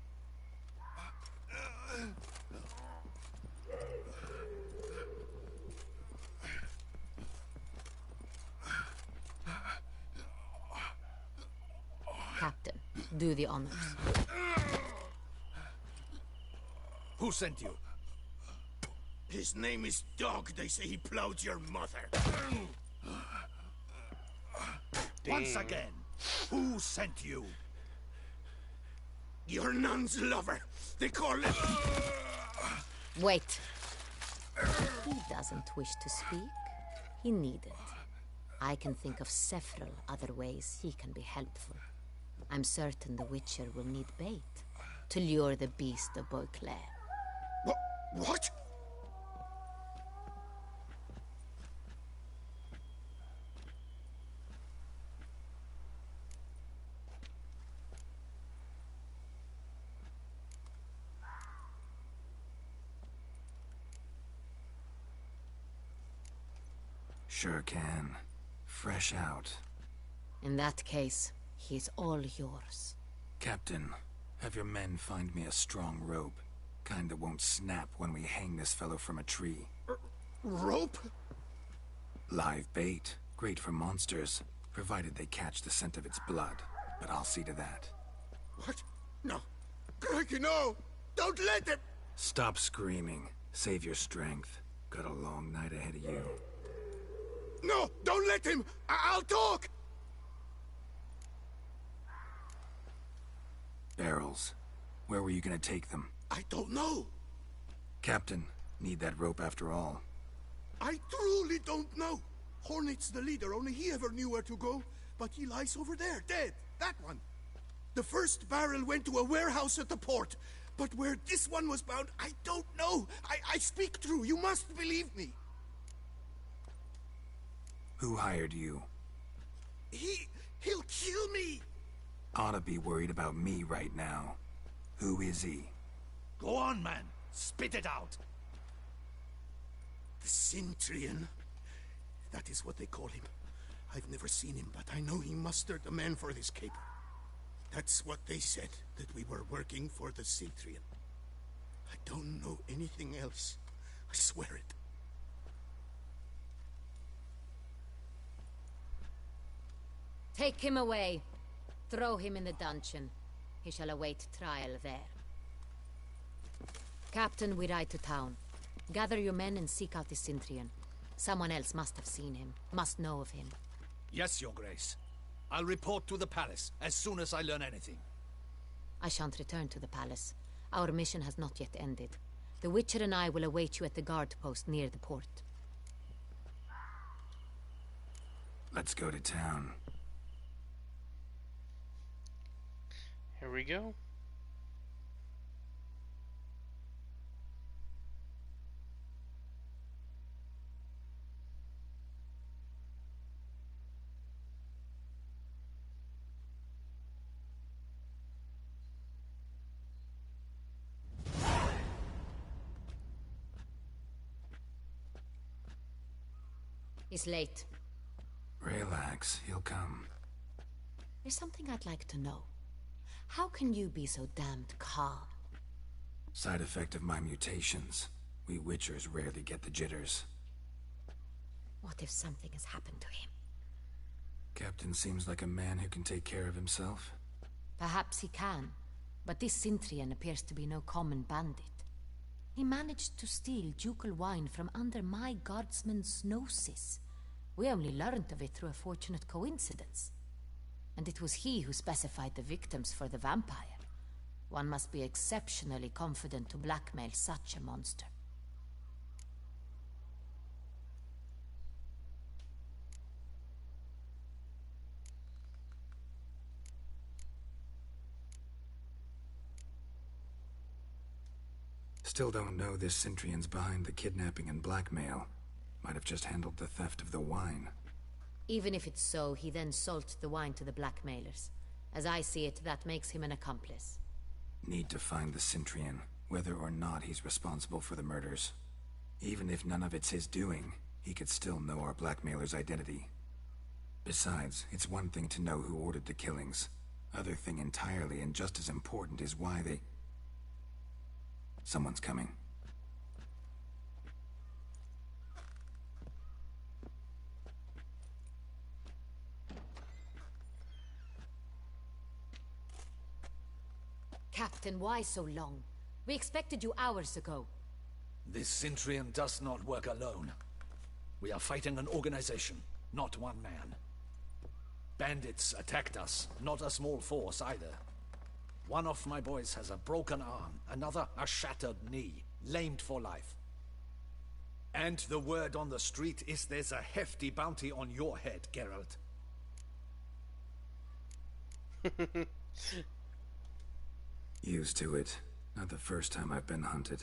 Captain, do the honors. Who sent you? His name is Dog. They say he plowed your mother. Once again, who sent you? Your nun's lover. They call it... Wait. He doesn't wish to speak. He needn't. I can think of several other ways he can be helpful. I'm certain the Witcher will need bait to lure the beast of Beauclair. What? Sure can. Fresh out. In that case, he's all yours. Captain, have your men find me a strong rope. Kind that won't snap when we hang this fellow from a tree. Rope? Live bait. Great for monsters, provided they catch the scent of its blood. But I'll see to that. What? No. Crikey, no! Don't let him! Stop screaming. Save your strength. Got a long night ahead of you. No! Don't let him! I'll talk! Barrels. Where were you gonna take them? I don't know. Captain, need that rope after all. I truly don't know. Hornet's the leader, only he ever knew where to go. But he lies over there, dead. That one. The first barrel went to a warehouse at the port. But where this one was bound, I don't know. I speak true. You must believe me. Who hired you? He'll kill me. Ought to be worried about me right now. Who is he? Go on, man. Spit it out. The Cintrian. That is what they call him. I've never seen him, but I know he mustered the men for this caper. That's what they said, that we were working for the Cintrian. I don't know anything else. I swear it. Take him away. Throw him in the dungeon. He shall await trial there. Captain, we ride to town. Gather your men and seek out the Cintrian. Someone else must have seen him, must know of him. Yes, Your Grace. I'll report to the palace as soon as I learn anything. I shan't return to the palace. Our mission has not yet ended. The Witcher and I will await you at the guard post near the port. Let's go to town. Here we go. He's late. Relax, he'll come. There's something I'd like to know. How can you be so damned calm? Side effect of my mutations. We Witchers rarely get the jitters. What if something has happened to him? Captain seems like a man who can take care of himself. Perhaps he can, but this Cintrian appears to be no common bandit. He managed to steal ducal wine from under my guardsman's noses. We only learned of it through a fortunate coincidence. And it was he who specified the victims for the vampire. One must be exceptionally confident to blackmail such a monster. Still don't know this Centrion's behind the kidnapping and blackmail. Might have just handled the theft of the wine. Even if it's so, he then sold the wine to the blackmailers. As I see it, that makes him an accomplice. Need to find the Centrion, whether or not he's responsible for the murders. Even if none of it's his doing, he could still know our blackmailer's identity. Besides, it's one thing to know who ordered the killings. Other thing entirely, and just as important, is why they... Someone's coming. Captain, why so long? We expected you hours ago. This Centurion does not work alone. We are fighting an organization, not one man. Bandits attacked us, not a small force either. One of my boys has a broken arm, another a shattered knee, lamed for life. And the word on the street is there's a hefty bounty on your head, Geralt. Used to it. Not the first time I've been hunted.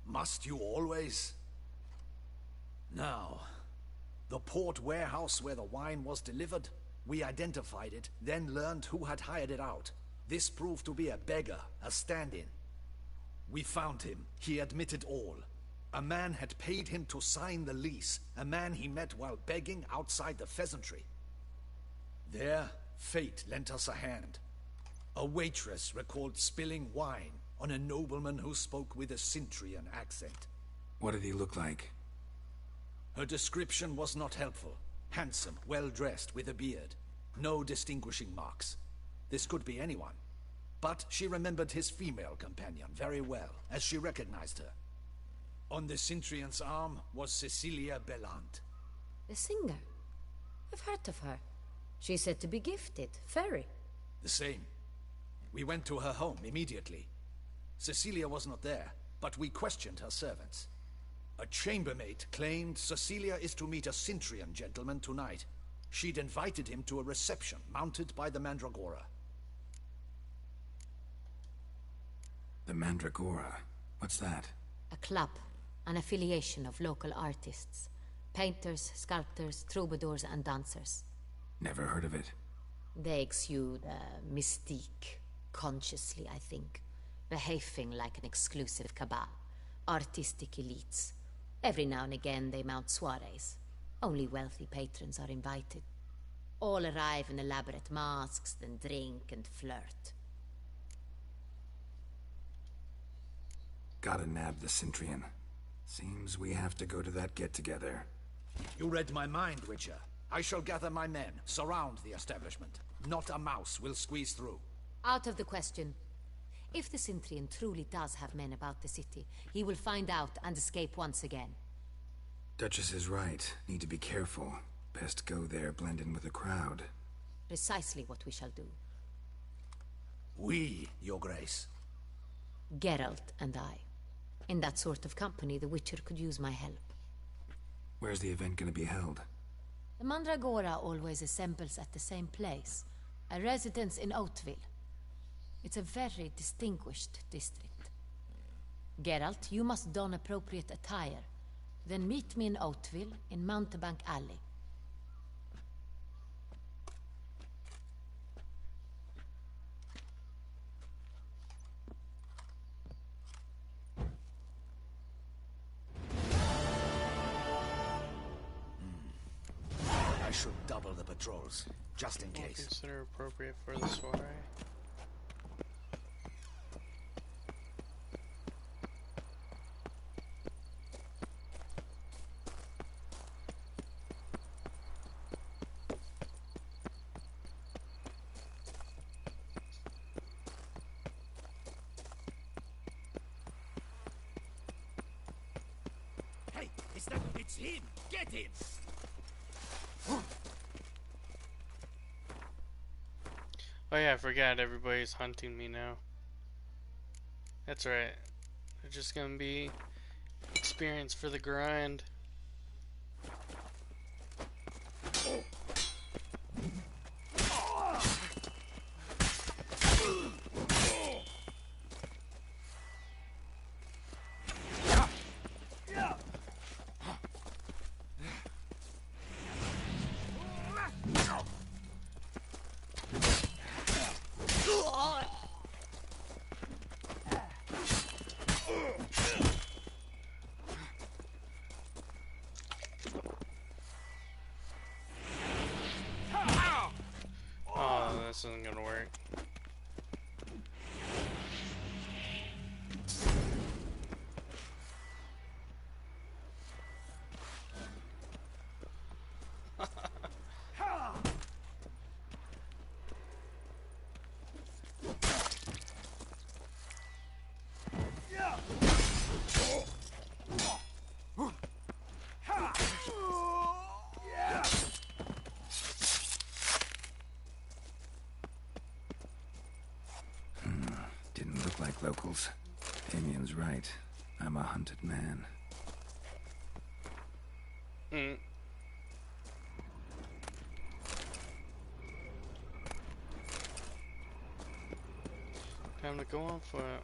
Must you always? Now, the port warehouse where the wine was delivered, we identified it, then learned who had hired it out. This proved to be a beggar, a stand-in. We found him. He admitted all. A man had paid him to sign the lease, a man he met while begging outside the pheasantry. There, fate lent us a hand. A waitress recalled spilling wine on a nobleman who spoke with a Centurion accent. What did he look like? Her description was not helpful. Handsome, well-dressed, with a beard. No distinguishing marks. This could be anyone. But she remembered his female companion very well, as she recognized her. On the Centurion's arm was Cecilia Bellant. The singer? I've heard of her. She's said to be gifted, fairy. The same. We went to her home immediately. Cecilia was not there, but we questioned her servants. A chambermaid claimed Cecilia is to meet a Centurion gentleman tonight. She'd invited him to a reception mounted by the Mandragora. The Mandragora? What's that? A club, an affiliation of local artists. Painters, sculptors, troubadours and dancers. Never heard of it. They exude mystique, consciously, I think. Behaving like an exclusive cabal. Artistic elites. Every now and again they mount soirees. Only wealthy patrons are invited. All arrive in elaborate masks, then drink and flirt. Gotta nab the Centurion. Seems we have to go to that get-together. You read my mind, Witcher. I shall gather my men, surround the establishment. Not a mouse will squeeze through. Out of the question. If the Centurion truly does have men about the city, he will find out and escape once again. Duchess is right. Need to be careful. Best go there, blend in with the crowd. Precisely what we shall do. We, Your Grace. Geralt and I. In that sort of company, the Witcher could use my help. Where's the event gonna be held? The Mandragora always assembles at the same place. A residence in Oatville. It's a very distinguished district. Geralt, you must don appropriate attire. Then meet me in Oatville, in Mountebank Alley. I should double the patrols, just in case. Consider appropriate for the soiree. Hey, it's him! Get him! Oh yeah, I forgot everybody's hunting me now. That's right. They're just gonna be experience for the grind. Oh, this isn't gonna work. Didn't look like locals. Damien's right. I'm a hunted man. Time to go on for it.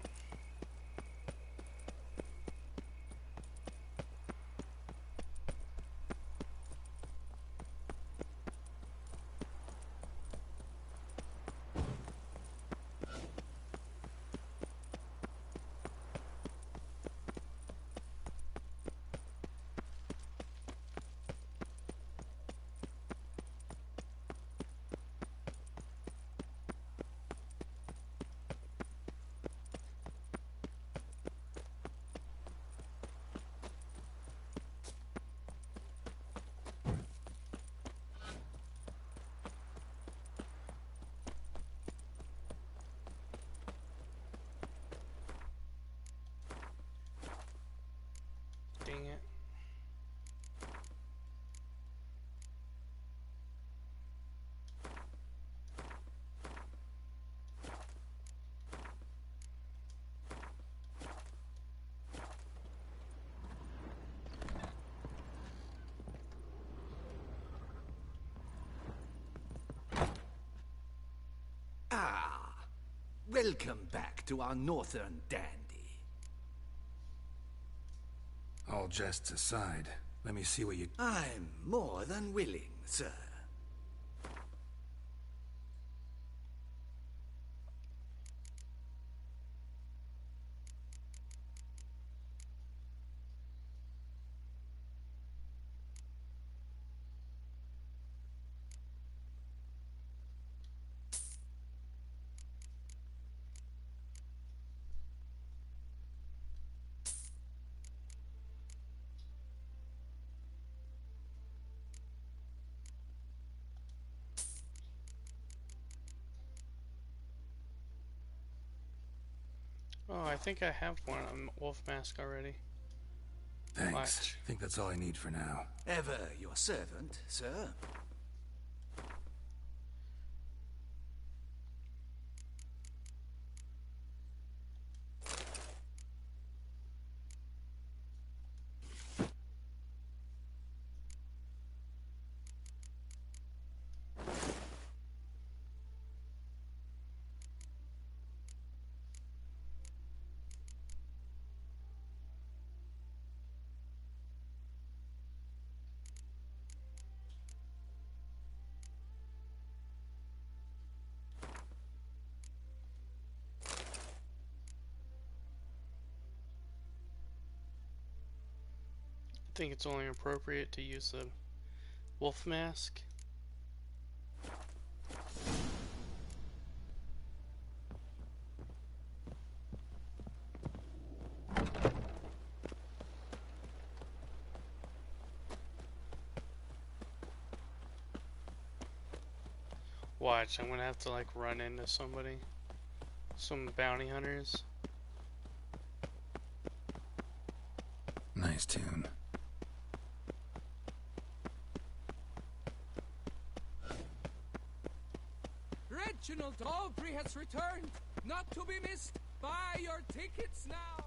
Dang it. Ah, welcome back to our northern dandy. All jests aside, let me see what you... I'm more than willing, sir. Oh, I think I have one. Wolf mask already. Thanks. Watch. I think that's all I need for now. Ever your servant, sir. I think it's only appropriate to use the wolf mask. Watch, I'm gonna have to like run into somebody. Some bounty hunters. Nice tune. Red Reginald Aubrey has returned, not to be missed. Buy your tickets now.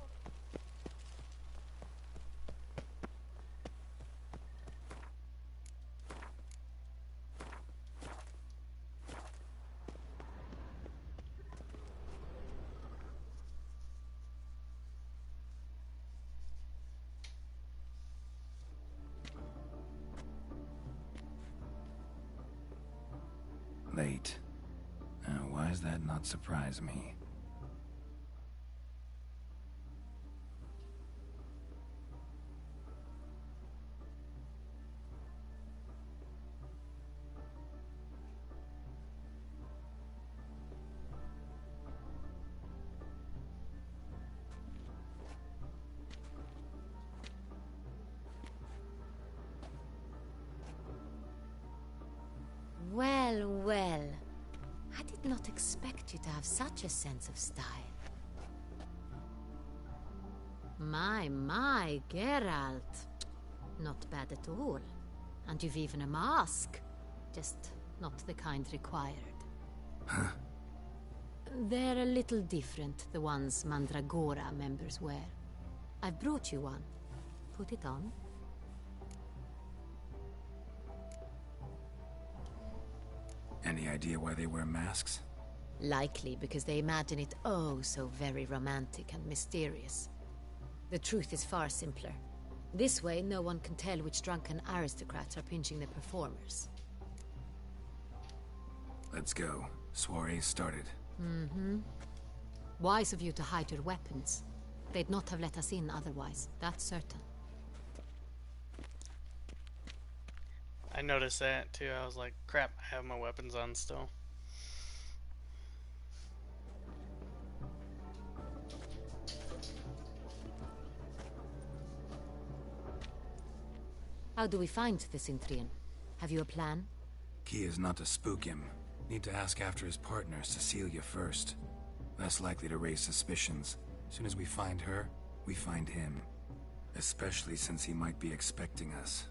Late. Why does that not surprise me? Well, well. I did not expect you to have such a sense of style. My, Geralt. Not bad at all. And you've even a mask. Just not the kind required. Huh? They're a little different, the ones Mandragora members wear. I've brought you one. Put it on. Any idea why they wear masks? Likely because they imagine it oh so very romantic and mysterious. The truth is far simpler. This way, no one can tell which drunken aristocrats are pinching the performers. Let's go. Soiree started. Mm-hmm. Wise of you to hide your weapons. They'd not have let us in otherwise, that's certain. I noticed that too. I was like, crap, I have my weapons on still. How do we find the Cintrian? Have you a plan? Key is not to spook him. Need to ask after his partner, Cecilia, first. Less likely to raise suspicions. Soon as we find her, we find him. Especially since he might be expecting us.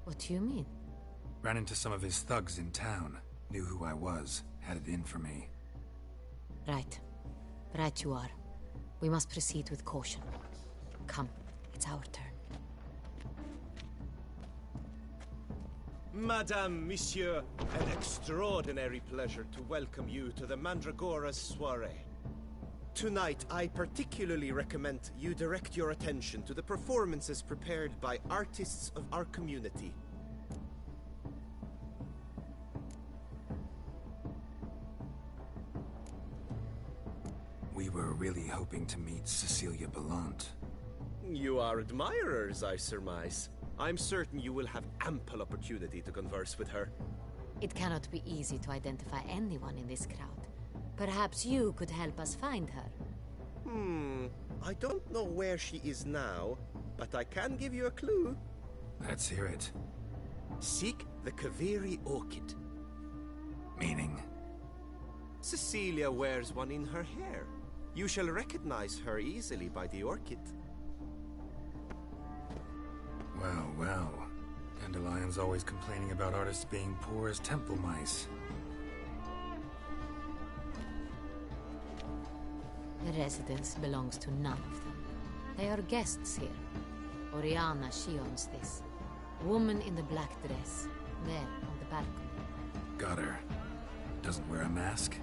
What do you mean? Ran into some of his thugs in town. Knew who I was. Had it in for me. Right. Right you are. We must proceed with caution. Come, it's our turn. Madame, Monsieur, an extraordinary pleasure to welcome you to the Mandragora's soiree. Tonight, I particularly recommend you direct your attention to the performances prepared by artists of our community. We were really hoping to meet Cecilia Bellant. You are admirers, I surmise. I'm certain you will have ample opportunity to converse with her. It cannot be easy to identify anyone in this crowd. Perhaps you could help us find her. I don't know where she is now, but I can give you a clue. Let's hear it. Seek the Kaviri orchid. Meaning? Cecilia wears one in her hair. You shall recognize her easily by the orchid. Well, well. Dandelion's always complaining about artists being poor as temple mice. The residence belongs to none of them. They are guests here. Oriana, she owns this. Woman in the black dress. There, on the balcony. Got her. Doesn't wear a mask?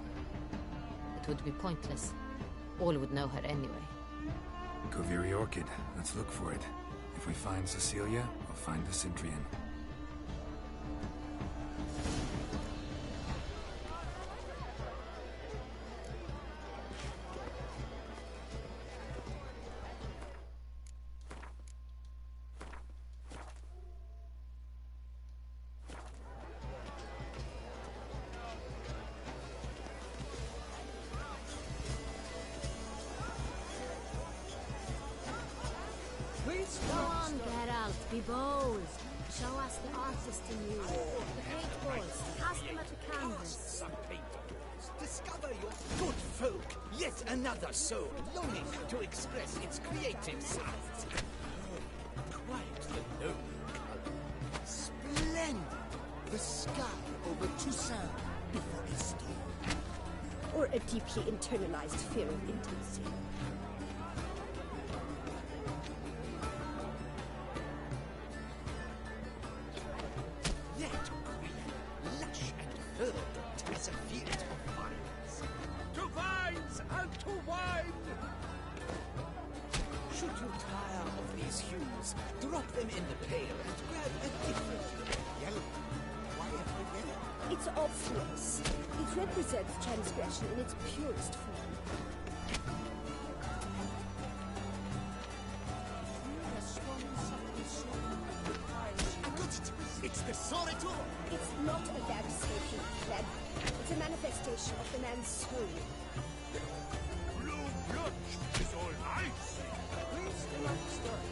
It would be pointless. All would know her anyway. Kaviri orchid. Let's look for it. If we find Cecilia, we'll find the Cintrian. Go on, Geralt, be bold. Show us the artist in you. The paintballs, cast them at the canvas. Some paintballs. Discover your good folk. Yet another soul longing to express its creative sides. Quite the noble color. Splendid! The sky over Toussaint before a storm. or a deeply internalized fear of intimacy. That green, lush and verdant as a field of vines. To vines and to wine! Should you tire of these hues, drop them in the pail and grab a different yellow. Why ever yellow? It's obvious. It represents transgression in its purest form. I got it! It's the Soretor! It's not a landscaping plan. It's a manifestation of the man's soul. Blue blood is all nice! Please do not disturb.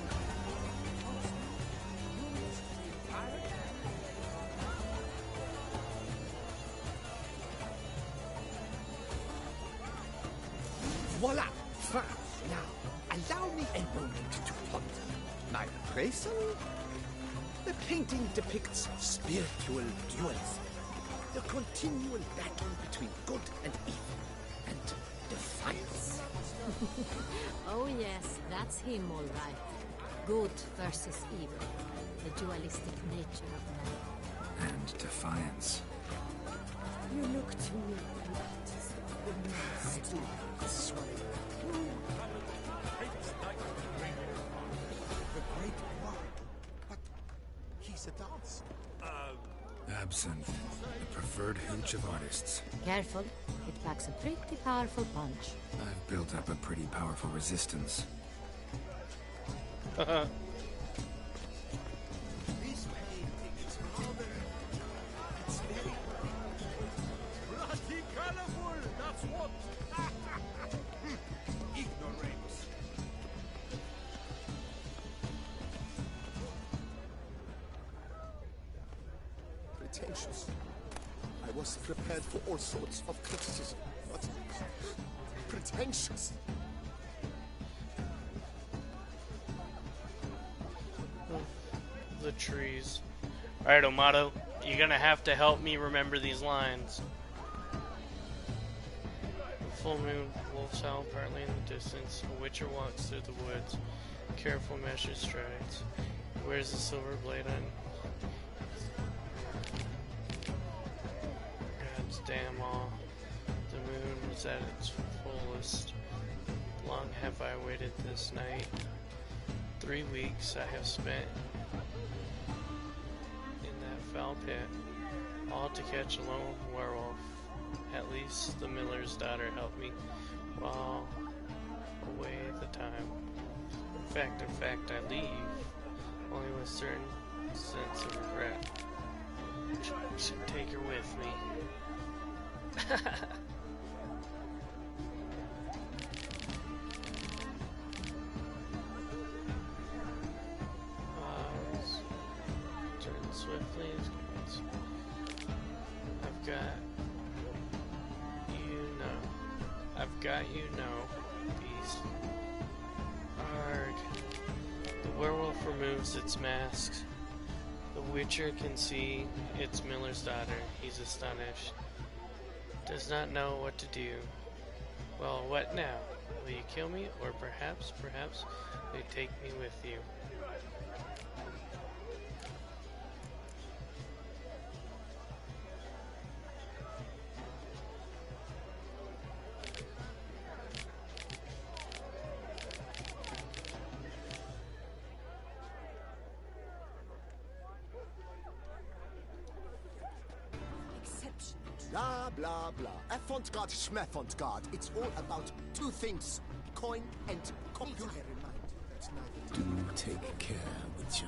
Voila! Fine. Now, allow me a moment to ponder. My appraisal? The painting depicts spiritual dualism. The continual battle between good and evil. And defiance. Oh yes, that's him all right. Good versus evil. The dualistic nature of man. And defiance. You look to me like the man's soul. The great one. But he's a dancer. Absinthe, the preferred hooch of artists. Careful, it packs a pretty powerful punch. I've built up a pretty powerful resistance. This way, it's rather... It's very... Bloody colorful, that's what! ignorance. Pretentious. I was prepared for all sorts of criticism, but pretentious. The trees. Alright, Amato, you're gonna have to help me remember these lines. Full moon, wolf's howl partly in the distance. A witcher walks through the woods. Careful measured strides. Where's the silver blade on? God's damn all. The moon was at its fullest. Long have I waited this night. 3 weeks I have spent in that foul pit, all to catch a lone werewolf. At least the miller's daughter helped me while away the time. In fact, I leave only with certain sense of regret. Should take her with me. Turn swiftly. I've got you now, beast. Arg. The werewolf removes its mask. The witcher can see it's Miller's daughter. He's astonished. Does not know what to do. Well, what now? Will you kill me? Or perhaps will you take me with you? Blah, blah, blah. Avant-garde, schmavant-garde. It's all about two things. Coin and copy. Bear in mind, that's neither... Do take care, Witcher.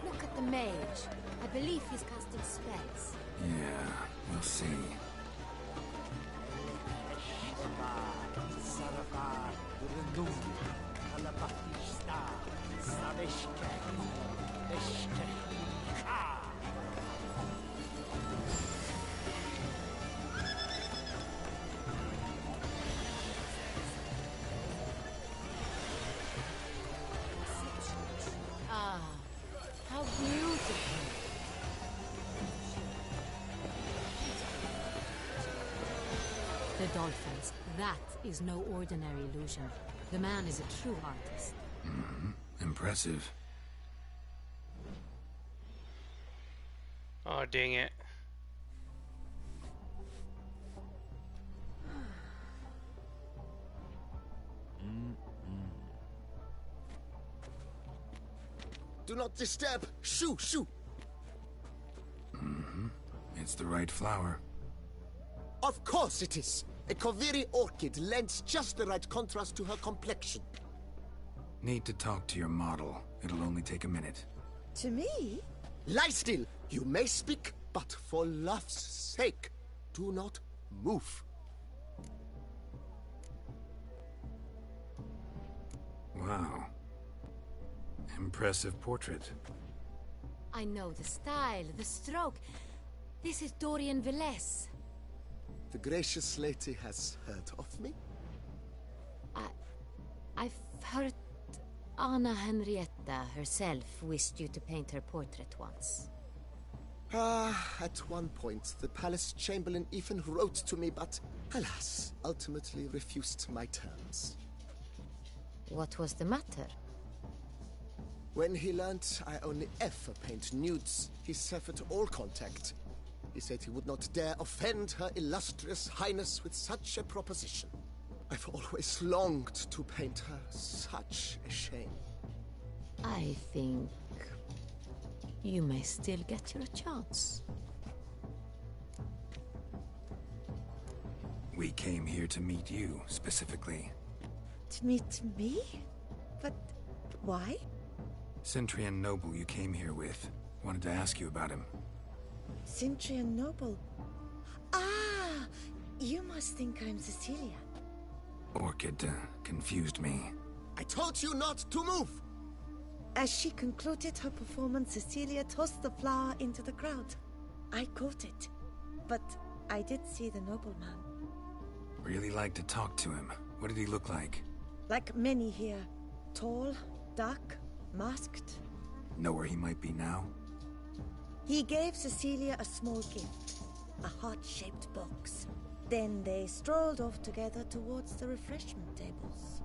Look at the mage. I believe he's casting spells. Yeah, we'll see. the dolphins. That is no ordinary illusion. The man is a true artist. Impressive. Oh, dang it. Do not disturb! Shoo, shoo! It's the right flower. Of course it is! A Koviri orchid lends just the right contrast to her complexion. Need to talk to your model. It'll only take a minute. To me? Lie still! You may speak, but for love's sake, do not move. Wow. Impressive portrait. I know the style, the stroke. This is Dorian Velez. The gracious lady has heard of me? I've heard Anna Henrietta herself wished you to paint her portrait once. At one point, the palace chamberlain even wrote to me, but, alas, ultimately refused my terms. What was the matter? When he learned I only ever paint nudes, he severed all contact. He said he would not dare offend her illustrious highness with such a proposition. I've always longed to paint her. Such a shame. I think you may still get your chance. We came here to meet you, specifically. To meet me? But why? Centrian noble you came here with. Wanted to ask you about him. Centrian noble? Ah! You must think I'm Cecilia. Orchid confused me. I told you not to move! As she concluded her performance, Cecilia tossed the flower into the crowd. I caught it, but I did see the nobleman. Really like to talk to him. What did he look like? Like many here. Tall, dark, masked. Know where he might be now? He gave Cecilia a small gift, a heart-shaped box. Then they strolled off together towards the refreshment tables.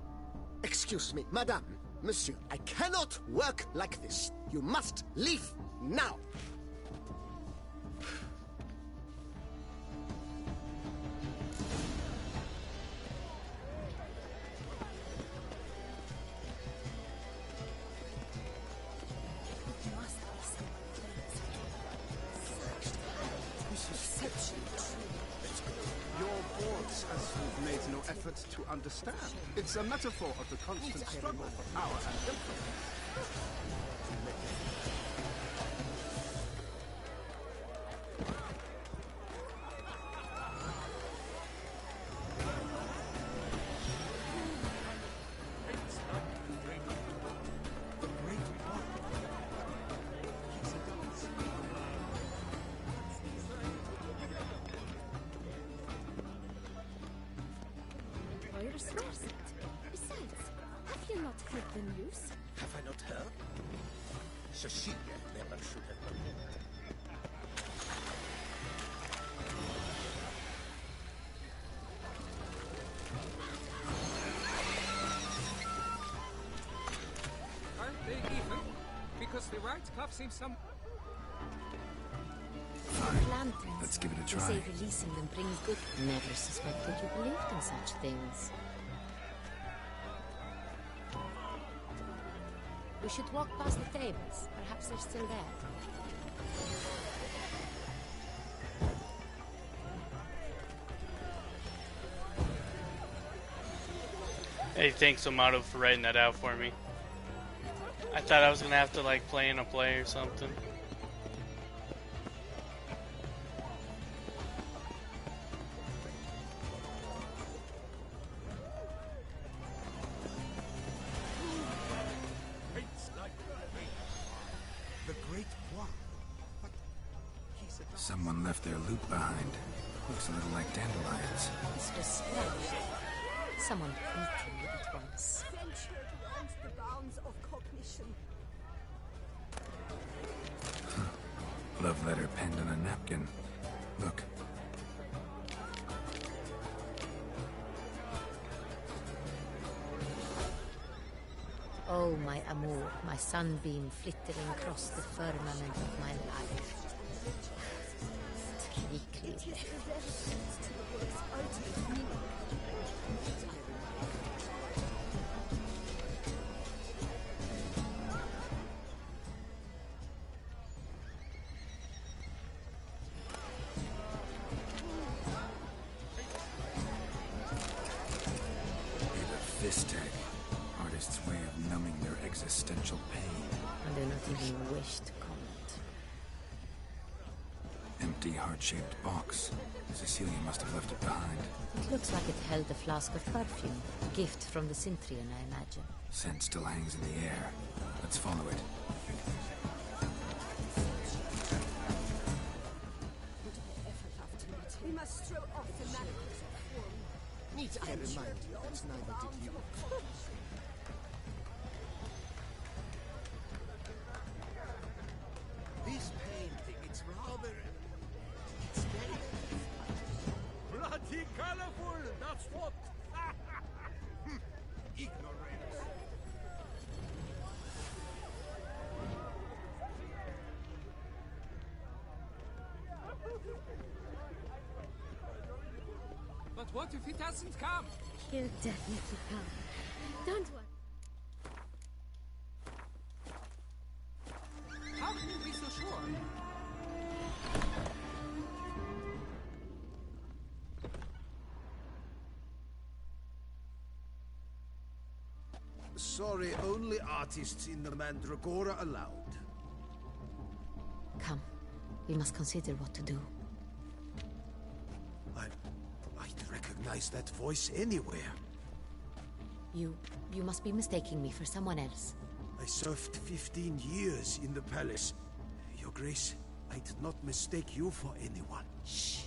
Excuse me, madame, monsieur, I cannot work like this. You must leave now. To understand. It's a metaphor of the constant struggle for power and influence. Besides, have you not heard the news? Have I not heard? Cecilia never should have known. Aren't they even? Because the right club seems some... Lanterns. Let's give it a They try. say releasing them brings good. Never suspected you believed in such things. We should walk past the tables. Perhaps they're still there. Hey, thanks Amato for writing that out for me. I thought I was gonna have to like play in a play or something. Someone left their loot behind. Looks a little like dandelions. This was scratched. Someone beat with it once. Venture beyond the bounds of cognition. Love letter penned on a napkin. Look. my amour, my sunbeam flittering across the firmament of my life. Trickly. Fist tag. Artist's way of numbing their existential pain. I do not even wish to comment. Empty heart-shaped box. Cecilia must have left it behind. It looks like it held a flask of perfume. A gift from the Cintrian, I imagine. Scent still hangs in the air. Let's follow it. We must throw off the manacles before we need to I remind you that neither did you. This painting, it's rather... It's very... Bloody colorful, that's what! Ignoramus. But what if it hasn't come? He'll definitely come. Don't worry. How can you be so sure? Sorry, only artists in the Mandragora allowed. Come, we must consider what to do. I'd recognize that voice anywhere. You must be mistaking me for someone else. I served 15 years in the palace. Your Grace, I did not mistake you for anyone. Shh!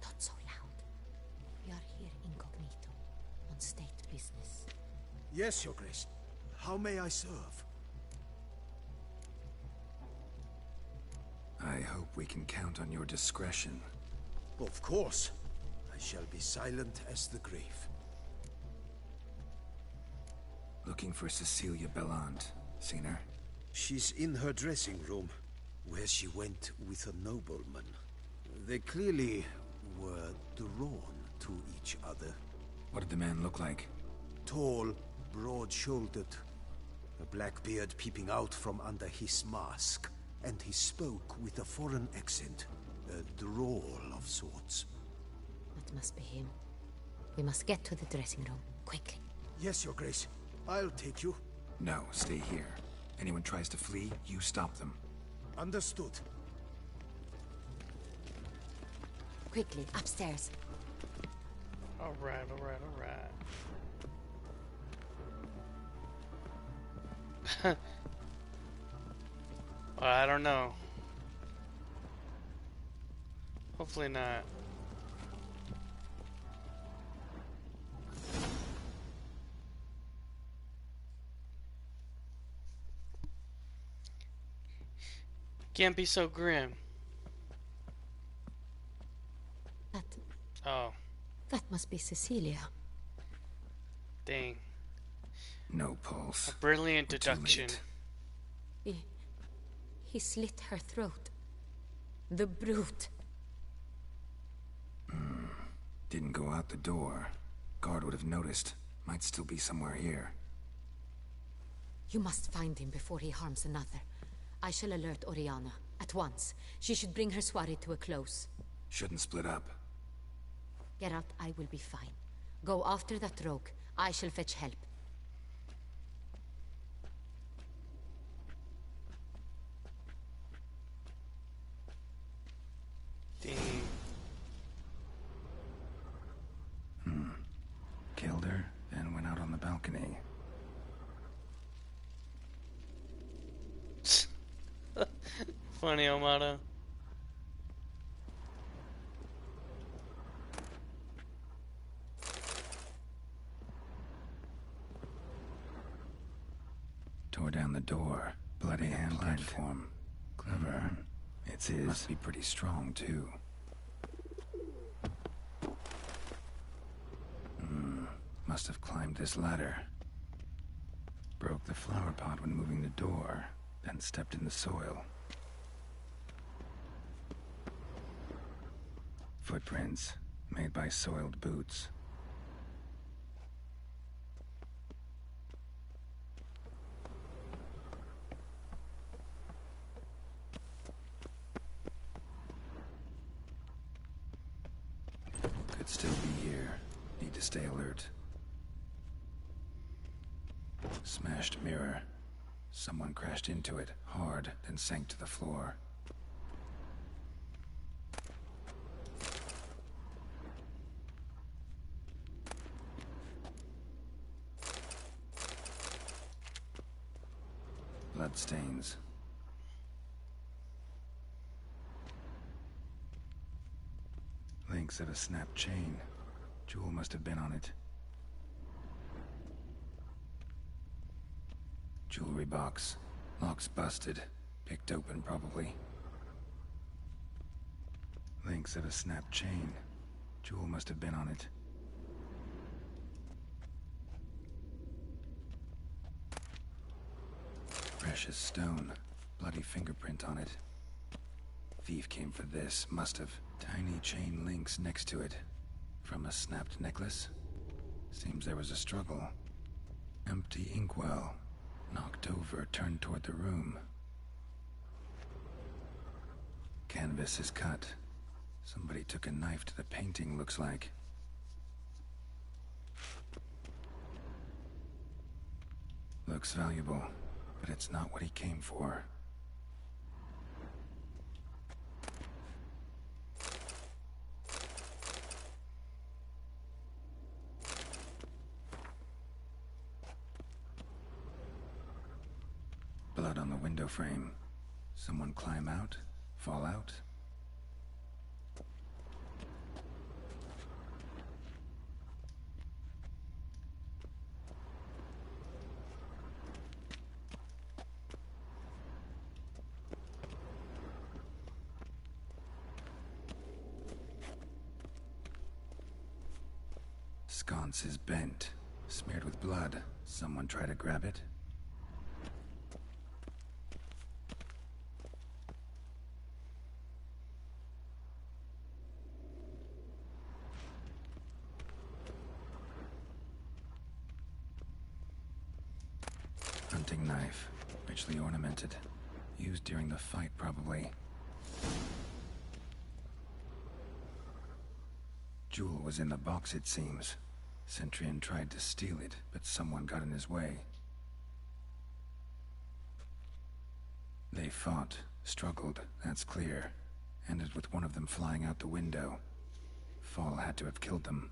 Not so loud. We are here incognito, on state business. Yes, Your Grace. How may I serve? I hope we can count on your discretion. Of course. I shall be silent as the grave. Looking for Cecilia Bellant. Seen her? She's in her dressing room, where she went with a nobleman. They clearly were drawn to each other. What did the man look like? Tall, broad-shouldered, a black beard peeping out from under his mask, and he spoke with a foreign accent, a drawl of sorts. That must be him. We must get to the dressing room, quickly. Yes, Your Grace. I'll take you. No, stay here. Anyone tries to flee, you stop them. Understood. Quickly, upstairs. Alright. Well, I don't know. Hopefully not. Can't be so grim. That must be Cecilia. Dang. No pulse. A brilliant deduction. He slit her throat. The brute. Didn't go out the door. Guard would have noticed. Might still be somewhere here. You must find him before he harms another. I shall alert Oriana. At once. She should bring her soirée to a close. Shouldn't split up. Geralt, I will be fine. Go after that rogue. I shall fetch help. Dang. Killed her, then went out on the balcony. Funny, Omado. Tore down the door. Bloody handprint form. Clever. It's his. Must be pretty strong, too. Must have climbed this ladder. Broke the flower pot when moving the door, then stepped in the soil. Footprints, made by soiled boots. Could still be here. Need to stay alert. Smashed mirror. Someone crashed into it, hard, then sank to the floor. Bloodstains. Links of a snapped chain. Jewel must have been on it. Jewelry box. Lock's busted. Picked open, probably. Links of a snapped chain. Jewel must have been on it. Precious stone. Bloody fingerprint on it. Thief came for this, must have. Tiny chain links next to it. From a snapped necklace? Seems there was a struggle. Empty inkwell. Knocked over, turned toward the room. Canvas is cut. Somebody took a knife to the painting, looks like. Looks valuable, but it's not what he came for. Blood on the window frame. Someone climb out? Fall out? Sconce is bent, smeared with blood. Someone try to grab it? Hunting knife, richly ornamented. Used during the fight, probably. Jewel was in the box, it seems. Centurion tried to steal it, but someone got in his way. They fought, struggled, that's clear. Ended with one of them flying out the window. Fall had to have killed them.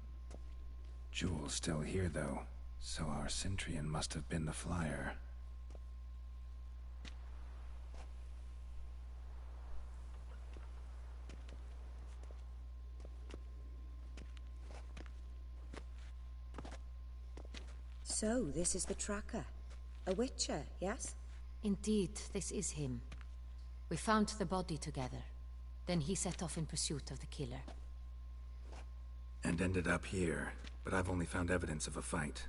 Jewel's still here, though, so our Centurion must have been the flyer. So, this is the tracker. A witcher, yes? Indeed, this is him. We found the body together. Then he set off in pursuit of the killer. And ended up here, but I've only found evidence of a fight.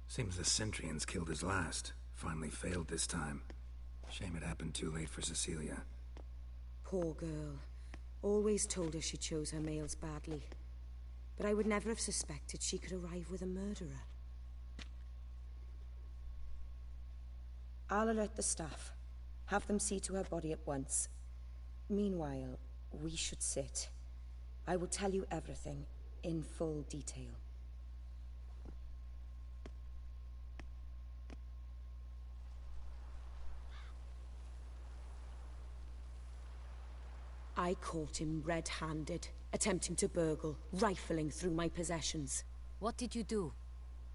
Seems the Centurions killed his last. Finally failed this time. Shame it happened too late for Cecilia. Poor girl. Always told her she chose her males badly. But I would never have suspected she could arrive with a murderer. I'll alert the staff. Have them see to her body at once. Meanwhile, we should sit. I will tell you everything, in full detail. I caught him red-handed, attempting to burgle, rifling through my possessions. What did you do?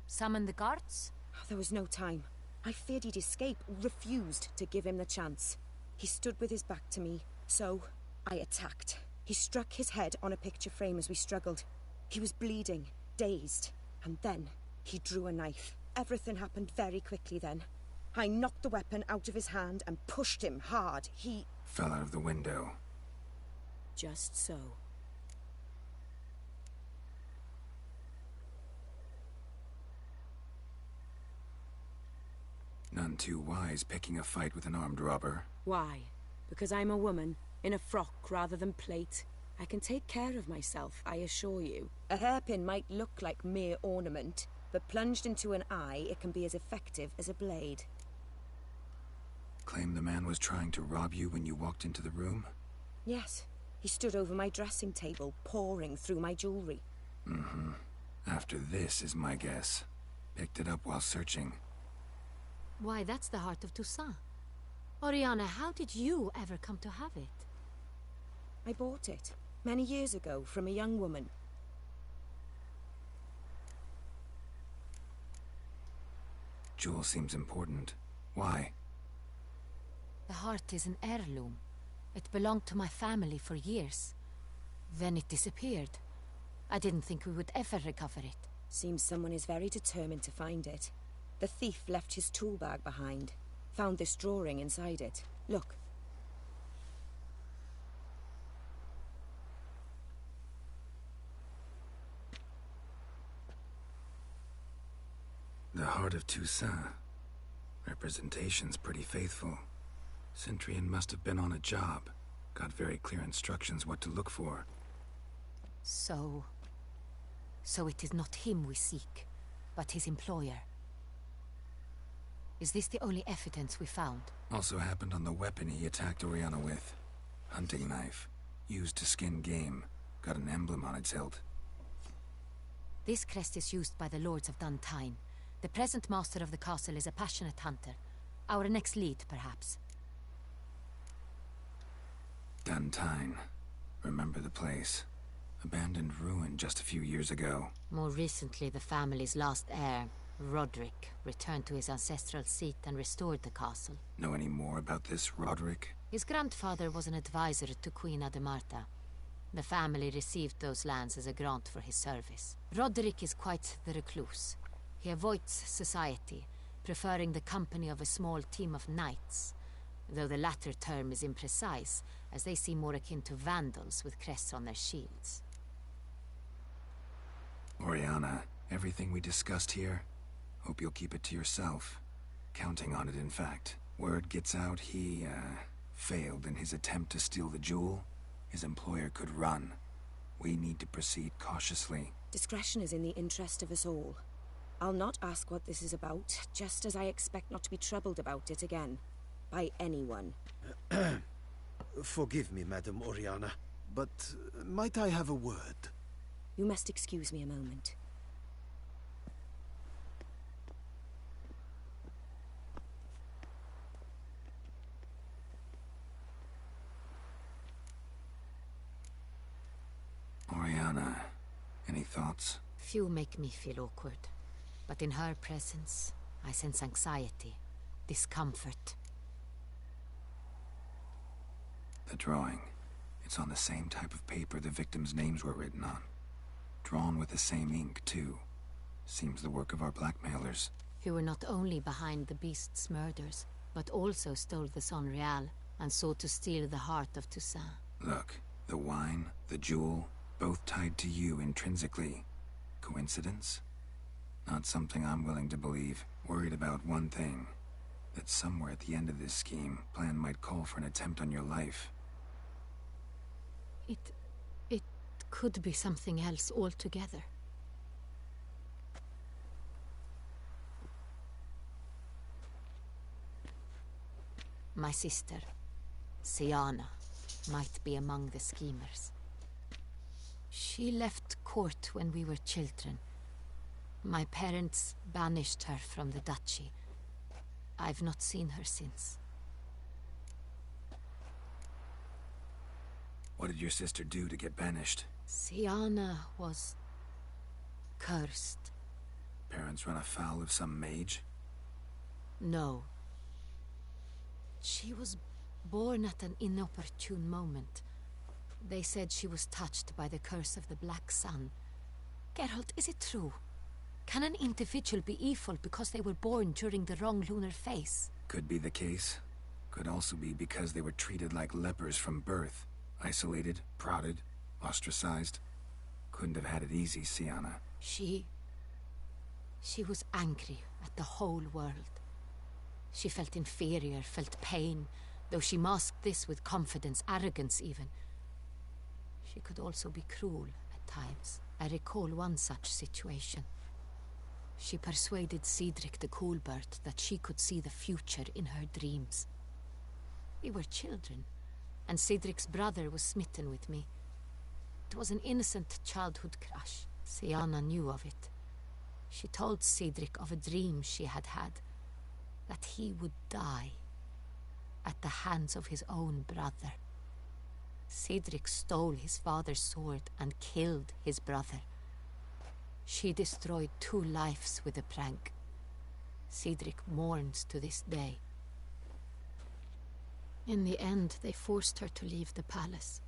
Summon the guards? There was no time. I feared he'd escape, refused to give him the chance. He stood with his back to me, so I attacked. He struck his head on a picture frame as we struggled. He was bleeding, dazed, and then he drew a knife. Everything happened very quickly then. I knocked the weapon out of his hand and pushed him hard. He fell out of the window. Just so. None too wise picking a fight with an armed robber. Why? Because I'm a woman, in a frock rather than plate. I can take care of myself, I assure you. A hairpin might look like mere ornament, but plunged into an eye, it can be as effective as a blade. Claim the man was trying to rob you when you walked into the room? Yes. He stood over my dressing table, pouring through my jewelry. Mm-hmm. After this is my guess. Picked it up while searching. Why, that's the heart of Toussaint. Oriana, how did you ever come to have it? I bought it, many years ago, from a young woman. Jewel seems important. Why? The heart is an heirloom. It belonged to my family for years. Then it disappeared. I didn't think we would ever recover it. Seems someone is very determined to find it. The thief left his tool bag behind. Found this drawing inside it. Look. The heart of Toussaint. Representation's pretty faithful. Centurion must have been on a job. Got very clear instructions what to look for. So it is not him we seek, but his employer. Is this the only evidence we found? Also happened on the weapon he attacked Oriana with. Hunting knife. Used to skin game. Got an emblem on its hilt. This crest is used by the Lords of Duntine. The present master of the castle is a passionate hunter. Our next lead, perhaps. Duntine. Remember the place. Abandoned ruin just a few years ago. More recently, the family's last heir, Roderick, returned to his ancestral seat and restored the castle. Know any more about this Roderick? His grandfather was an advisor to Queen Ademarta. The family received those lands as a grant for his service. Roderick is quite the recluse. He avoids society, preferring the company of a small team of knights, though the latter term is imprecise, as they seem more akin to vandals with crests on their shields. Oriana, everything we discussed here, hope you'll keep it to yourself. Counting on it, in fact. Word gets out he, failed in his attempt to steal the jewel. His employer could run. We need to proceed cautiously. Discretion is in the interest of us all. I'll not ask what this is about, just as I expect not to be troubled about it again. By anyone. Forgive me, Madam Oriana, but might I have a word? You must excuse me a moment. Oriana, any thoughts? Few make me feel awkward, but in her presence, I sense anxiety, discomfort. The drawing. It's on the same type of paper the victims' names were written on. Drawn with the same ink, too. Seems the work of our blackmailers. Who were not only behind the beast's murders, but also stole the Son Real and sought to steal the heart of Toussaint. Look, the wine, the jewel, both tied to you intrinsically. Coincidence? Not something I'm willing to believe. Worried about one thing. That somewhere at the end of this scheme, plan might call for an attempt on your life. It could be something else altogether. My sister, Siana, might be among the schemers. She left court when we were children. My parents banished her from the duchy. I've not seen her since. What did your sister do to get banished? Siana was cursed. Parents run afoul of some mage? No. She was born at an inopportune moment. They said she was touched by the curse of the Black Sun. Geralt, is it true? Can an individual be evil because they were born during the wrong lunar phase? Could be the case. Could also be because they were treated like lepers from birth. Isolated, prodded, ostracized. Couldn't have had it easy, Siana. She was angry at the whole world. She felt inferior, felt pain, though she masked this with confidence, arrogance even. She could also be cruel at times. I recall one such situation. She persuaded Cedric the Coolbird that she could see the future in her dreams. We were children, and Cedric's brother was smitten with me. It was an innocent childhood crush. Sienna knew of it. She told Cedric of a dream she had had, that he would die at the hands of his own brother. Cedric stole his father's sword and killed his brother. She destroyed 2 lives with a prank. Cedric mourns to this day. In the end, they forced her to leave the palace.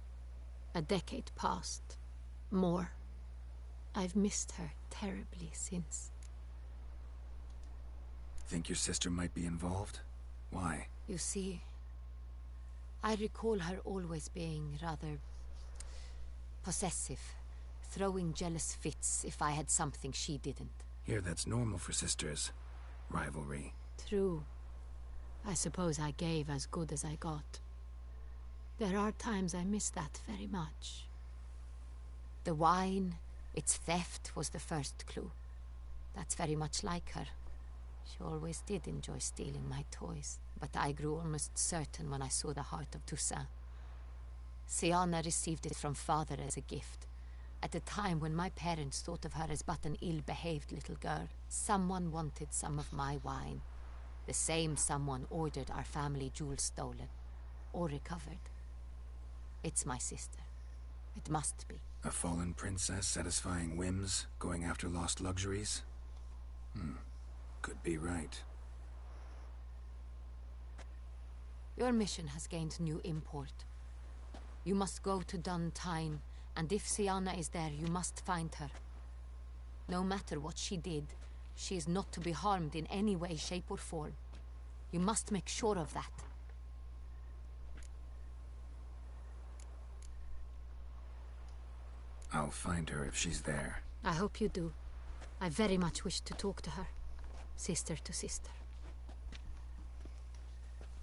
A decade passed. More. I've missed her terribly since. Think your sister might be involved? Why? You see, I recall her always being rather possessive, throwing jealous fits if I had something she didn't. Here, that's normal for sisters. Rivalry. True. I suppose I gave as good as I got. There are times I miss that very much. The wine, its theft, was the first clue. That's very much like her. She always did enjoy stealing my toys, but I grew almost certain when I saw the heart of Toussaint. Sienna received it from father as a gift. At a time when my parents thought of her as but an ill-behaved little girl, someone wanted some of my wine. The same someone ordered our family jewels stolen, or recovered. It's my sister. It must be. A fallen princess satisfying whims, going after lost luxuries? Could be right. Your mission has gained new import. You must go to Duntine, and if Sienna is there, you must find her. No matter what she did, she is not to be harmed in any way, shape, or form. You must make sure of that. I'll find her if she's there. I hope you do. I very much wish to talk to her. Sister to sister.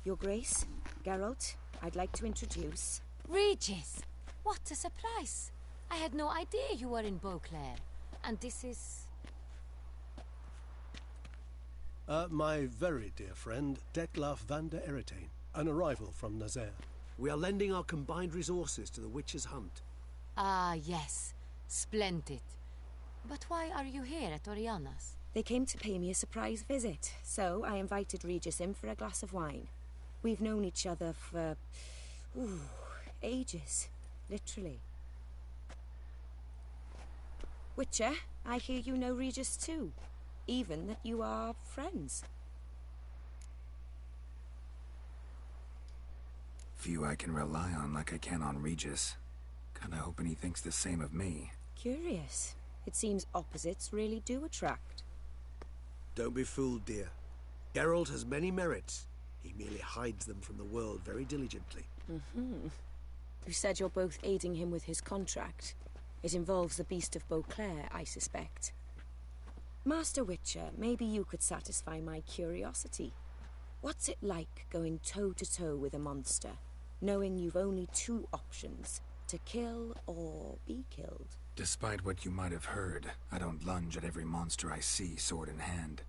Your Grace, Geralt, I'd like to introduce... Regis! What a surprise! I had no idea you were in Beauclair. And this is... My very dear friend, Detlaf van der Eretain, an arrival from Nazaire. We are lending our combined resources to the Witcher's Hunt. Ah, yes. Splendid. But why are you here at Oriana's? They came to pay me a surprise visit, so I invited Regis in for a glass of wine. We've known each other for... ages. Literally. Witcher, I hear you know Regis too. Even that you are friends. Few I can rely on like I can on Regis. Kinda hoping he thinks the same of me. Curious. It seems opposites really do attract. Don't be fooled, dear. Geralt has many merits. He merely hides them from the world very diligently. You said you're both aiding him with his contract. It involves the Beast of Beauclair, I suspect. Master Witcher, maybe you could satisfy my curiosity. What's it like going toe-to-toe with a monster, knowing you've only 2 options, to kill or be killed? Despite what you might have heard, I don't lunge at every monster I see, sword in hand.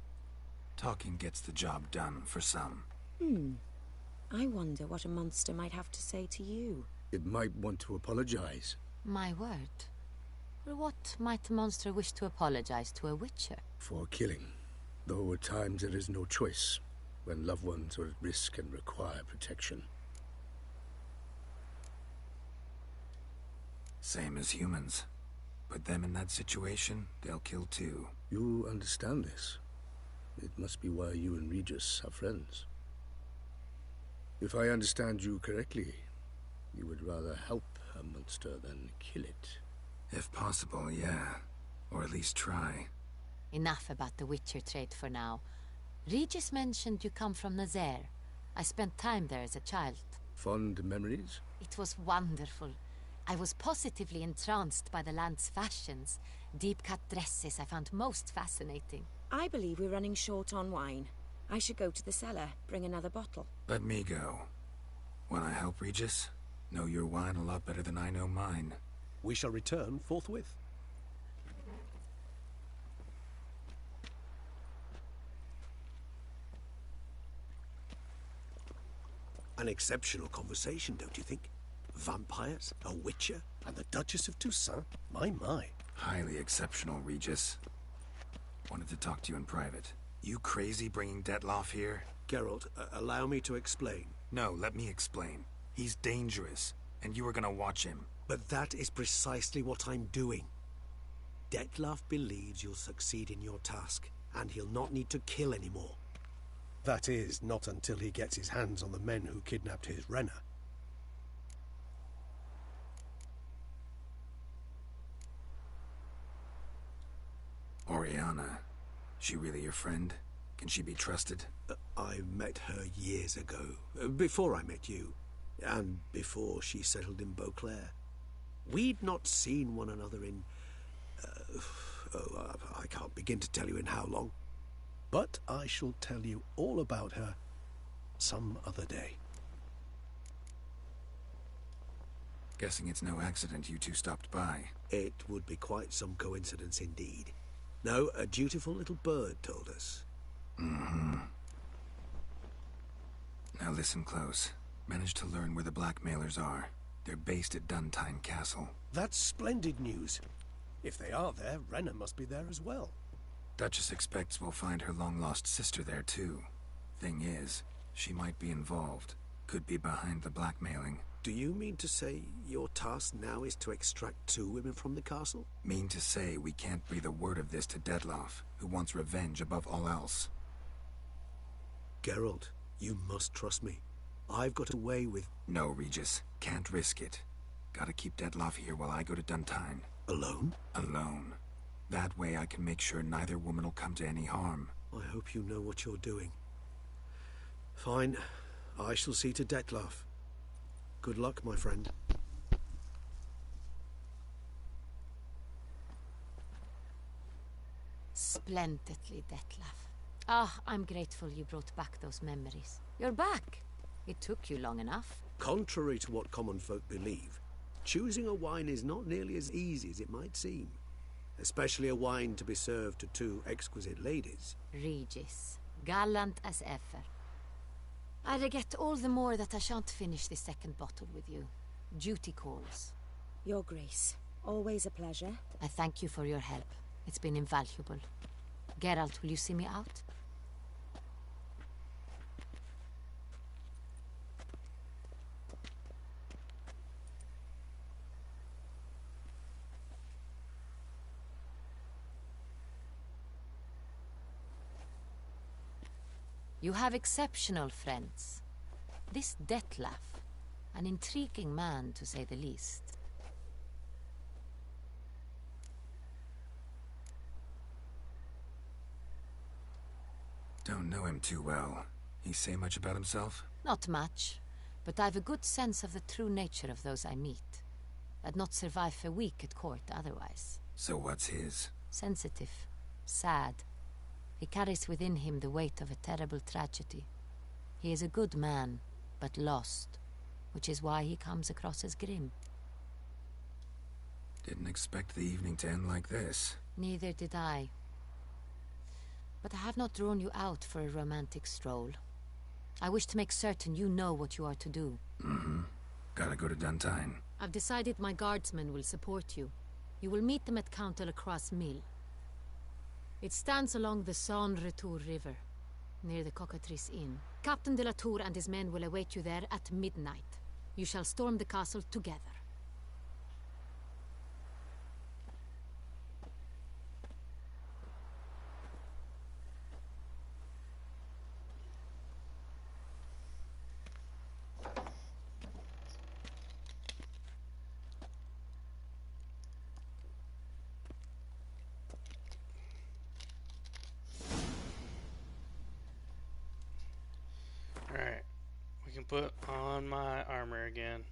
Talking gets the job done, for some. I wonder what a monster might have to say to you. It might want to apologize. My word. For what might a monster wish to apologize to a witcher? For killing. Though at times there is no choice, when loved ones are at risk and require protection. Same as humans. Put them in that situation, they'll kill too. You understand this. It must be why you and Regis are friends. If I understand you correctly, you would rather help a monster than kill it. If possible, yeah. Or at least try. Enough about the witcher trade for now. Regis mentioned you come from Nazaire. I spent time there as a child. Fond memories? It was wonderful. I was positively entranced by the land's fashions. Deep-cut dresses I found most fascinating. I believe we're running short on wine. I should go to the cellar, bring another bottle. Let me go. Wanna help, Regis? Know your wine a lot better than I know mine. We shall return forthwith. An exceptional conversation, don't you think? Vampires, a witcher, and the Duchess of Toussaint? My. Highly exceptional, Regis. Wanted to talk to you in private. You crazy bringing Detloff here? Geralt, allow me to explain. No, let me explain. He's dangerous, and you were gonna watch him. But that is precisely what I'm doing. Detloff believes you'll succeed in your task, and he'll not need to kill anymore. That is, not until he gets his hands on the men who kidnapped his Renna. Oriana, she really your friend? Can she be trusted? I met her years ago, before I met you, and before she settled in Beauclair. We'd not seen one another in... I can't begin to tell you in how long. But I shall tell you all about her some other day. Guessing it's no accident you two stopped by. It would be quite some coincidence indeed. No, a dutiful little bird told us. Mm-hmm. Now listen close. Managed to learn where the blackmailers are. They're based at Duntine Castle. That's splendid news. If they are there, Renna must be there as well. Duchess expects we'll find her long-lost sister there, too. Thing is, she might be involved. Could be behind the blackmailing. Do you mean to say your task now is to extract 2 women from the castle? Mean to say we can't breathe a word of this to Detloff, who wants revenge above all else. Geralt, you must trust me. I've got away with... No, Regis. Can't risk it. Gotta keep Detloff here while I go to Duntine. Alone? Alone. That way I can make sure neither woman will come to any harm. I hope you know what you're doing. Fine. I shall see to Detloff. Good luck, my friend. Splendidly, Detlaff. Ah, I'm grateful you brought back those memories. You're back. It took you long enough. Contrary to what common folk believe, choosing a wine is not nearly as easy as it might seem. Especially a wine to be served to 2 exquisite ladies. Regis, gallant as ever. I regret all the more that I shan't finish the second bottle with you. Duty calls. Your Grace, always a pleasure. I thank you for your help. It's been invaluable. Geralt, will you see me out? You have exceptional friends. This Detlaff, an intriguing man to say the least. Don't know him too well. He say much about himself? Not much, but I've a good sense of the true nature of those I meet. I'd not survive a week at court otherwise. So what's his? Sensitive, sad. He carries within him the weight of a terrible tragedy. He is a good man, but lost, which is why he comes across as grim. Didn't expect the evening to end like this. Neither did I. But I have not drawn you out for a romantic stroll. I wish to make certain you know what you are to do. Mm-hmm. Gotta go to Duntine. I've decided my guardsmen will support you. You will meet them at Count Delacroix's mill. It stands along the Saône-Retour River, near the Cockatrice Inn. Captain de la Tour and his men will await you there at midnight. You shall storm the castle together. Alright, we can put on my armor again.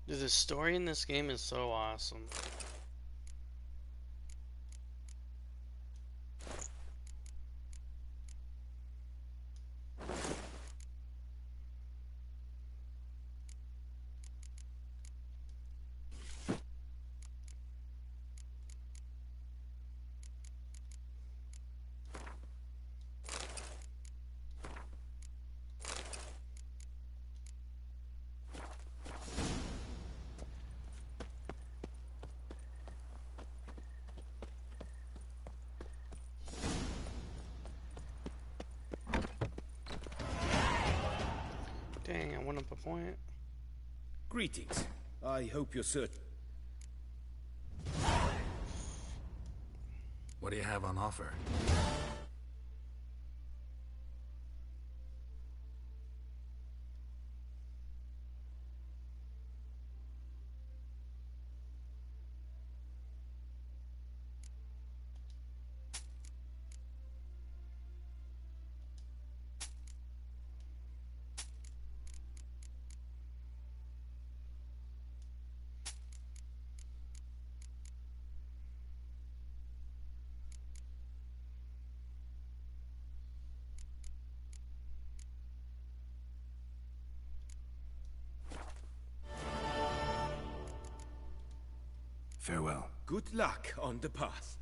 Dude, the story in this game is so awesome. went up a point. Greetings. I hope you're certain. What do you have on offer? Farewell. Good luck on the path.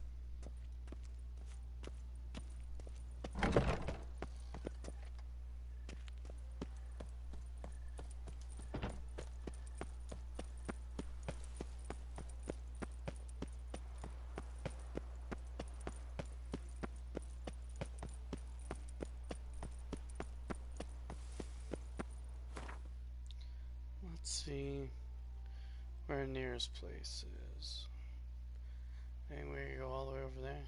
Let's see where our nearest place is. Anyway, you go all the way over there.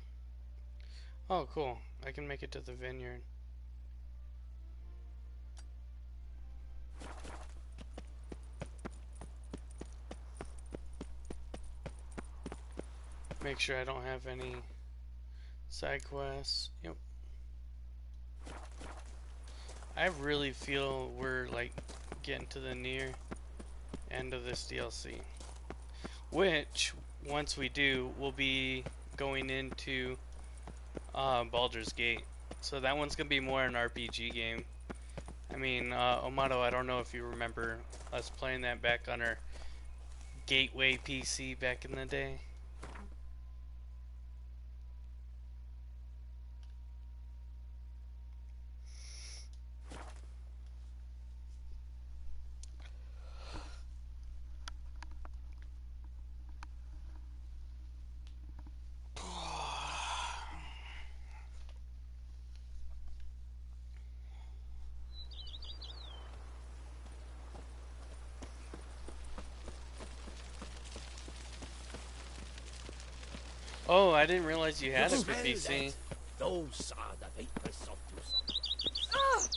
Oh, cool. I can make it to the vineyard. Make sure I don't have any side quests. Yep. I really feel we're like getting to the near end of this DLC. Which, once we do, we'll be going into Baldur's Gate. So that one's gonna be more an RPG game. I mean, Omato, I don't know if you remember us playing that back on our Gateway PC back in the day. Oh, I didn't realize you had it for PC. Those are the vapors of Tucson. Ah!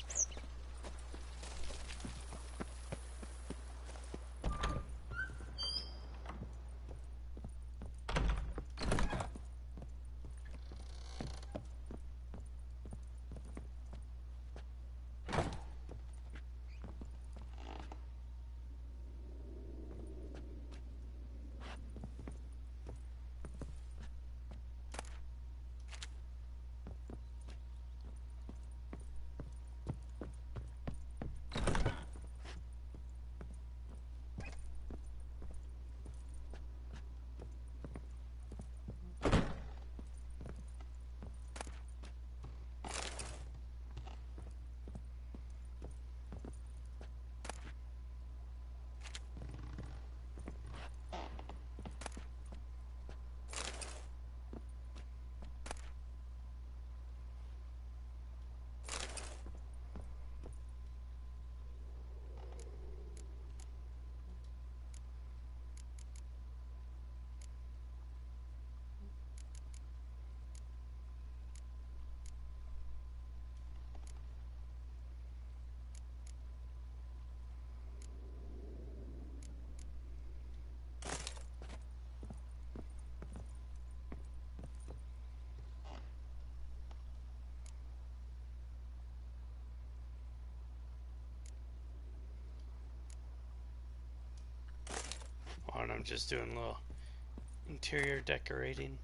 Oh, and I'm just doing a little interior decorating.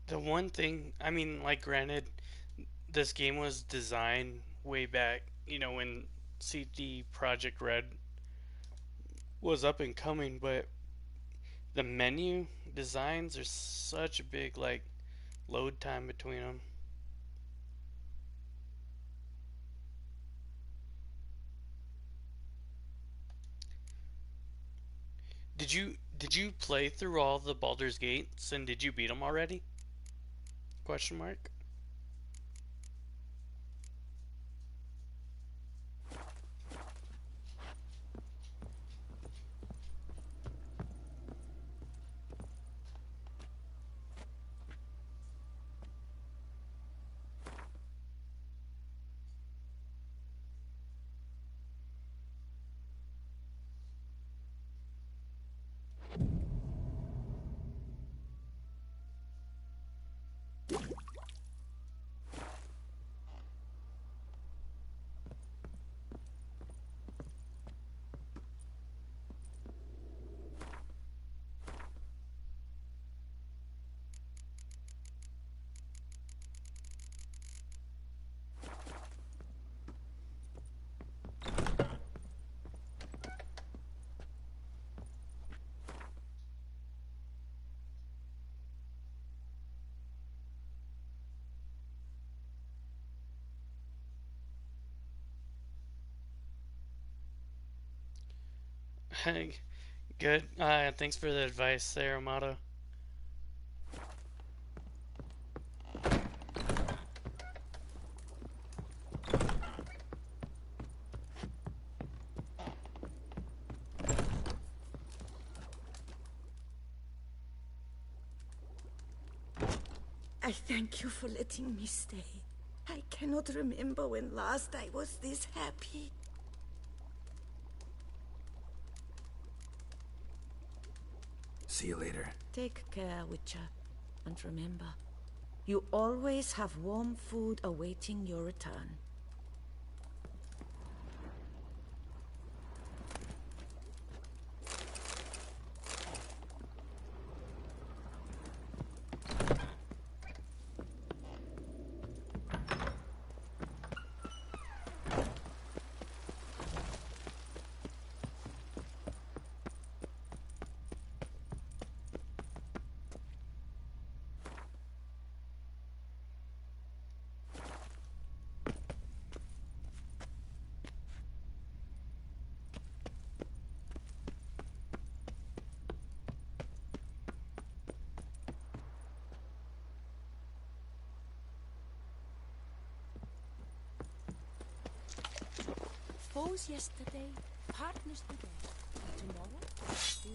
The one thing, I mean, like, granted, this game was designed way back, when CD Projekt Red was up and coming, but the menu designs are such a big, like, load time between them. Did you play through all the Baldur's Gates, and did you beat them already? Question mark. Good. Thanks for the advice there, Amato. I thank you for letting me stay. I cannot remember when last I was this happy. See you later. Take care, Witcher. And remember, you always have warm food awaiting your return. Foes yesterday, partners today. Tomorrow,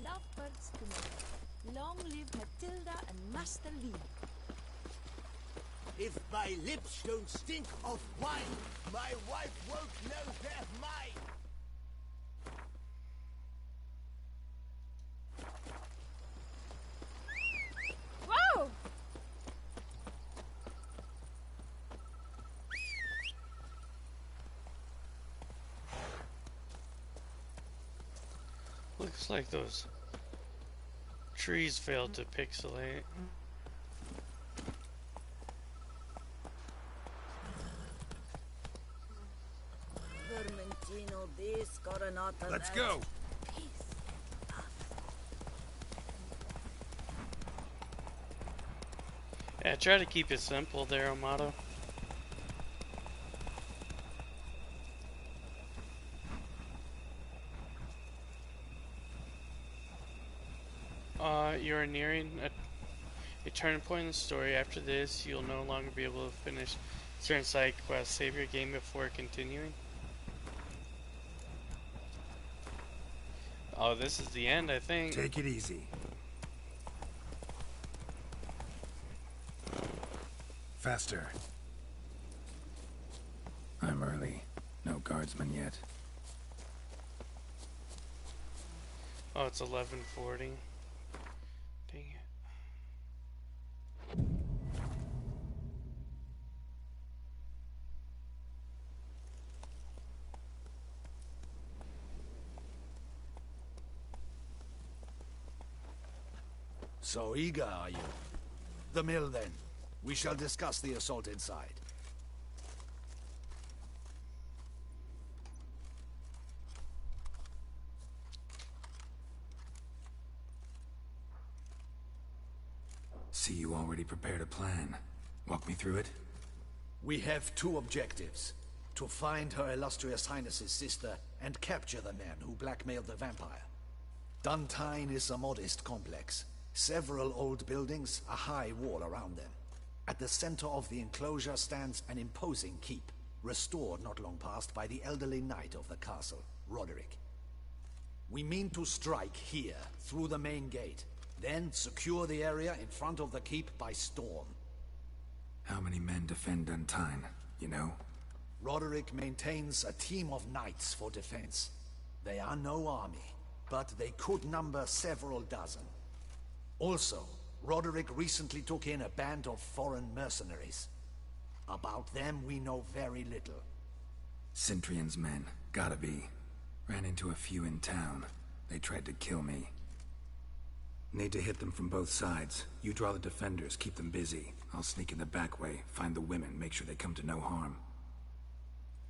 lovebirds tomorrow. Long live Matilda and Master Lee. If my lips don't stink of wine, my wife won't know they're mine. Whoa! Looks like those trees failed to pixelate. Vermentino this, Coronata Let's that. go! Yeah, try to keep it simple there, Amato. You're nearing a turning point in the story. After this, you'll no longer be able to finish certain side quests. Save your game before continuing. Oh, this is the end, I think. Take it easy. Faster. I'm early. No guardsmen yet. Oh, it's 11:40. Dang it. So eager, are you? The mill, then. We shall discuss the assault inside. See, you already prepared a plan. Walk me through it. We have two objectives. To find Her Illustrious Highness's sister and capture the man who blackmailed the vampire. Duntine is a modest complex. Several old buildings, a high wall around them. At the center of the enclosure stands an imposing keep, restored not long past by the elderly knight of the castle, Roderick. We mean to strike here, through the main gate, then secure the area in front of the keep by storm. How many men defend Duntine, you know? Roderick maintains a team of knights for defense. They are no army, but they could number several dozen. Also, Roderick recently took in a band of foreign mercenaries. About them we know very little. Cintrian's men, gotta be. Ran into a few in town. They tried to kill me. Need to hit them from both sides. You draw the defenders, keep them busy. I'll sneak in the back way, find the women, make sure they come to no harm.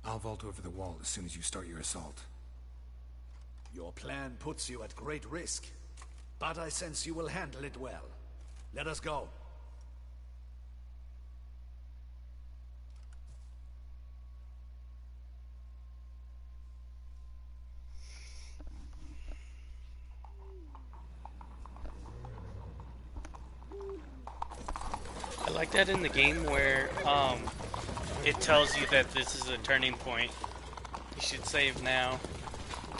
I'll vault over the wall as soon as you start your assault. Your plan puts you at great risk, but I sense you will handle it well. Let us go. I like that in the game where it tells you that this is a turning point. You should save now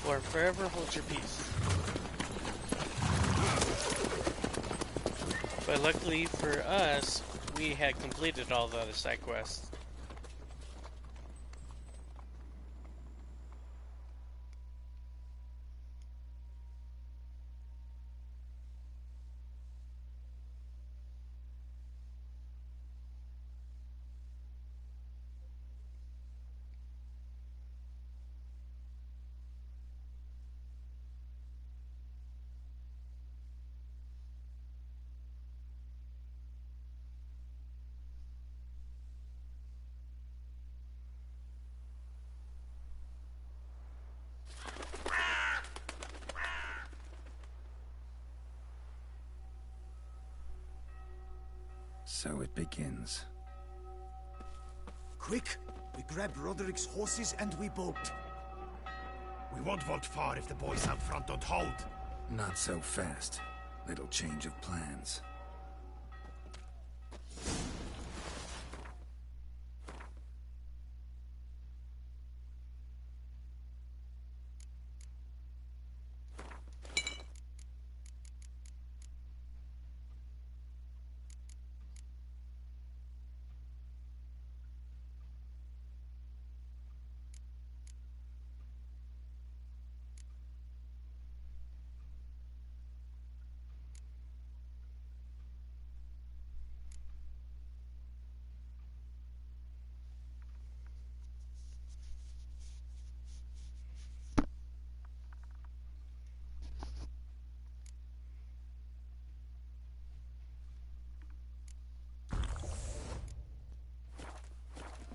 or forever hold your peace. But luckily for us, we had completed all the other side quests. So it begins. Quick! We grab Roderick's horses and we bolt. We won't vault far if the boys out front don't hold. Not so fast. Little change of plans.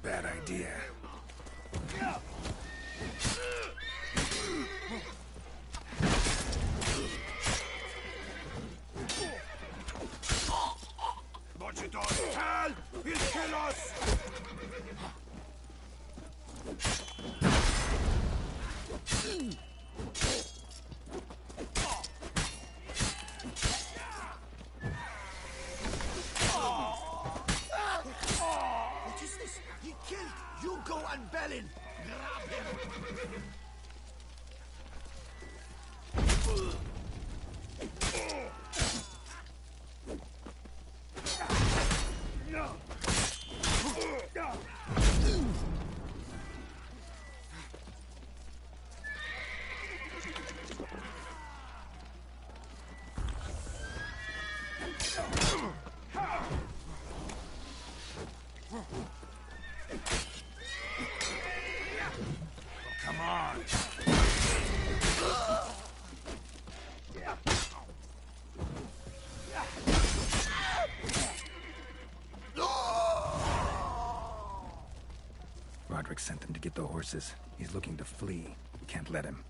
Bad idea. Watch it all! Hell! He'll kill us! What is this? He killed! You go and Bellin! Grab him! Come on! Felix sent them to get the horses. He's looking to flee. Can't let him.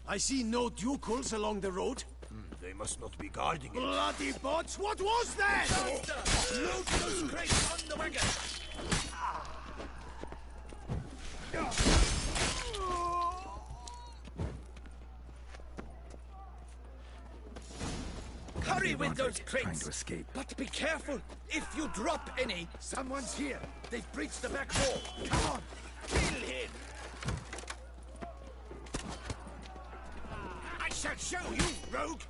I see no ducals along the road. They must not be guarding it. Bloody bots! What was that? Load those crates on the wagon! Hurry with those crates! Trying to escape. But be careful! If you drop any, someone's here! They've breached the back wall! Come on! Kill him! I shall show you, rogue!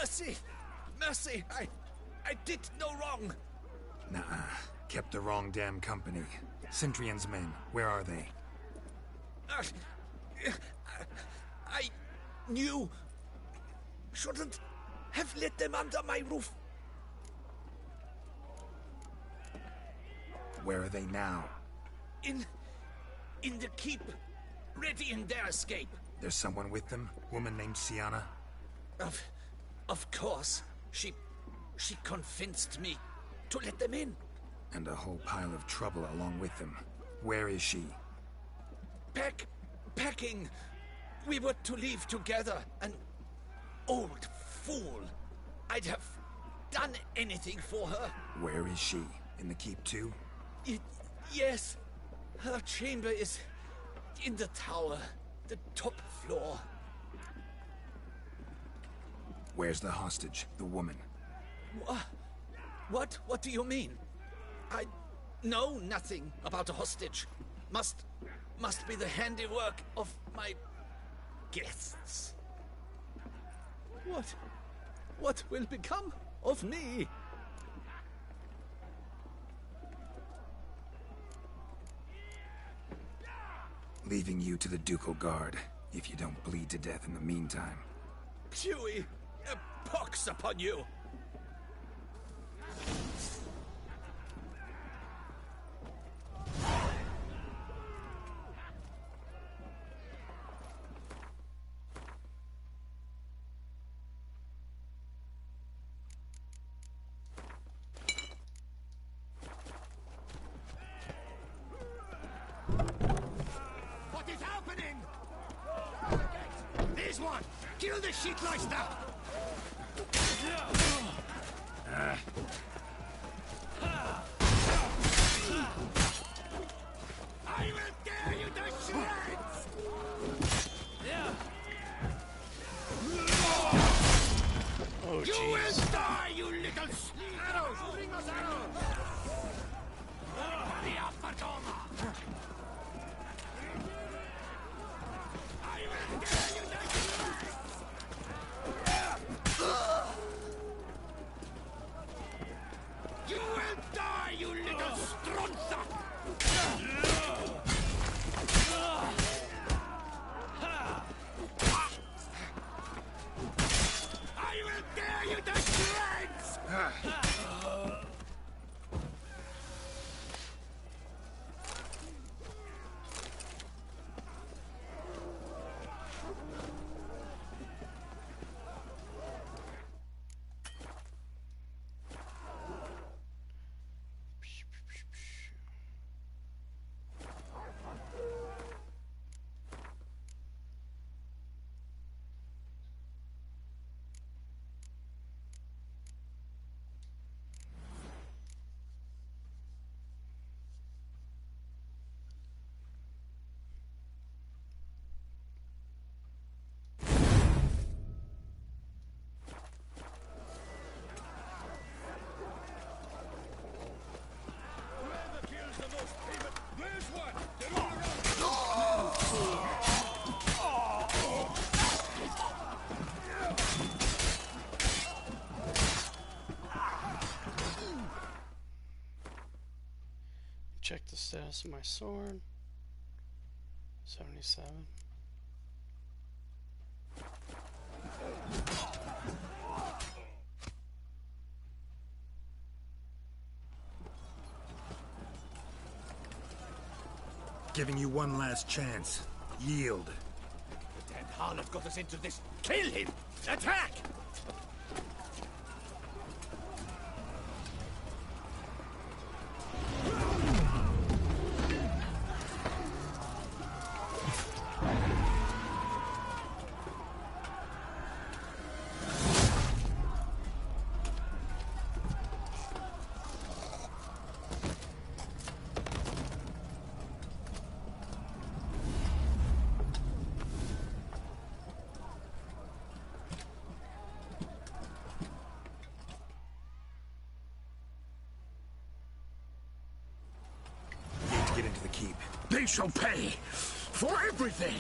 Mercy! Mercy! I did no wrong! Nah, kept the wrong damn company. Centrion's men, where are they? I knew... Shouldn't have let them under my roof. Where are they now? In the keep, readying their escape. There's someone with them? Woman named Sienna? Of course. She convinced me to let them in. And a whole pile of trouble along with them. Where is she? Packing. We were to leave together. An old fool. I'd have done anything for her. Where is she? In the keep too? Yes. Her chamber is in the tower. The top floor. Where's the hostage, the woman? What? What do you mean? I know nothing about a hostage. Must be the handiwork of my guests. What will become of me? Leaving you to the ducal guard, if you don't bleed to death in the meantime. Chewie, a pox upon you! What is happening? There's one! Kill the shitmeister! I will tear you to shreds! Oh, you jeez. will die, you little arrows! Bring us arrows! I will tear you to shreds! You will die, you little stronza! I will tear you to shreds! Status of my sword. 77. Giving you one last chance. Yield. The damned harlot got us into this. Kill him! Attack! Get into the keep. They shall pay for everything!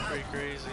Pretty crazy.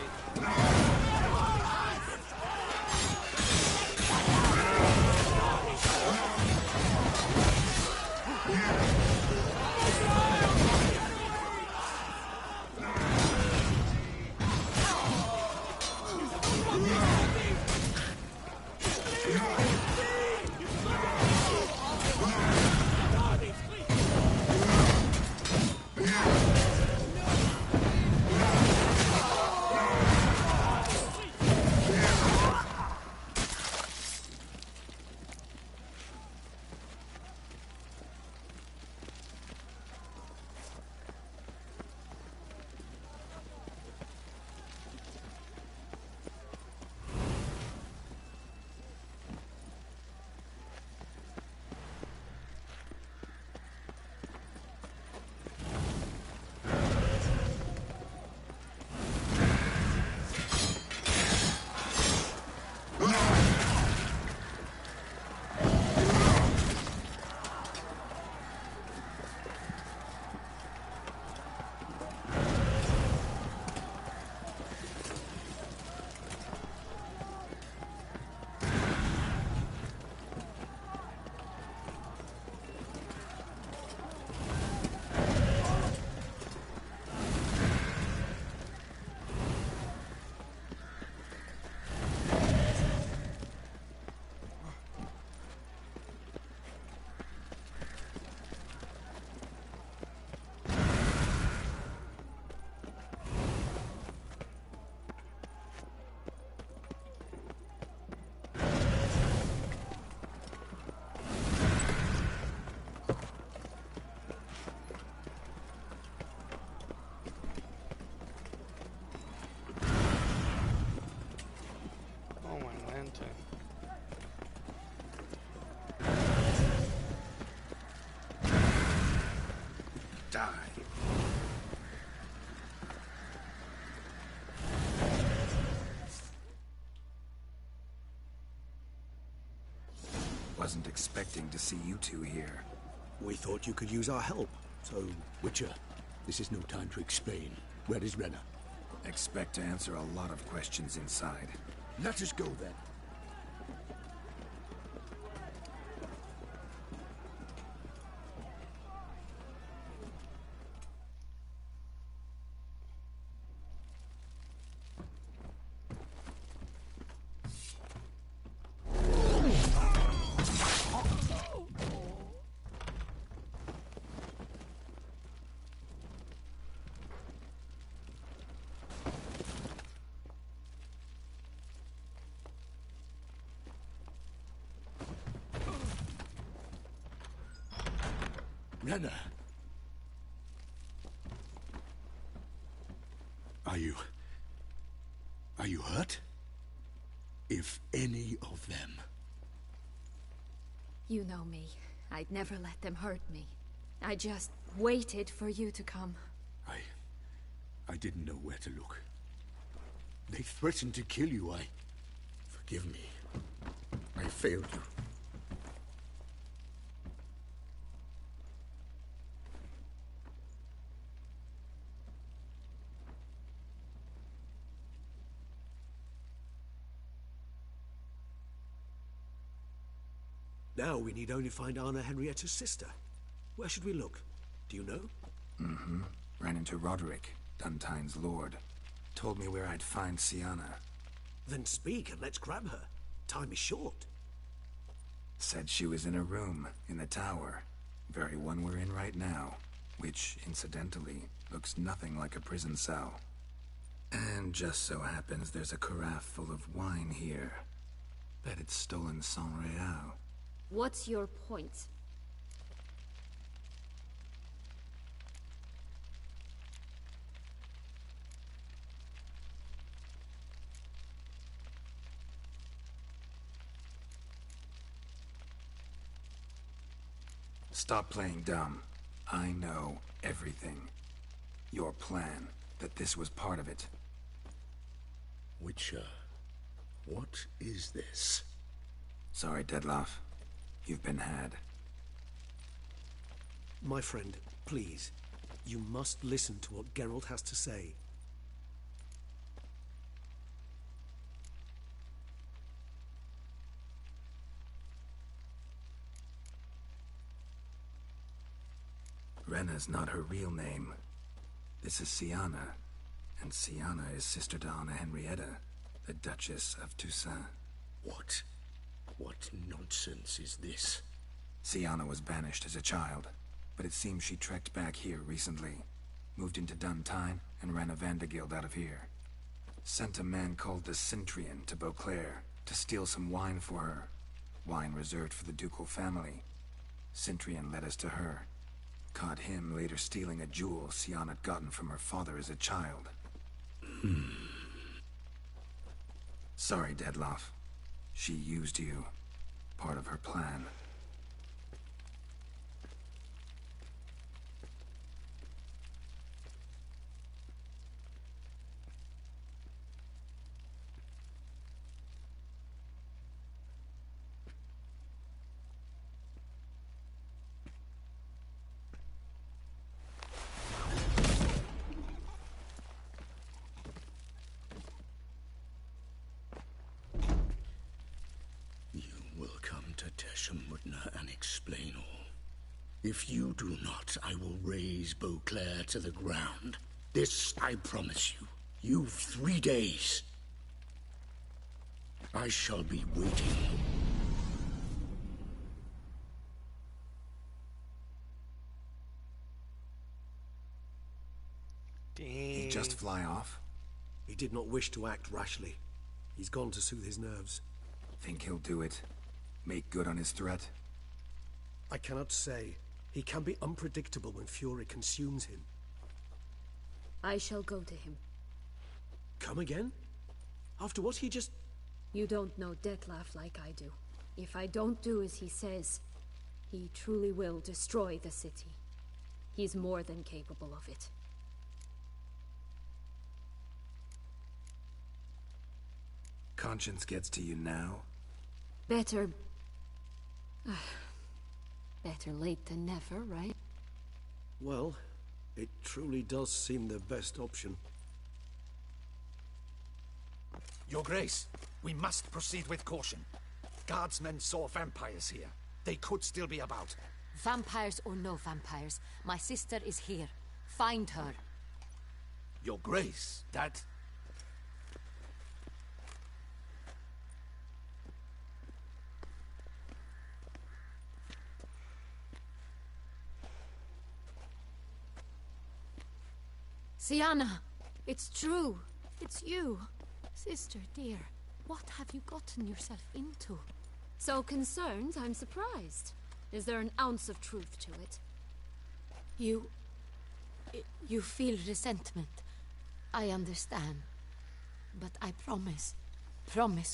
Wasn't expecting to see you two here. We thought you could use our help, so... Witcher, this is no time to explain. Where is Renna? Expect to answer a lot of questions inside. Let us go then. Renna! Are you hurt? If any of them. You know me. I'd never let them hurt me. I just waited for you to come. I didn't know where to look. They threatened to kill you. Forgive me. I failed you. Now we need only find Anna Henrietta's sister. Where should we look? Do you know? Mm-hmm. Ran into Roderick, Duntine's lord. Told me where I'd find Sienna. Then speak and let's grab her. Time is short. Said she was in a room in the tower. Very one we're in right now. Which, incidentally, looks nothing like a prison cell. And just so happens there's a carafe full of wine here. Bet it's stolen San Real. What's your point? Stop playing dumb. I know everything. Your plan, that this was part of it. Witcher, what is this? Sorry, Dettlaff. You've been had. My friend, please. You must listen to what Geralt has to say. Renna's not her real name. This is Sienna. And Sienna is sister to Anna Henrietta, the Duchess of Toussaint. What? What nonsense is this? Sienna was banished as a child, but it seems she trekked back here recently. Moved into Duntine and ran a Vandergild out of here. Sent a man called the Cintrian to Beauclair to steal some wine for her. Wine reserved for the ducal family. Cintrian led us to her. Caught him later stealing a jewel Sienna had gotten from her father as a child. Sorry, Dettlaff. She used you. Part of her plan. And explain all. If you do not, I will raise Beauclair to the ground. This I promise you. You've 3 days. I shall be waiting. Dang. He'd just fly off? He did not wish to act rashly. He's gone to soothe his nerves. Think he'll do it? Make good on his threat? I cannot say. He can be unpredictable when fury consumes him. I shall go to him. Come again? After what he just... You don't know Dettlaff like I do. If I don't do as he says, he truly will destroy the city. He's more than capable of it. Conscience gets to you now? Better... better late than never, right? Well, it truly does seem the best option. Your Grace, we must proceed with caution. Guardsmen saw vampires here. They could still be about. Vampires or no vampires, my sister is here. Find her. Your Grace, that... Sienna, it's true. It's you. Sister, dear, what have you gotten yourself into? So concerned, I'm surprised. Is there an ounce of truth to it? You feel resentment. I understand. But I promise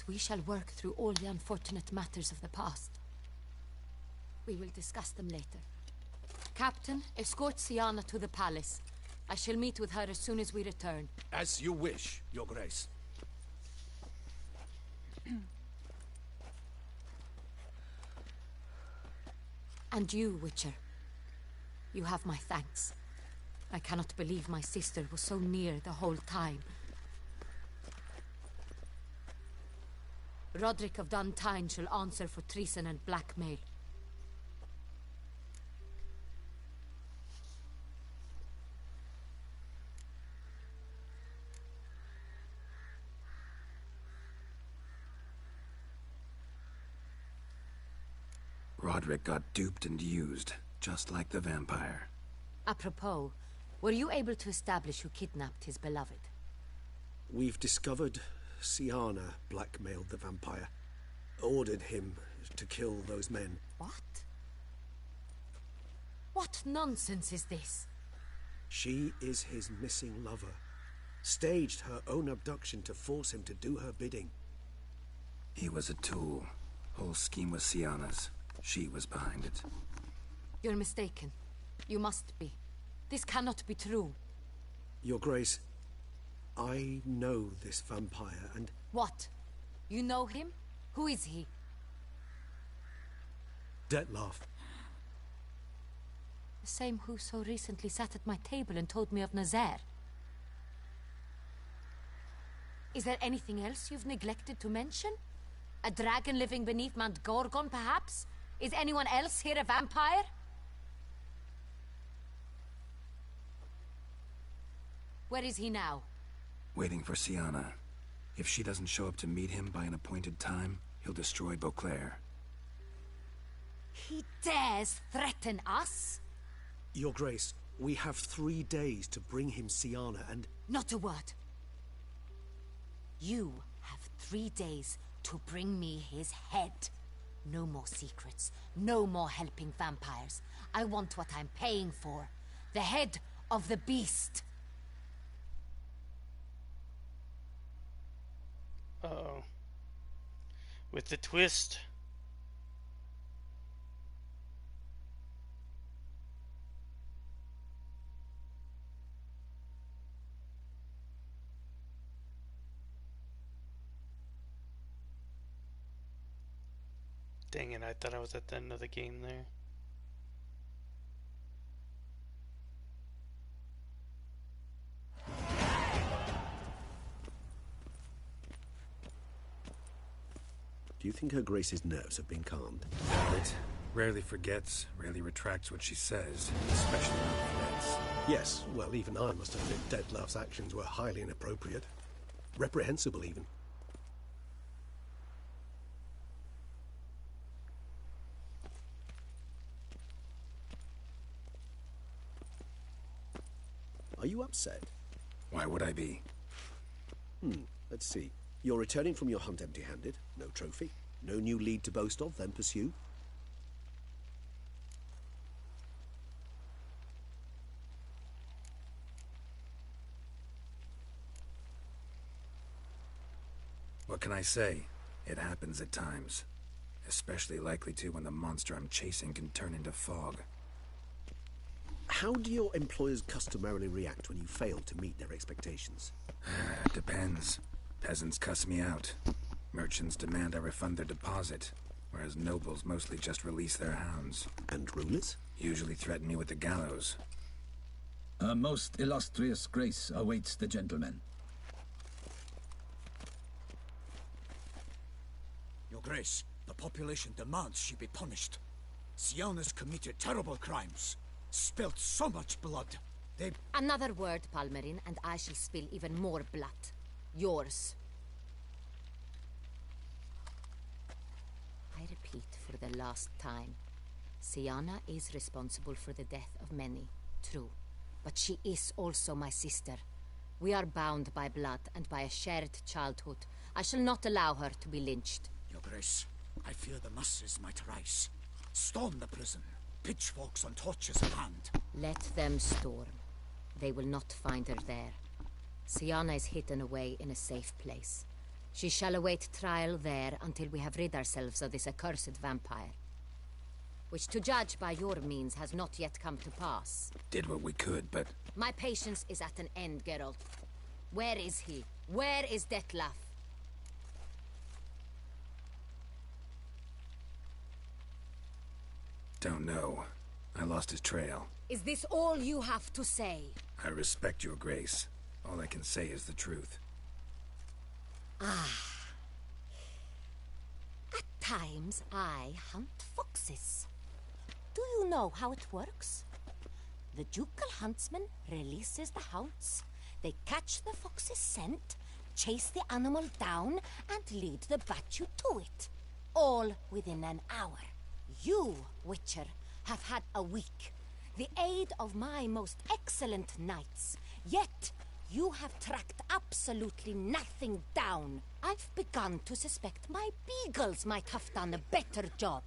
we shall work through all the unfortunate matters of the past. We will discuss them later. Captain, escort Sienna to the palace. I shall meet with her as soon as we return. As you wish, Your Grace. And you, Witcher. You have my thanks. I cannot believe my sister was so near the whole time. Roderick of Duntine shall answer for treason and blackmail. Roderick got duped and used, just like the vampire. Apropos, were you able to establish who kidnapped his beloved? We've discovered Siana blackmailed the vampire. Ordered him to kill those men. What? What nonsense is this? She is his missing lover. Staged her own abduction to force him to do her bidding. He was a tool. Whole scheme was Siana's. She was behind it. You're mistaken. You must be. This cannot be true. Your Grace, I know this vampire and... What? You know him? Who is he? Dettlaff. The same who so recently sat at my table and told me of Nazaire. Is there anything else you've neglected to mention? A dragon living beneath Mount Gorgon, perhaps? Is anyone else here a vampire? Where is he now? Waiting for Siana. If she doesn't show up to meet him by an appointed time, he'll destroy Beauclair. He dares threaten us? Your Grace, we have 3 days to bring him Siana and... Not a word. You have 3 days to bring me his head. No more secrets. No more helping vampires. I want what I'm paying for. The head of the beast. Uh-oh. With the twist. Dang it, I thought I was at the end of the game there. Do you think Her Grace's nerves have been calmed? It rarely forgets, rarely retracts what she says, especially when threats. Yes, well, even I must admit Dettlaff's actions were highly inappropriate. Reprehensible, even. Are you upset? Why would I be? Let's see. You're returning from your hunt empty-handed. No trophy. No new lead to boast of, then pursue. What can I say? It happens at times. Especially likely to when the monster I'm chasing can turn into fog. How do your employers customarily react when you fail to meet their expectations? Depends. Peasants cuss me out. Merchants demand I refund their deposit, whereas nobles mostly just release their hounds. And rulers? Usually threaten me with the gallows. A most illustrious grace awaits the gentleman. Your Grace, the population demands she be punished. Siana's committed terrible crimes. Spilt so much blood. They... Another word, Palmerin, and I shall spill even more blood. Yours. I repeat for the last time. Siana is responsible for the death of many, true. But she is also my sister. We are bound by blood and by a shared childhood. I shall not allow her to be lynched. Your Grace, I fear the masses might rise. Storm the prison. Pitchforks and torches in hand. Let them storm. They will not find her there. Siana is hidden away in a safe place. She shall await trial there until we have rid ourselves of this accursed vampire. Which, to judge by your means, has not yet come to pass. Did what we could, but... My patience is at an end, Geralt. Where is he? Where is Dettlaff? Don't know. I lost his trail. Is this all you have to say? I respect your grace. All I can say is the truth. Ah. At times, I hunt foxes. Do you know how it works? The ducal huntsman releases the hounds. They catch the fox's scent, chase the animal down, and lead the battue to it. All within an hour. You, Witcher, have had a week. The aid of my most excellent knights. Yet, you have tracked absolutely nothing down. I've begun to suspect my beagles might have done a better job.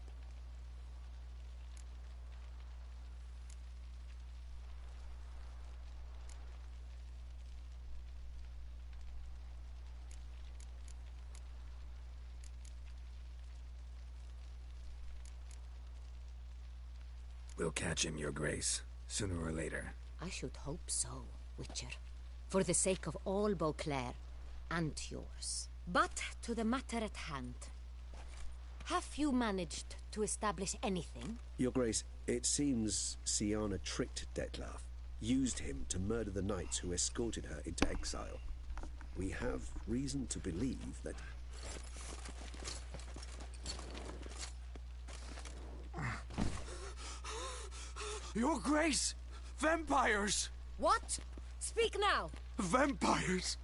We'll catch him, Your Grace, sooner or later. I should hope so, Witcher. For the sake of all Beauclair and yours. But to the matter at hand. Have you managed to establish anything? Your Grace, it seems Siana tricked Dettlaff, used him to murder the knights who escorted her into exile. We have reason to believe that... Your Grace! Vampires! What? Speak now! Vampires!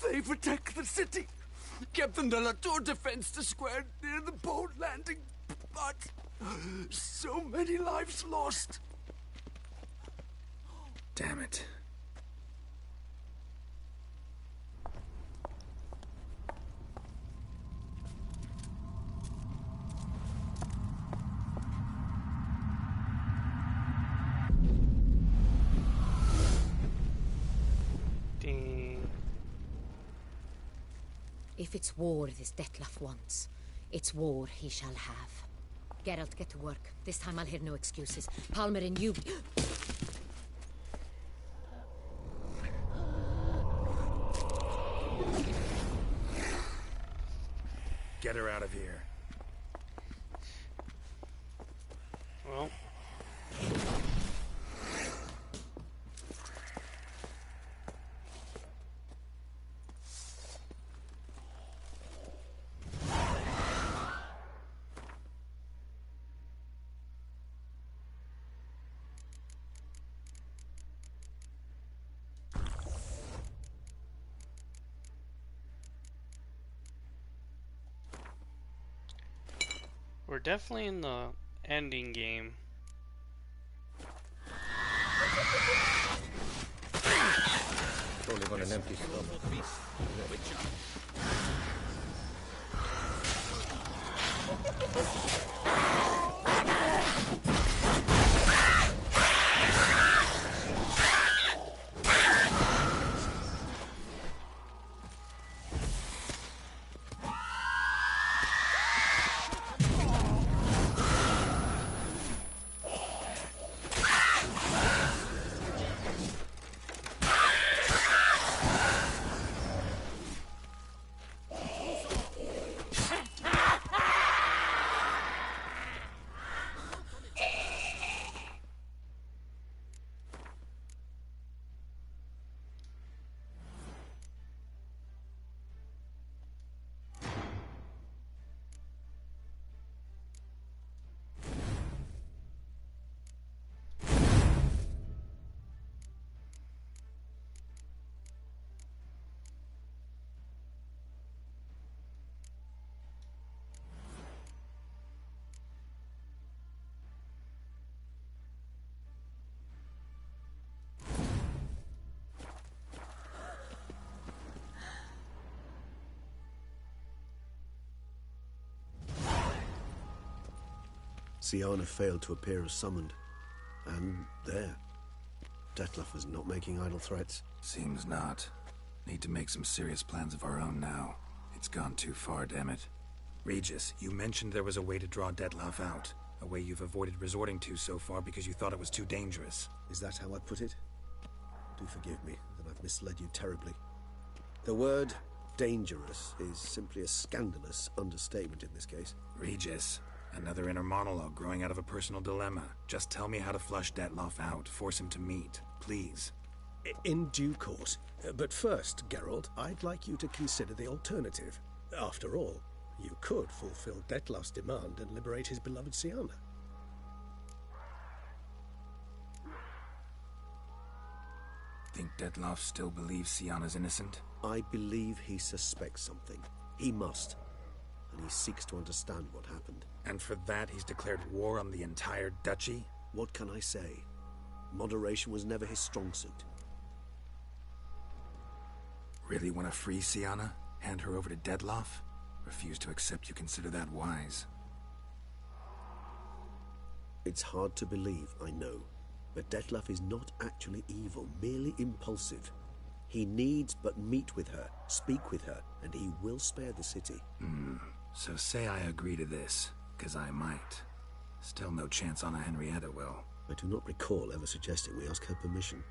They've attacked the city! Captain de la Tour defends the square near the boat landing, but so many lives lost! Damn it. If it's war this Dettlaff wants, it's war he shall have. Geralt, get to work. This time I'll hear no excuses. Palmer and you... Get her out of here. Well... We're definitely in the ending game. Only got an empty stomach. Siana failed to appear as summoned. And there. Dettlaff was not making idle threats. Seems not. Need to make some serious plans of our own now. It's gone too far, damn it. Regis, you mentioned there was a way to draw Dettlaff out. A way you've avoided resorting to so far because you thought it was too dangerous. Is that how I put it? Do forgive me that I've misled you terribly. The word dangerous is simply a scandalous understatement in this case. Regis, another inner monologue growing out of a personal dilemma. Just tell me how to flush Dettlaff out. Force him to meet, please. In due course. But first, Geralt, I'd like you to consider the alternative. After all, you could fulfill Dettlaff's demand and liberate his beloved Siana. Think Dettlaff still believes Siana's innocent? I believe he suspects something. He must. and he seeks to understand what happened. And for that, he's declared war on the entire duchy? What can I say? Moderation was never his strong suit. Really want to free Siana? Hand her over to Dettlaff? Refuse to accept you consider that wise. It's hard to believe, I know. But Dettlaff is not actually evil, merely impulsive. He needs but meet with her, speak with her, and he will spare the city. So say I agree to this, 'cause I might. Still no chance Anna Henrietta will. I do not recall ever suggesting we ask her permission.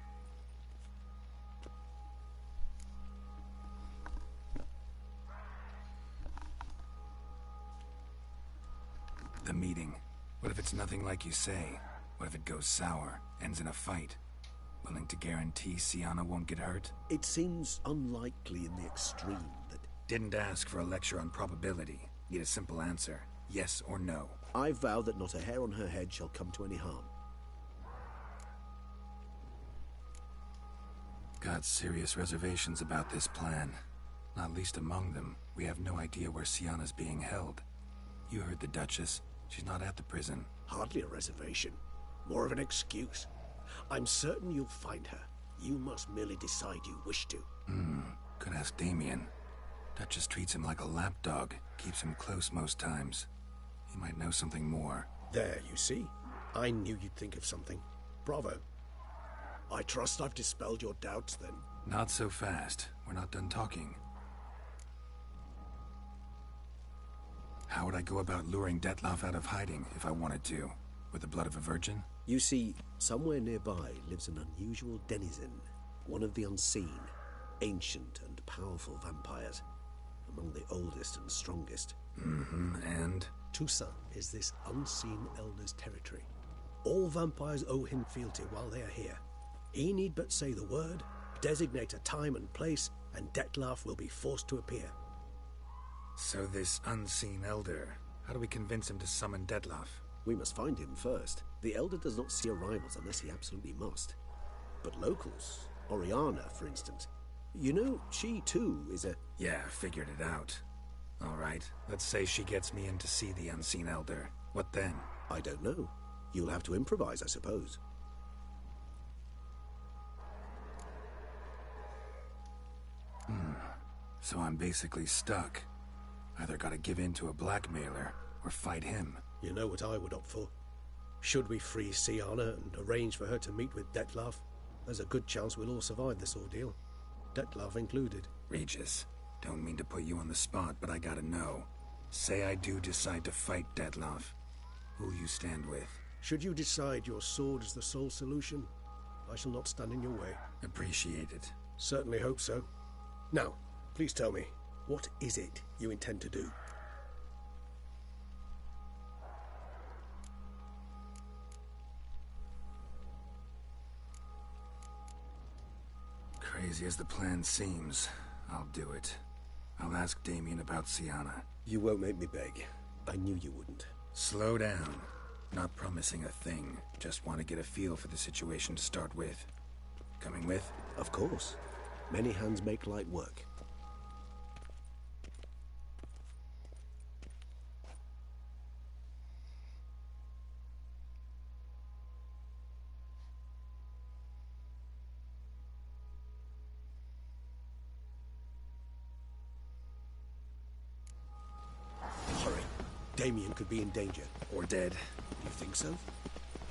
The meeting. What if it's nothing like you say? What if it goes sour, ends in a fight? Willing to guarantee Siana won't get hurt? It seems unlikely in the extreme that... Didn't ask for a lecture on probability. Need a simple answer. Yes or no. I vow that not a hair on her head shall come to any harm. Got serious reservations about this plan. Not least among them, we have no idea where Siana's being held. You heard the Duchess. She's not at the prison. Hardly a reservation. More of an excuse. I'm certain you'll find her. You must merely decide you wish to. Could ask Damien. Duchess treats him like a lapdog. Keeps him close most times. He might know something more. There, you see? I knew you'd think of something. Bravo. I trust I've dispelled your doubts, then. Not so fast. We're not done talking. How would I go about luring Dettlaff out of hiding if I wanted to? With the blood of a virgin? You see, somewhere nearby lives an unusual denizen. One of the unseen, ancient and powerful vampires. Among the oldest and strongest. And? Toussaint is this unseen elder's territory. All vampires owe him fealty while they are here. He need but say the word, designate a time and place, and Dettlaff will be forced to appear. So this unseen elder, how do we convince him to summon Dettlaff? We must find him first. The elder does not see arrivals unless he absolutely must. But locals, Oriana, for instance, you know, she too is a... Yeah, figured it out. All right, let's say she gets me in to see the unseen elder. What then? I don't know. You'll have to improvise, I suppose. So I'm basically stuck. Either gotta give in to a blackmailer, or fight him. You know what I would opt for. Should we free Siana and arrange for her to meet with Dettlaff, there's a good chance we'll all survive this ordeal. Dettlaff included. Regis, don't mean to put you on the spot, but I gotta know. Say I do decide to fight Dettlaff. Who you stand with? Should you decide your sword is the sole solution, I shall not stand in your way. Appreciate it. Certainly hope so. Now, please tell me, what is it you intend to do? Crazy as the plan seems, I'll do it. I'll ask Damien about Siana. You won't make me beg. I knew you wouldn't. Slow down. Not promising a thing. Just want to get a feel for the situation to start with. Coming with? Of course. Many hands make light work. Hurry. Damien could be in danger. Or dead. You think so?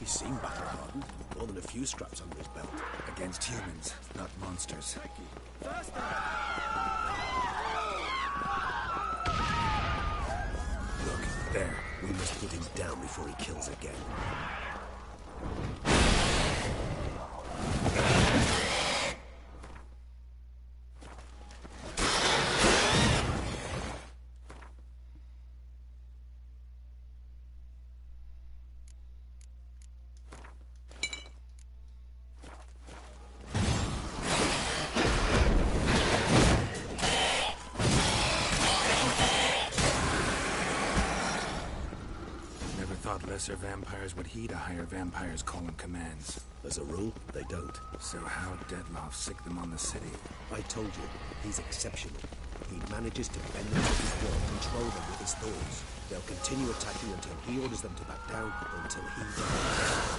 He seemed battle-hardened. More than a few scraps under his belt. Against humans, not monsters. Look, there. We must put him down before he kills again. Lesser vampires would heed a higher vampire's call and commands. As a rule, they don't. So how'd Dettlaff sick them on the city? I told you, he's exceptional. he manages to bend them to his will, control them with his thoughts, they'll continue attacking until he orders them to back down, until he dies.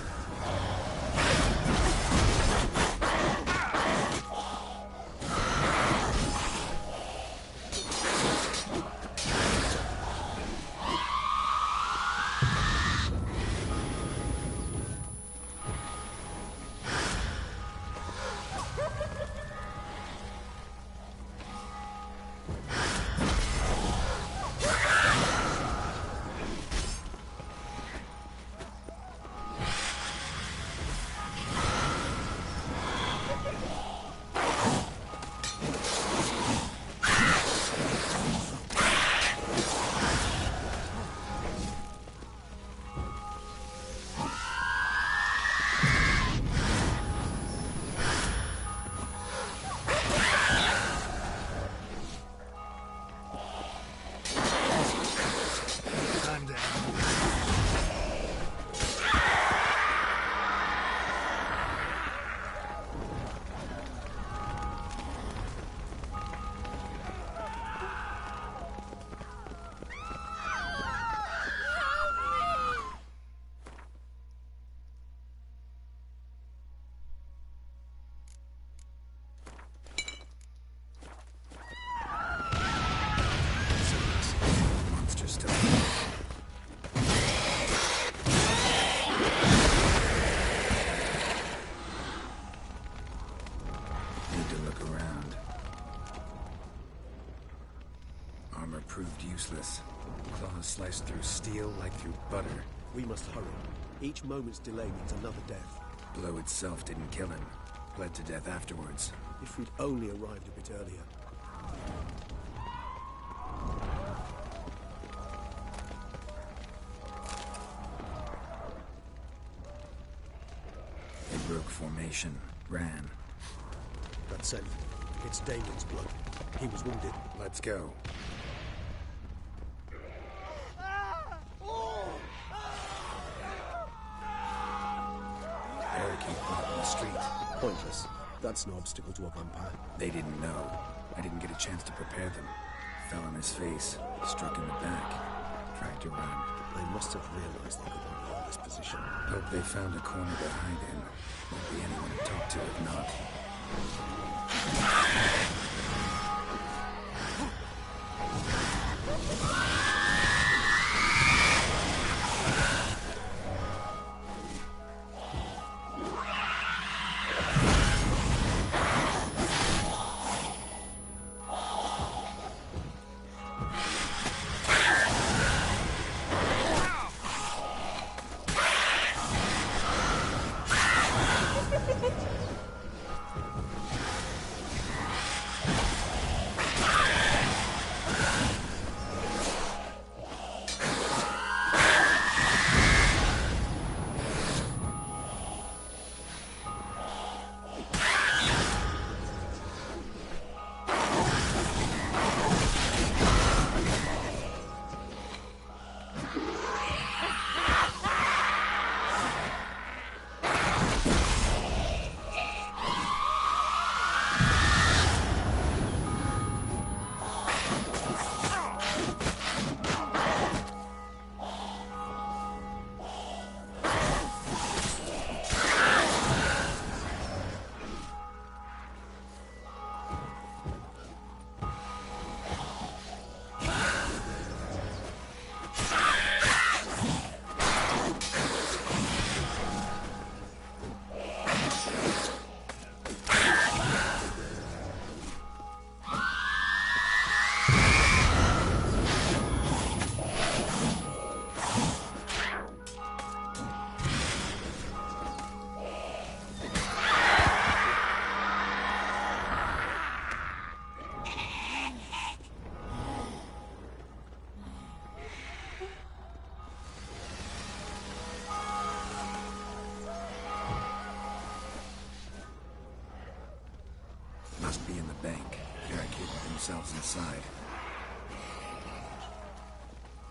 Proved useless. Claws sliced through steel like through butter. We must hurry. Each moment's delay means another death. Blow itself didn't kill him. Bled to death afterwards. If we'd only arrived a bit earlier. They broke formation. Ran. That's it. It's Damien's blood. He was wounded. Let's go. Pointless. That's no obstacle to a vampire. They didn't know. I didn't get a chance to prepare them. Fell on his face, struck in the back, tried to run. They must have realized they could only hold this position. Hope they found a corner to hide in. Won't be anyone to talk to if not. Must be in the bank, barricading themselves inside.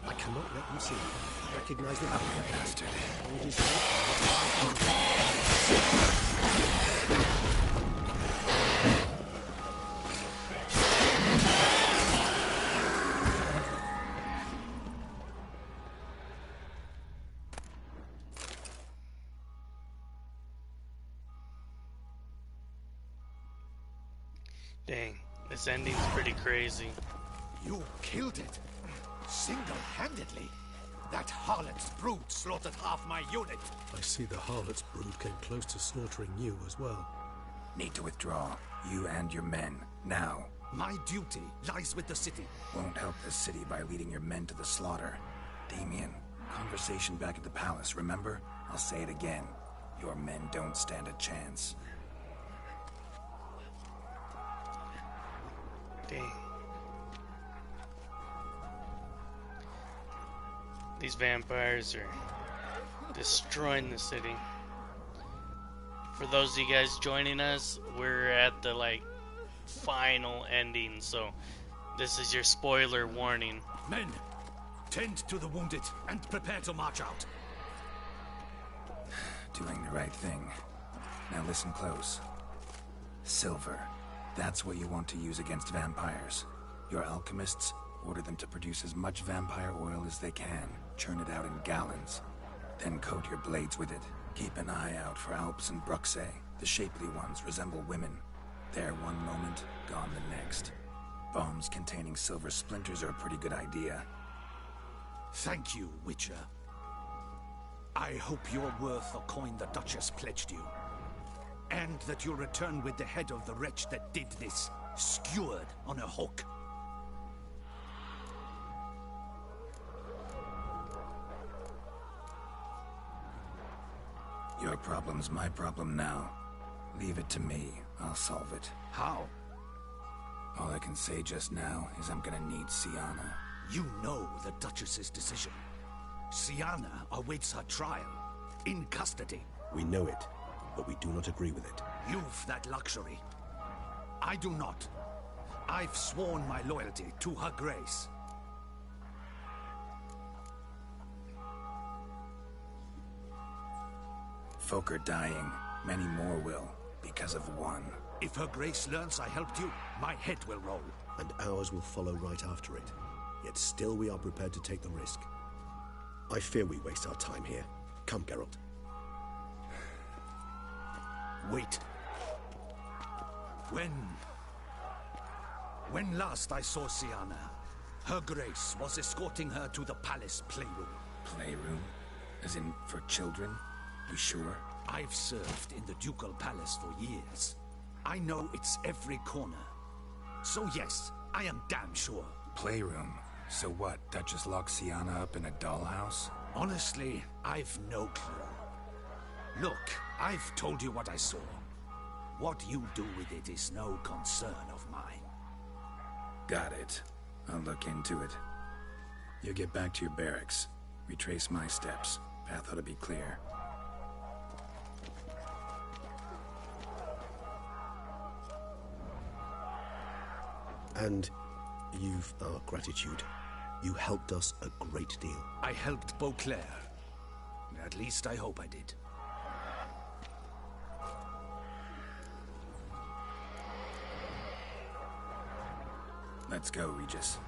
I cannot let them see. Recognize the ugly bastard. Dang, this ending's pretty crazy. You killed it. Single-handedly. That harlot's brood slaughtered half my unit. I see the harlot's brood came close to slaughtering you as well. Need to withdraw. You and your men. Now. My duty lies with the city. Won't help the city by leading your men to the slaughter. Damien, conversation back at the palace, remember? I'll say it again. Your men don't stand a chance. Dang. These vampires are destroying the city. For those of you guys joining us, we're at the final ending, so this is your spoiler warning. Men, tend to the wounded and prepare to march out. Doing the right thing. Now listen close. Silver. That's what you want to use against vampires. Your alchemists, order them to produce as much vampire oil as they can. Churn it out in gallons. Then coat your blades with it. Keep an eye out for Alps and Bruxae. The shapely ones resemble women. There one moment, gone the next. Bombs containing silver splinters are a pretty good idea. Thank you, Witcher. I hope you're worth the coin the Duchess pledged you. And that you'll return with the head of the wretch that did this, skewered on a hook. Your problem's my problem now. Leave it to me. I'll solve it. How? All I can say just now is I'm gonna need Sienna. You know the Duchess's decision. Sienna awaits her trial. In custody. We know it, but we do not agree with it. You've that luxury. I do not. I've sworn my loyalty to her grace. Folk are dying. Many more will, because of one. If her grace learns I helped you, my head will roll. And ours will follow right after it. Yet still we are prepared to take the risk. I fear we waste our time here. Come, Geralt. Wait. When last I saw Sienna, her grace was escorting her to the palace playroom. Playroom? As in, for children? You sure? I've served in the ducal palace for years. I know it's every corner. So yes, I am damn sure. Playroom? So what, Duchess locked Sienna up in a dollhouse? Honestly, I've no clue. Look, I've told you what I saw. What you do with it is no concern of mine. Got it. I'll look into it. You get back to your barracks. Retrace my steps. Path ought to be clear. And you've our gratitude. You helped us a great deal. I helped Beauclair. At least I hope I did. Let's go, Regis.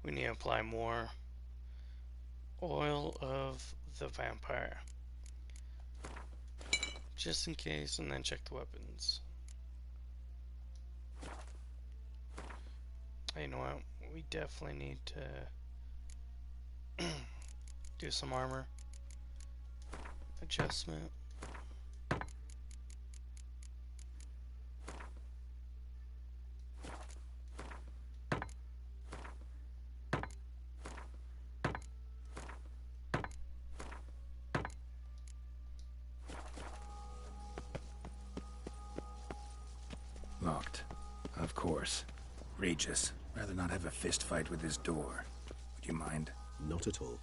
We need to apply more oil of the vampire. Just in case, and then check the weapons. You know what? We definitely need to do some armor adjustment. Locked. Of course. Regis, Rather not have a fist fight with this door. Would you mind? Not at all.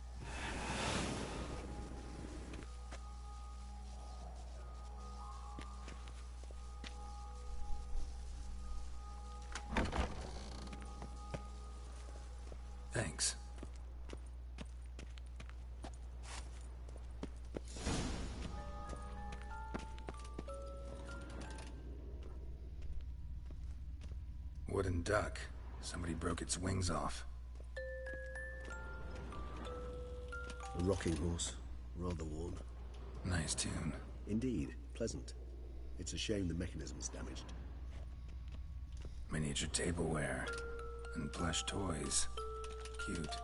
Thanks. Wooden duck. Somebody broke its wings off. A rocking horse. Rather worn. Nice tune. Indeed. Pleasant. It's a shame the mechanism's damaged. Miniature tableware. And plush toys. Cute.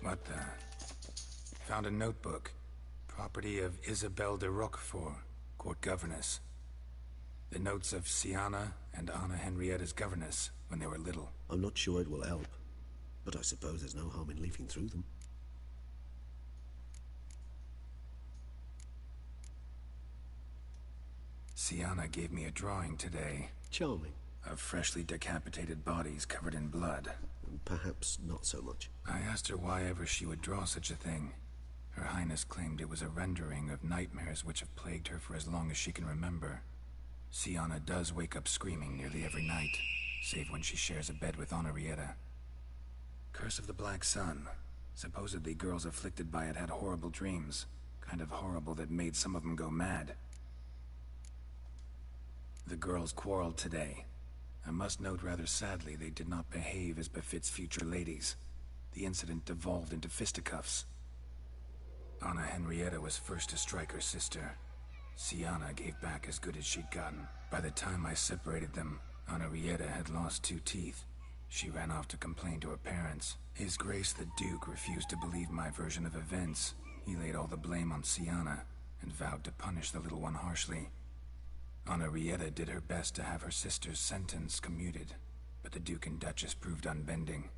What the? Found a notebook. Property of Isabelle de Roquefort, court governess. The notes of Siana and Anna Henrietta's governess when they were little. I'm not sure it will help, but I suppose there's no harm in leafing through them. Siana gave me a drawing today. Charming. Of freshly decapitated bodies covered in blood. Perhaps not so much. I asked her why ever she would draw such a thing. Her Highness claimed it was a rendering of nightmares which have plagued her for as long as she can remember. Siana does wake up screaming nearly every night, save when she shares a bed with Henrietta. Curse of the Black Sun. Supposedly girls afflicted by it had horrible dreams. Kind of horrible that made some of them go mad. The girls quarreled today. I must note rather sadly they did not behave as befits future ladies. The incident devolved into fisticuffs. Anna Henrietta was first to strike her sister. Siana gave back as good as she'd gotten. By the time I separated them, Henrietta had lost 2 teeth. She ran off to complain to her parents. His Grace the Duke refused to believe my version of events. He laid all the blame on Siana and vowed to punish the little one harshly. Henrietta did her best to have her sister's sentence commuted, but the Duke and Duchess proved unbending.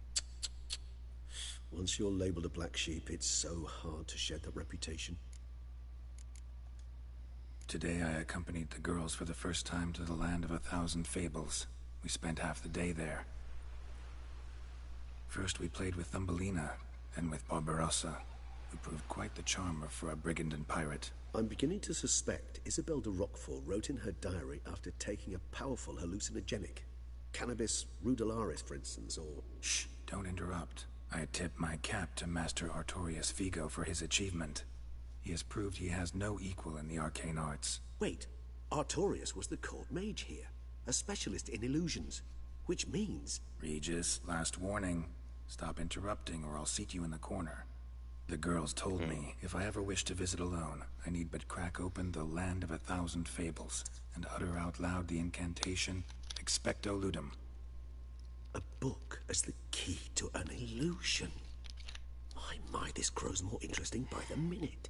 Once you're labeled a black sheep, it's so hard to shed that reputation. Today I accompanied the girls for the first time to the land of 1,000 fables. We spent half the day there. First we played with Thumbelina, then with Barbarossa, who proved quite the charmer for a brigand and pirate. I'm beginning to suspect Isabelle de Roquefort wrote in her diary after taking a powerful hallucinogenic. Cannabis rudelaris, for instance, or... Shh, don't interrupt. I tip my cap to Master Artorius Vigo for his achievement. He has proved he has no equal in the arcane arts. Wait, Artorius was the court mage here, a specialist in illusions, which means... Regis, last warning. Stop interrupting or I'll seat you in the corner. The girls told me if I ever wish to visit alone, I need but crack open the land of 1,000 fables and utter out loud the incantation, Expecto Ludum. A book as the key to an illusion. My, this grows more interesting by the minute.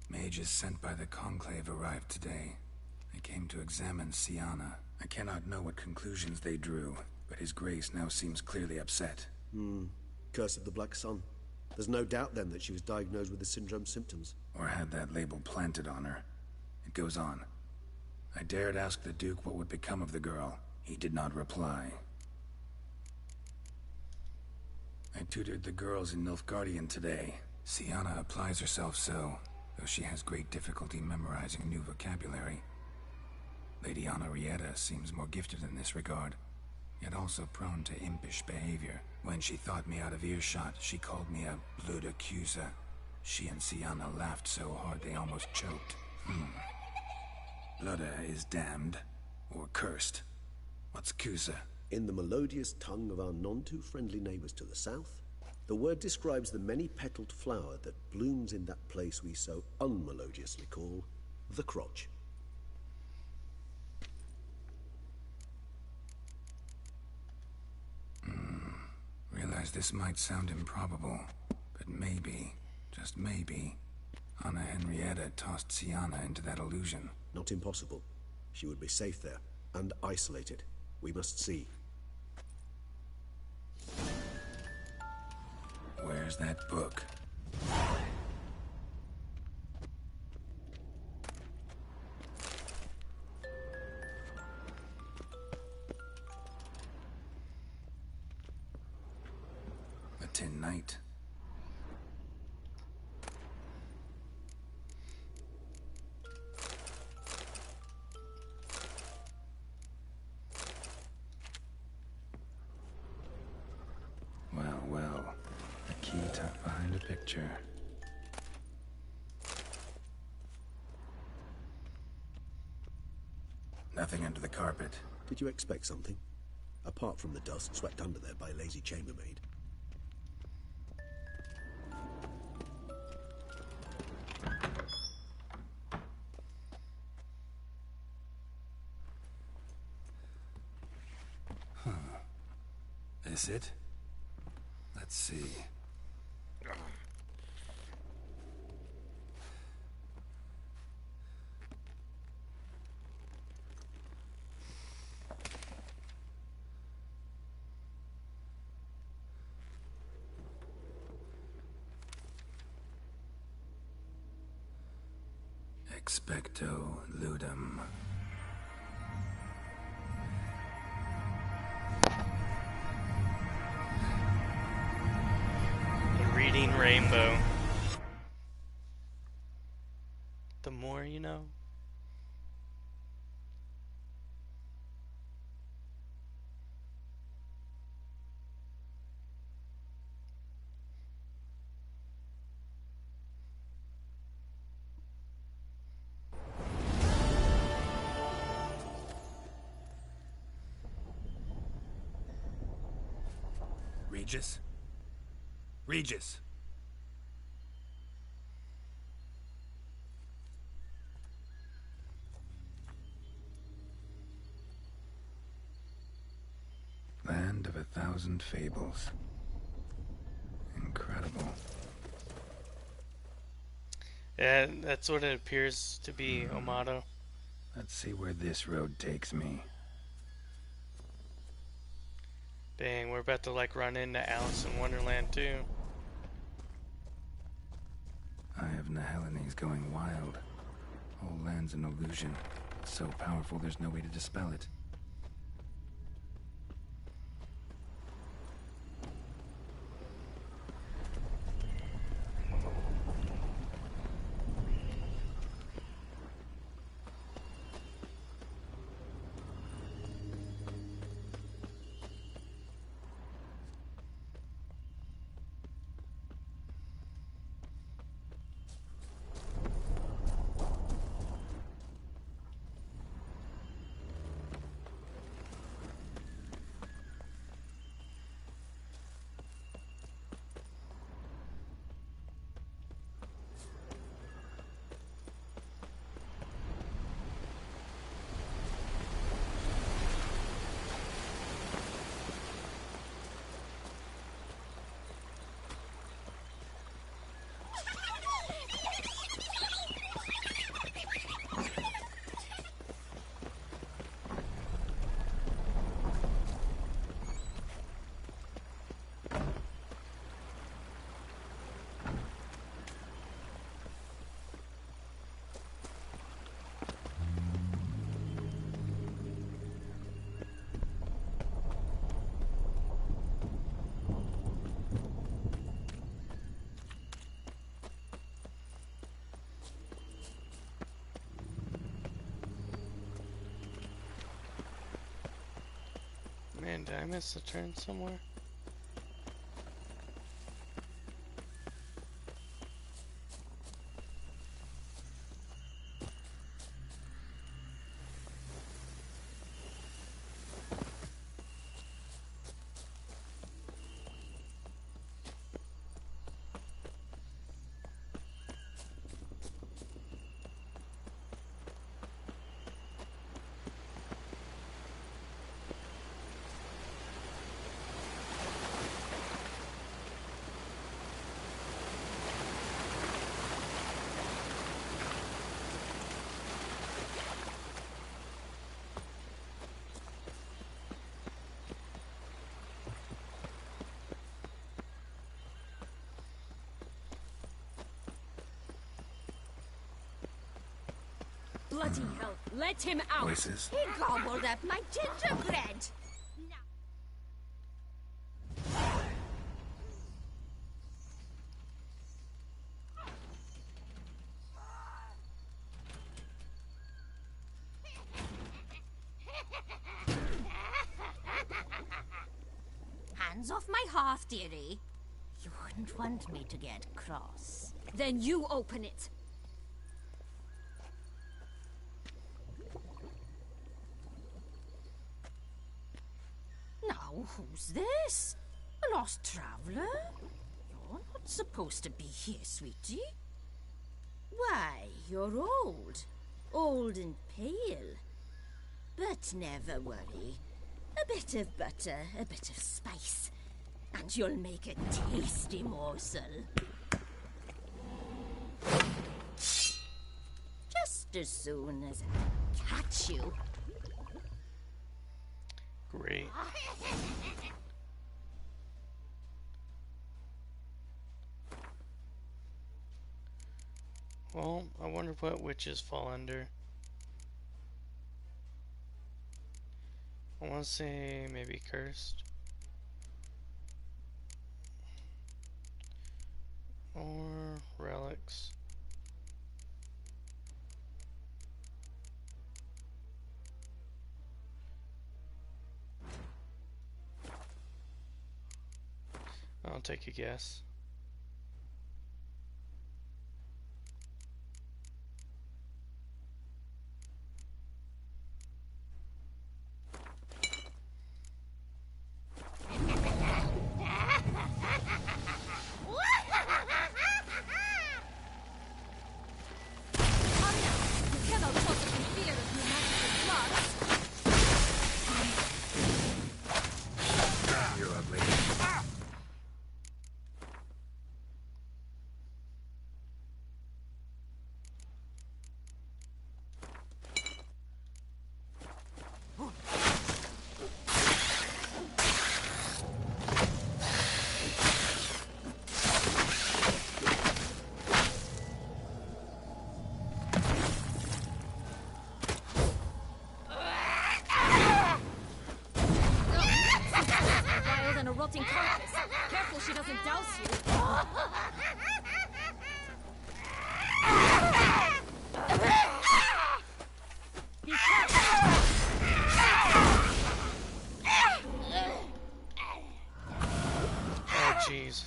Mages sent by the Conclave arrived today. They came to examine Siana. I cannot know what conclusions they drew, but His Grace now seems clearly upset. Curse of the Black Sun. There's no doubt then that she was diagnosed with the syndrome symptoms. Or had that label planted on her. It goes on. I dared ask the Duke what would become of the girl. He did not reply. I tutored the girls in Nilfgaardian today. Siana applies herself so, though she has great difficulty memorizing new vocabulary. Lady Henrietta seems more gifted in this regard, yet also prone to impish behavior. When she thought me out of earshot, she called me a blood accuser. She and Siana laughed so hard they almost choked. Blooda is damned, or cursed. What's Cusa? In the melodious tongue of our none-too-friendly neighbors to the south, the word describes the many-petaled flower that blooms in that place we so unmelodiously call the crotch. Realize this might sound improbable, but maybe, just maybe, Anna Henrietta tossed Siana into that illusion. Not impossible. She would be safe there, and isolated. We must see. Where's that book? Tin Knight. Well, well. A key tucked behind a picture. Nothing under the carpet. Did you expect something? Apart from the dust swept under there by a lazy chambermaid. Huh. Is it? Let's see. Expecto ludum. The reading rainbow. The more you know. Regis? Regis! Land of 1,000 fables. Incredible. Yeah, that's what it appears to be, Amato. Let's see where this road takes me. Dang, we're about to like run into Alice in Wonderland too. Eye of Nehelene going wild. Whole land's an illusion. It's so powerful there's no way to dispel it. Man, did I miss a turn somewhere? Bloody hell, let him out! Voices. He gobbled up my gingerbread! path, dearie. You wouldn't want me to get cross. Then you open it. Now, who's this? A lost traveler? You're not supposed to be here, sweetie. Why, you're old. Old and pale. But never worry. A bit of butter, a bit of spice, and you'll make a tasty morsel. Just as soon as I catch you. Great. Well, I wonder what witches fall under. I want to say maybe cursed. Or relics. I'll take a guess. Rotting carcass. Careful she doesn't douse you. Be careful. Oh, jeez.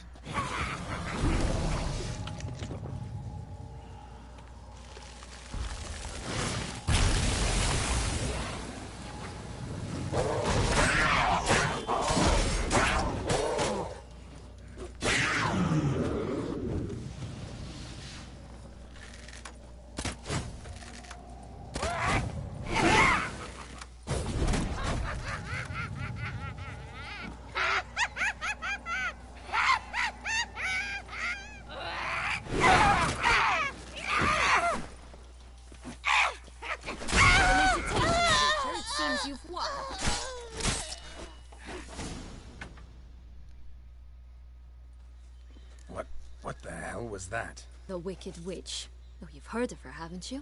What the hell was that? The Wicked Witch. Oh, you've heard of her, haven't you?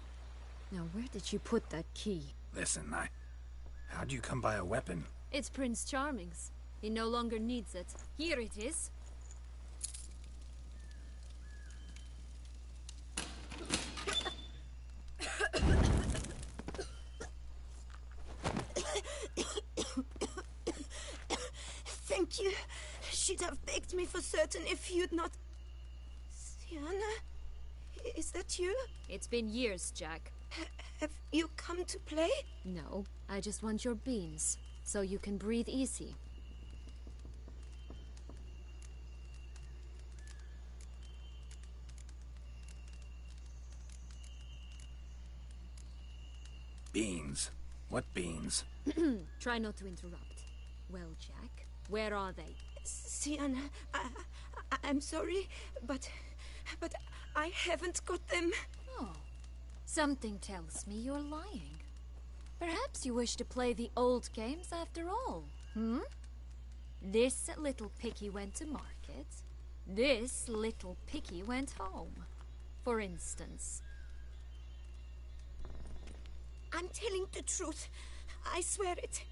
Now, where did you put that key? Listen, how'd you come by a weapon? It's Prince Charming's. He no longer needs it. Here it is. Thank you. She'd have begged me for certain if you'd not... Sienna? Is that you? It's been years, Jack. Have you come to play? No, I just want your beans, so you can breathe easy. Beans? What beans? Try not to interrupt. Well, Jack, where are they? Sienna, I'm sorry, but I haven't got them. Oh, something tells me you're lying. Perhaps you wish to play the old games after all, hmm? This little piggy went to market. This little piggy went home, for instance. I'm telling the truth. I swear it.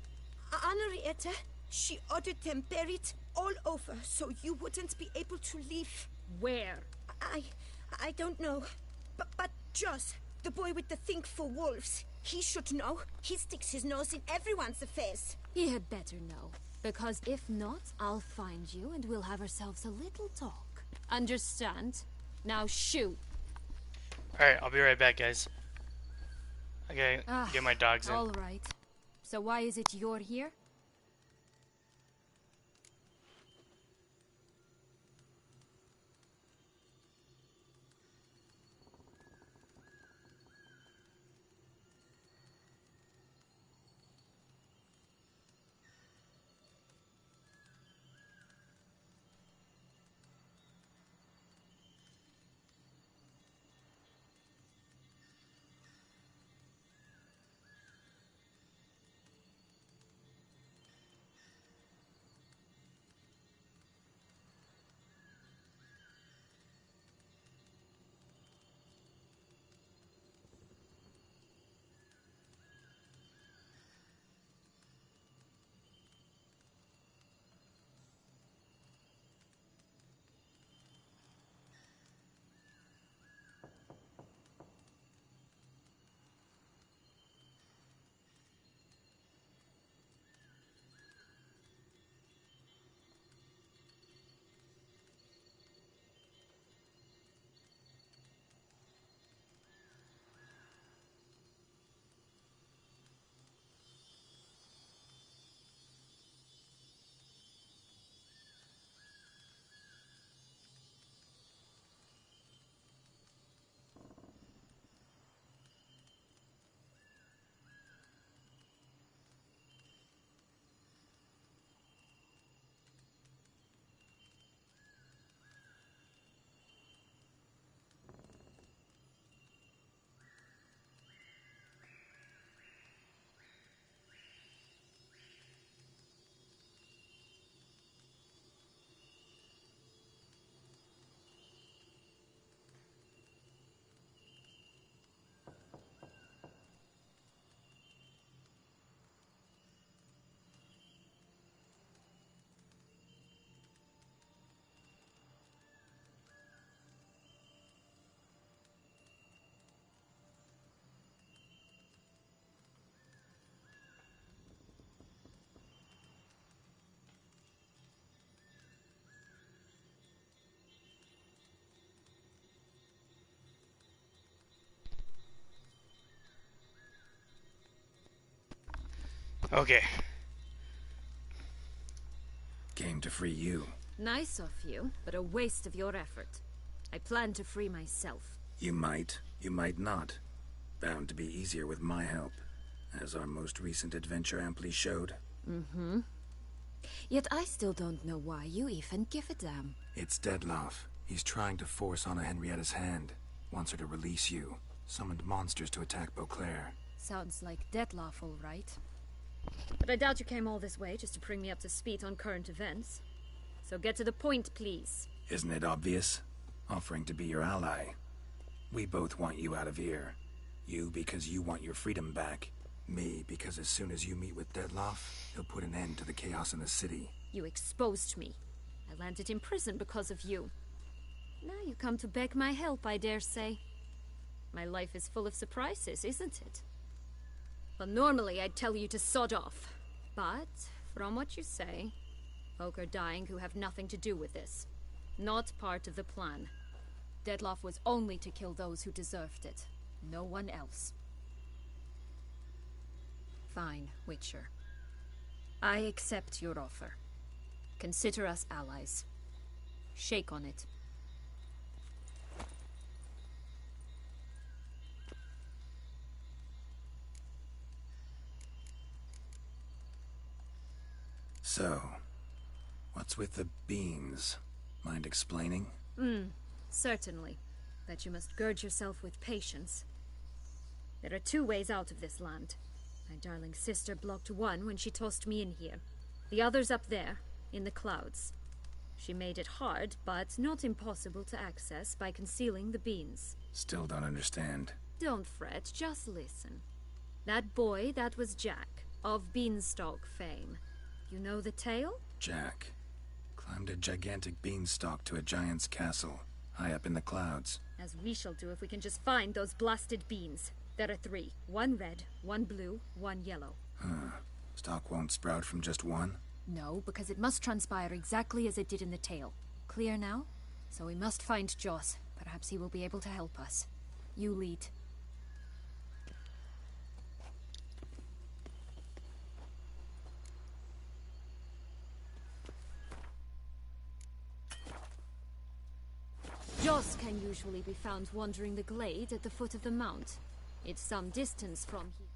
Henrietta, she ordered them buried all over so you wouldn't be able to leave. Where? I don't know. But Joss, the boy with the thing for wolves, he should know. He sticks his nose in everyone's affairs. He had better know. Because if not, I'll find you and we'll have ourselves a little talk. Understand? Now shoo! Alright, I'll be right back, guys. I gotta get my dogs in. Alright. So why is it you're here? Okay. Came to free you. Nice of you, but a waste of your effort. I plan to free myself. You might not. Bound to be easier with my help, as our most recent adventure amply showed. Mm-hmm. Yet I still don't know why you even give a damn. It's Dettlaff. He's trying to force Anna Henrietta's hand. Wants her to release you. Summoned monsters to attack Beauclair. Sounds like Dettlaff, all right. But I doubt you came all this way just to bring me up to speed on current events. So get to the point, please. Isn't it obvious? Offering to be your ally. We both want you out of here. You because you want your freedom back. Me because as soon as you meet with Dettlaff, he'll put an end to the chaos in the city. You exposed me. I landed in prison because of you. Now you come to beg my help, I dare say. My life is full of surprises, isn't it? Well, normally I'd tell you to sod off. But, from what you say, folk are dying who have nothing to do with this. Not part of the plan. Dettlaff was only to kill those who deserved it. No one else. Fine, Witcher. I accept your offer. Consider us allies. Shake on it. So, what's with the beans? Mind explaining? Certainly. But you must gird yourself with patience. There are two ways out of this land. My darling sister blocked one when she tossed me in here. The other's up there, in the clouds. She made it hard, but not impossible to access by concealing the beans. Still don't understand. Don't fret, just listen. That boy, that was Jack, of Beanstalk fame. You know the tale? Jack climbed a gigantic beanstalk to a giant's castle, high up in the clouds. As we shall do if we can just find those blasted beans. There are 3. 1 red, 1 blue, 1 yellow. Stalk won't sprout from just one? No, because it must transpire exactly as it did in the tale. Clear now? So we must find Joss. Perhaps he will be able to help us. You lead. Joss can usually be found wandering the glade at the foot of the mount. It's some distance from here.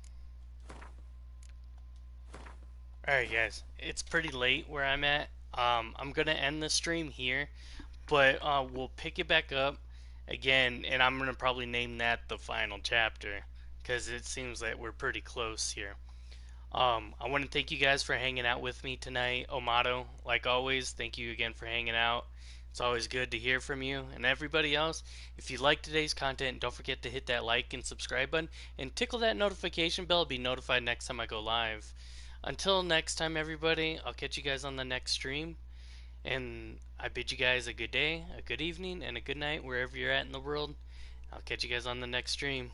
Alright guys, it's pretty late where I'm at. I'm gonna end the stream here, but we'll pick it back up again, and I'm gonna probably name that the final chapter, because it seems that we're pretty close here. I want to thank you guys for hanging out with me tonight. Omato, like always, thank you again for hanging out. It's always good to hear from you. And everybody else, if you like today's content, don't forget to hit that like and subscribe button and tickle that notification bell to be notified next time I go live. Until next time, everybody, I'll catch you guys on the next stream. And I bid you guys a good day, a good evening, and a good night wherever you're at in the world. I'll catch you guys on the next stream.